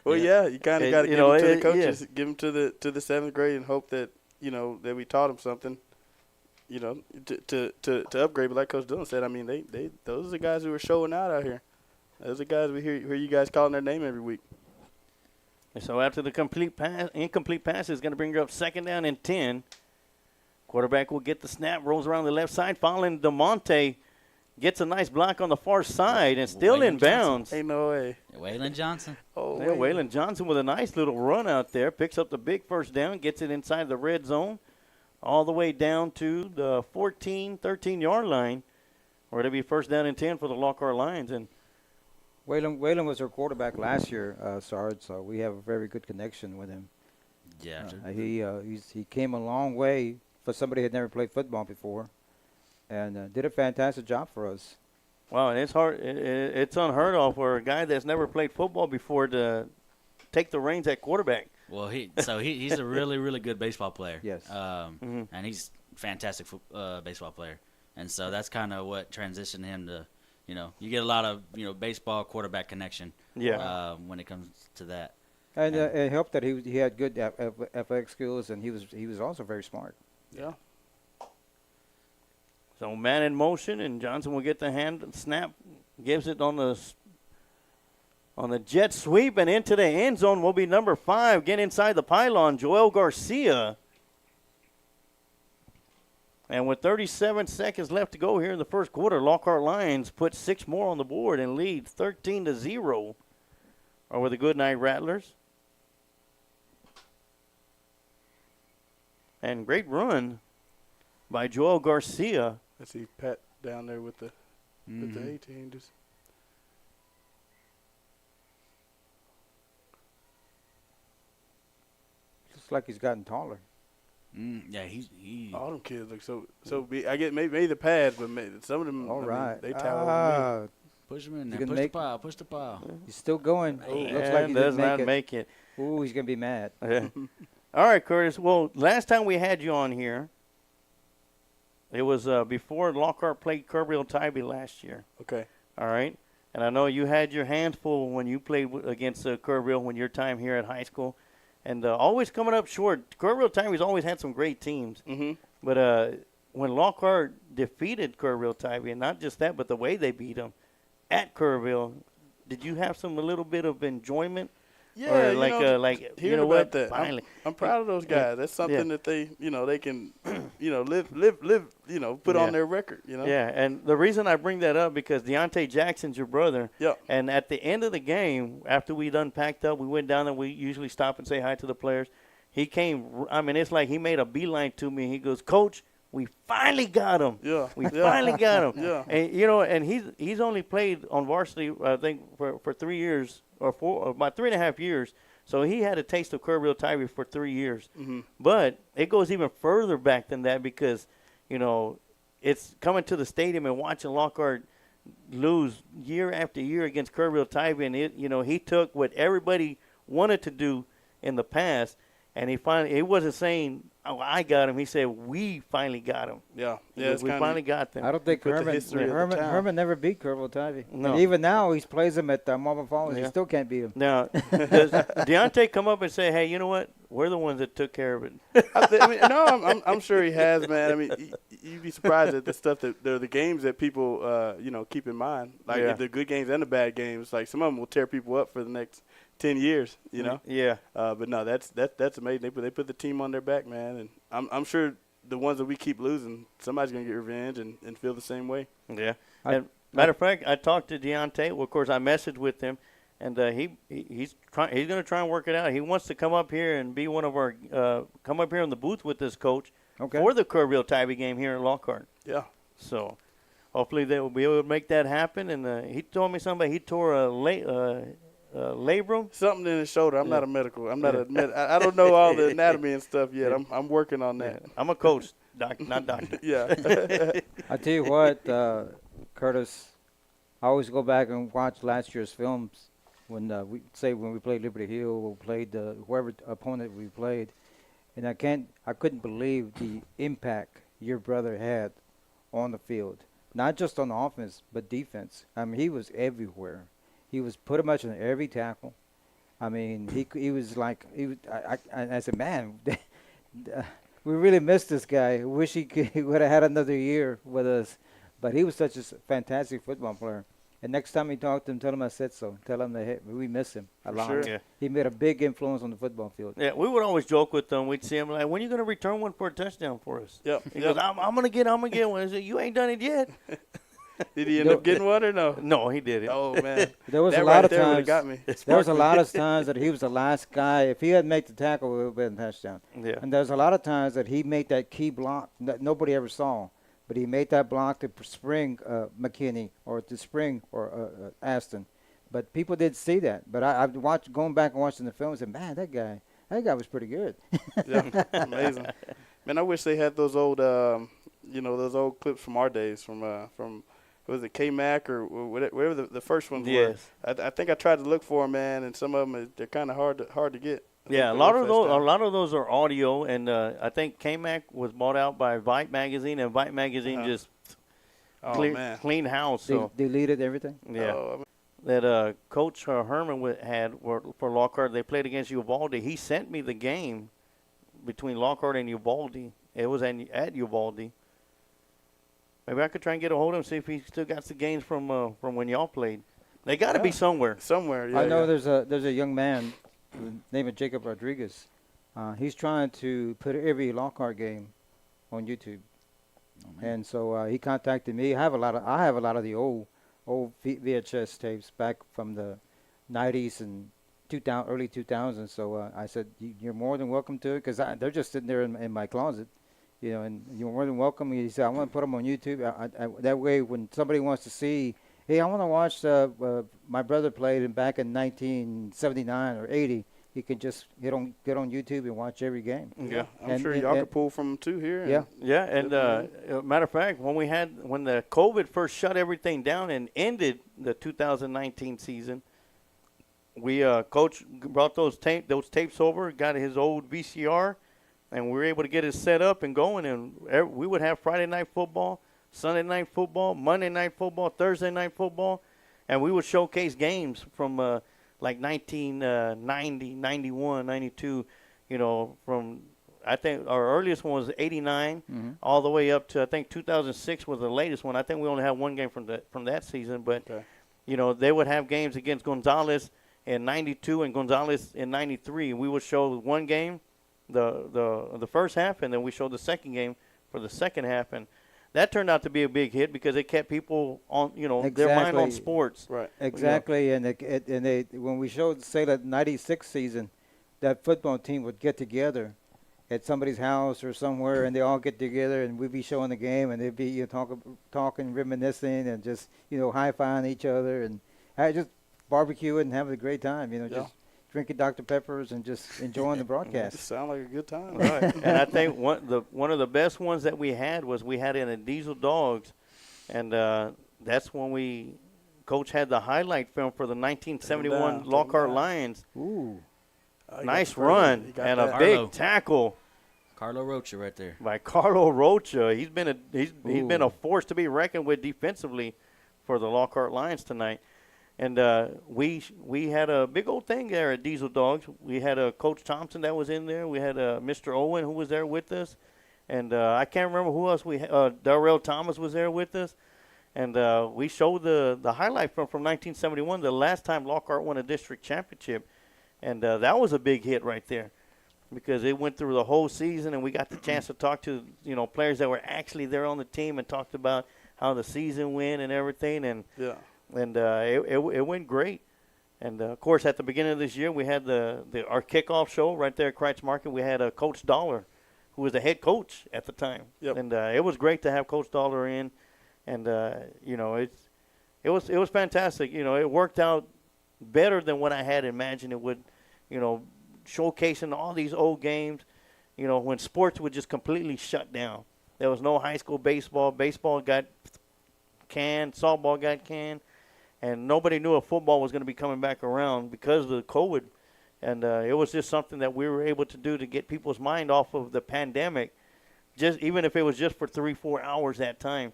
[SPEAKER 7] Well, yeah, you kind of got to give
[SPEAKER 1] know,
[SPEAKER 7] them to the
[SPEAKER 1] yeah.
[SPEAKER 7] coaches, give them to the 7th grade, and hope that that we taught them something, to upgrade. But like Coach Dillon said, I mean, they those are the guys who are showing out here. Those are the guys we hear you guys calling their name every week.
[SPEAKER 1] And so after the incomplete pass is going to bring her up 2nd down and 10. Quarterback will get the snap, rolls around the left side, following DeMonte. Gets a nice block on the far side and still
[SPEAKER 8] Waylon
[SPEAKER 1] in bounds.
[SPEAKER 7] Ain't no way.
[SPEAKER 8] Waylon Johnson.
[SPEAKER 7] Oh,
[SPEAKER 1] Yeah, Waylon Johnson with a nice little run out there. Picks up the big first down, gets it inside the red zone, all the way down to the 14, 13-yard line, where it'll be 1st down and 10 for the Lockhart Lions. And
[SPEAKER 2] Waylon was our quarterback last year, Sarge, so we have a very good connection with him.
[SPEAKER 8] Yeah.
[SPEAKER 2] He came a long way for somebody who had never played football before, and did a fantastic job for us.
[SPEAKER 1] wow, and it's hard. It's unheard of for a guy that's never played football before to take the reins at quarterback.
[SPEAKER 8] Well, he's a really, really good baseball player.
[SPEAKER 2] Yes.
[SPEAKER 8] And he's a fantastic baseball player. And so that's kind of what transitioned him to, you get a lot of, baseball quarterback connection.
[SPEAKER 1] Yeah.
[SPEAKER 8] When it comes to that.
[SPEAKER 2] And it helped that he had good athletic skills, and he was also very smart.
[SPEAKER 7] Yeah.
[SPEAKER 1] So man in motion, and Johnson will get the hand snap, gives it on the jet sweep, and into the end zone will be number 5. Get inside the pylon, Joel Garcia. And with 37 seconds left to go here in the first quarter, Lockhart Lions put 6 more on the board and lead 13-0 over the Goodnight Rattlers. And great run by Joel Garcia.
[SPEAKER 7] I see Pat down there with the A-team. Just
[SPEAKER 2] Looks like he's gotten taller.
[SPEAKER 8] Yeah, he.
[SPEAKER 7] all them kids look so big. I get maybe the pads, but some of them.
[SPEAKER 2] All right.
[SPEAKER 7] They tower.
[SPEAKER 8] Push him in
[SPEAKER 2] You
[SPEAKER 8] there.
[SPEAKER 2] can
[SPEAKER 8] Push the pile.
[SPEAKER 2] He's still going. Looks like he
[SPEAKER 1] does
[SPEAKER 2] didn't
[SPEAKER 1] not make it.
[SPEAKER 2] Ooh, he's going to be mad.
[SPEAKER 1] Yeah. All right, Curtis. Well, last time we had you on here, it was before Lockhart played Kerrville-Tybee last year.
[SPEAKER 7] Okay.
[SPEAKER 1] All right. And I know you had your hands full when you played against Kerrville when your time here at high school. And always coming up short. Kerrville-Tybee's always had some great teams.
[SPEAKER 7] Mm-hmm.
[SPEAKER 1] But when Lockhart defeated Kerrville-Tybee, and not just that, but the way they beat them at Kerrville, did you have a little bit of enjoyment?
[SPEAKER 7] Yeah,
[SPEAKER 1] or
[SPEAKER 7] hearing
[SPEAKER 1] what?
[SPEAKER 7] about that.
[SPEAKER 1] Finally,
[SPEAKER 7] I'm proud of those guys. That's something that they, they can, live, put on their record,
[SPEAKER 1] Yeah, and the reason I bring that up because Deontay Jackson's your brother.
[SPEAKER 7] Yeah.
[SPEAKER 1] And at the end of the game, after we done packed up, we went down and we usually stop and say hi to the players. He came. I mean, it's like he made a beeline to me. He goes, "Coach, we finally got him.
[SPEAKER 7] Yeah.
[SPEAKER 1] We finally got him."
[SPEAKER 7] Yeah.
[SPEAKER 1] And and he's only played on varsity, I think, for 3 years or about 3.5 years. So he had a taste of Kerrville-Tybee for 3 years.
[SPEAKER 7] Mm-hmm.
[SPEAKER 1] But it goes even further back than that because, it's coming to the stadium and watching Lockhart lose year after year against Kerrville-Tybee, and he took what everybody wanted to do in the past, and he wasn't saying, "Oh, I got him." He said, "We finally got him."
[SPEAKER 7] Yeah.
[SPEAKER 1] We finally got them.
[SPEAKER 2] I don't think
[SPEAKER 7] put the history of the town.
[SPEAKER 2] Herman never beat Kerrville-Tybee.
[SPEAKER 1] No.
[SPEAKER 2] And even now, he plays him at Marble Falls.
[SPEAKER 1] Yeah.
[SPEAKER 2] He still can't beat him.
[SPEAKER 1] Now, does Deontay come up and say, "Hey, you know what? We're the ones that took care of it"?
[SPEAKER 7] I'm sure he has, man. I mean, you'd be surprised at the stuff the games that people, keep in mind. Like
[SPEAKER 1] Yeah.
[SPEAKER 7] the good games and the bad games. Like some of them will tear people up for the next 10 years, you know.
[SPEAKER 1] Yeah.
[SPEAKER 7] But no, that's amazing. They put the team on their back, man, and I'm sure the ones that we keep losing, somebody's gonna get revenge and feel the same way.
[SPEAKER 1] Yeah. And matter of fact, I talked to Deontay. Well, of course, I messaged with him, and he's going to try and work it out. He wants to come up here and be one of our come up here in the booth with this coach for the Kerrville Tybee game here in Lockhart.
[SPEAKER 7] Yeah.
[SPEAKER 1] So hopefully they will be able to make that happen. And he told me he tore a labrum.
[SPEAKER 7] Something in his shoulder. I'm not a medical. I I don't know all the anatomy and stuff yet. I'm working on that.
[SPEAKER 1] Yeah. I'm a coach, not doctor.
[SPEAKER 7] Yeah.
[SPEAKER 2] I tell you what, Curtis, I always go back and watch last year's films when we played Liberty Hill or played whoever opponent we played, and I couldn't believe the impact your brother had on the field, not just on the offense but defense. I mean, he was everywhere. He was pretty much on every tackle. I mean, he was like I said, man, we really missed this guy. Wish he would have had another year with us. But he was such a fantastic football player. And next time you talk to him, tell him I said so. Tell him that we miss him a lot.
[SPEAKER 7] Sure.
[SPEAKER 1] Yeah.
[SPEAKER 2] He made a big influence on the football field.
[SPEAKER 1] Yeah, we would always joke with them. We'd see him like, when are you going to return one for a touchdown for us?
[SPEAKER 7] Yep.
[SPEAKER 1] He goes, I'm going to get one. I said, you ain't done it yet.
[SPEAKER 7] Did he end up getting one or no?
[SPEAKER 1] No, he didn't.
[SPEAKER 7] Oh, man.
[SPEAKER 2] There was
[SPEAKER 7] that
[SPEAKER 2] a lot
[SPEAKER 7] right
[SPEAKER 2] of
[SPEAKER 7] there
[SPEAKER 2] times.
[SPEAKER 7] would've got me.
[SPEAKER 2] There was a lot of times that he was the last guy. If he had made the tackle, it would have been a touchdown.
[SPEAKER 1] Yeah.
[SPEAKER 2] And there's a lot of times that he made that key block that nobody ever saw. But he made that block to spring McKinney or to spring or Aston. But people did see that. But I've going back and watching the film and said, man, that guy was pretty good.
[SPEAKER 7] Yeah, amazing. Man, I wish they had those old, those old clips from our days from was it K-Mac or whatever the first ones were. I think I tried to look for them, man, and some of them they're kind of hard to get.
[SPEAKER 1] Yeah, a lot of those are audio, and I think K-Mac was bought out by Vite Magazine, and Vite Magazine just clean house. So
[SPEAKER 2] deleted everything.
[SPEAKER 1] Yeah, that Coach Herman had for Lockhart. They played against Uvalde. He sent me the game between Lockhart and Uvalde. It was at Uvalde. Maybe I could try and get a hold of him, see if he still got the games from when y'all played. They got to be somewhere.
[SPEAKER 7] Somewhere, yeah.
[SPEAKER 2] I know there's a young man, named is Jacob Rodriguez. He's trying to put every Lockhart game on YouTube, and so he contacted me. I have a lot of the old VHS tapes back from the 90s and early 2000s. So I said, you're more than welcome to it, because they're just sitting there in my closet. And you're more than welcome. He said, I want to put them on YouTube. That way, when somebody wants to see, hey, I want to watch my brother played back in 1979 or 80, he can just get on YouTube and watch every game.
[SPEAKER 7] Yeah, I'm sure y'all could pull from them too here.
[SPEAKER 1] Yeah, and matter of fact, when the COVID first shut everything down and ended the 2019 season, we Coach brought those tapes over, got his old VCR. And we were able to get it set up and going, and we would have Friday night football, Sunday night football, Monday night football, Thursday night football, and we would showcase games from like 1990, 91, 92, from I think our earliest one was 89, all the way up to I think 2006 was the latest one. I think we only had one game from that season, but they would have games against Gonzales in 92 and Gonzales in 93. We would show one game. The first half, and then we showed the second game for the second half, and that turned out to be a big hit because it kept people on, their mind on sports.
[SPEAKER 7] Right.
[SPEAKER 2] Exactly, and they when we showed, say, that 96 season, that football team would get together at somebody's house or somewhere, and they all get together, and we'd be showing the game, and they'd be talking, reminiscing, and just high-fiving each other, and just barbecuing and having a great time, just drinking Dr. Peppers and just enjoying the broadcast.
[SPEAKER 7] Sound like a good time.
[SPEAKER 1] Right. And I think one of the best ones that we had in a Diesel Dogs, and that's when Coach had the highlight film for the 1971 Lockhart Lions.
[SPEAKER 2] Ooh.
[SPEAKER 1] Nice run and a big tackle.
[SPEAKER 8] Carlo Rocha right there.
[SPEAKER 1] By Carlo Rocha. He's been a force to be reckoned with defensively for the Lockhart Lions tonight. And we had a big old thing there at Diesel Dogs. We had Coach Thompson that was in there. We had Mr. Owen who was there with us. And I can't remember who else we had. Darrell Thomas was there with us. And we showed the highlight from 1971, the last time Lockhart won a district championship. And that was a big hit right there because it went through the whole season, and we got the chance to talk to, players that were actually there on the team and talked about how the season went and everything. And it went great. And, of course, at the beginning of this year, we had our kickoff show right there at Kreitz Market. We had Coach Dollar, who was the head coach at the time.
[SPEAKER 7] Yep.
[SPEAKER 1] And it was great to have Coach Dollar in. And, it was fantastic. It worked out better than what I had imagined it would, showcasing all these old games, when sports would just completely shut down. There was no high school baseball. Baseball got canned. Softball got canned. And nobody knew if football was going to be coming back around because of the COVID. And it was just something that we were able to do to get people's mind off of the pandemic, even if it was just for 3-4 hours that time.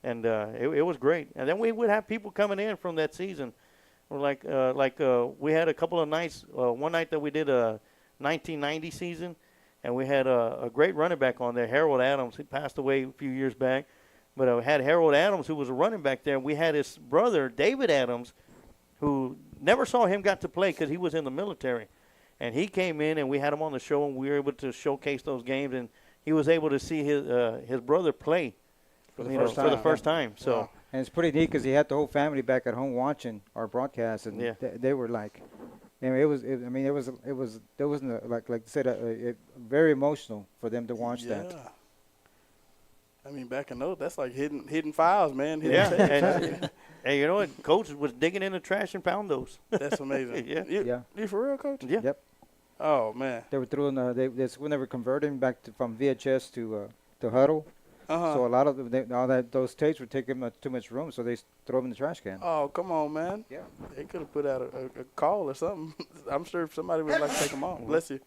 [SPEAKER 1] And it was great. And then we would have people coming in from that season. Like we had a couple of nights. One night that we did a 1990 season, and we had a great running back on there, Harold Adams. He passed away a few years back. But I had Harold Adams, who was a running back there. We had his brother, David Adams, who never saw him got to play because he was in the military. And he came in, and we had him on the show, and we were able to showcase those games. And he was able to see his brother play for the first time. So,
[SPEAKER 2] wow. And it's pretty neat because he had the whole family back at home watching our broadcast, and they were like, it wasn't like you said, very emotional for them to watch that.
[SPEAKER 7] I mean, back in those, that's like hidden files, man.
[SPEAKER 1] And hey, you know what? Coach was digging in the trash and found those.
[SPEAKER 7] That's amazing. You for real, Coach?
[SPEAKER 1] Yeah.
[SPEAKER 2] Yep.
[SPEAKER 7] Oh man.
[SPEAKER 2] They were throwing. When they were converting back from VHS to Huddle. So a lot of those tapes were taking up too much room, so they throw them in the trash can.
[SPEAKER 7] Oh, come on, man.
[SPEAKER 2] Yeah.
[SPEAKER 7] They could have put out a call or something. I'm sure if somebody would like to take them off. Bless you.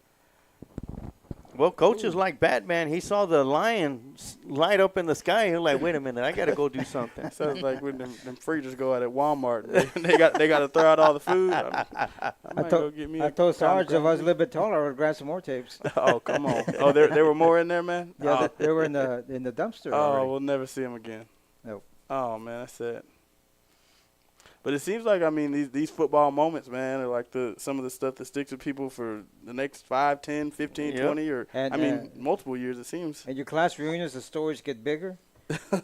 [SPEAKER 1] Well, Coach is like Batman. He saw the lion light up in the sky. He was like, wait a minute, I got to go do something.
[SPEAKER 7] Sounds like when them freezers go out at Walmart. They got to throw out all the food.
[SPEAKER 2] I told Sarge if I was a little bit taller, I would grab some more tapes.
[SPEAKER 7] Oh, come on. Oh, there were more in there, man?
[SPEAKER 2] Yeah, they were in the dumpster already.
[SPEAKER 7] We'll never see them again.
[SPEAKER 2] Nope.
[SPEAKER 7] Oh, man, that's sad. But it seems like, I mean, these football moments, man, are like some of the stuff that sticks with people for the next 5, 10, 15, 20, or, multiple years, it seems.
[SPEAKER 2] And your class reunions, the stories get bigger.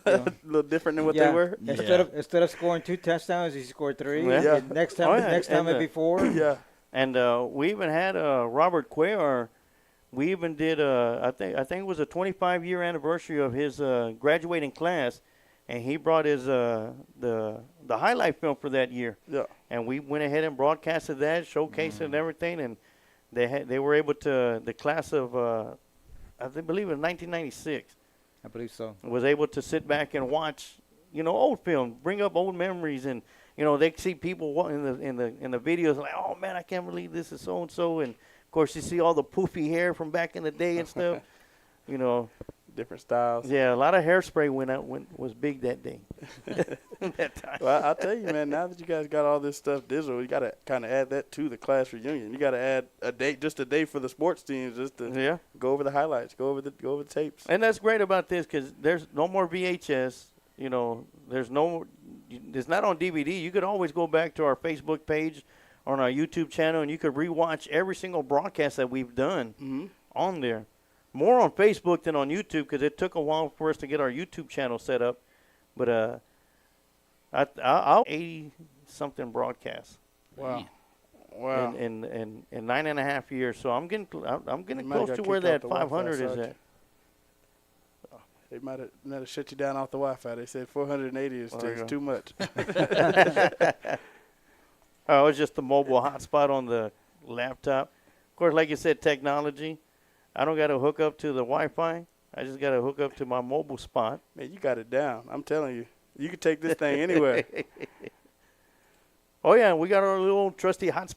[SPEAKER 7] A little different than what they were.
[SPEAKER 2] Instead of scoring 2 touchdowns, you scored 3.
[SPEAKER 1] Yeah.
[SPEAKER 2] Next time it'd be 4.
[SPEAKER 7] Yeah.
[SPEAKER 1] And we even had Robert Cuellar. We even did I think it was a 25-year anniversary of his graduating class. And he brought his the highlight film for that year.
[SPEAKER 7] Yeah.
[SPEAKER 1] And we went ahead and broadcasted that, showcased it and everything. And they were able to, the class of, I believe it was 1996.
[SPEAKER 2] I believe so.
[SPEAKER 1] Was able to sit back and watch, old film, bring up old memories. And, they see people in the videos like, oh, man, I can't believe this is so-and-so. And, of course, you see all the poofy hair from back in the day and stuff,
[SPEAKER 7] Different styles.
[SPEAKER 1] Yeah, a lot of hairspray was big that day. That time.
[SPEAKER 7] Well, I'll tell you, man, now that you guys got all this stuff digital, you got to kind of add that to the class reunion. You got to add a day for the sports teams just to go over the highlights, go over the tapes.
[SPEAKER 1] And that's great about this because there's no more VHS. It's not on DVD. You could always go back to our Facebook page or on our YouTube channel, and you could rewatch every single broadcast that we've done on there. More on Facebook than on YouTube because it took a while for us to get our YouTube channel set up. But I'll 80-something broadcasts.
[SPEAKER 7] Wow.
[SPEAKER 1] In 9.5 years. So I'm getting close to where that 500 is at.
[SPEAKER 7] They might have shut you down off the Wi-Fi. They said 480 is too much.
[SPEAKER 1] Oh, it's just the mobile hotspot on the laptop. Of course, like you said, technology. I don't got to hook up to the Wi-Fi. I just got to hook up to my mobile spot.
[SPEAKER 7] Man, you got it down. I'm telling you. You can take this thing anywhere.
[SPEAKER 1] Oh, yeah, we got our little trusty hotspot.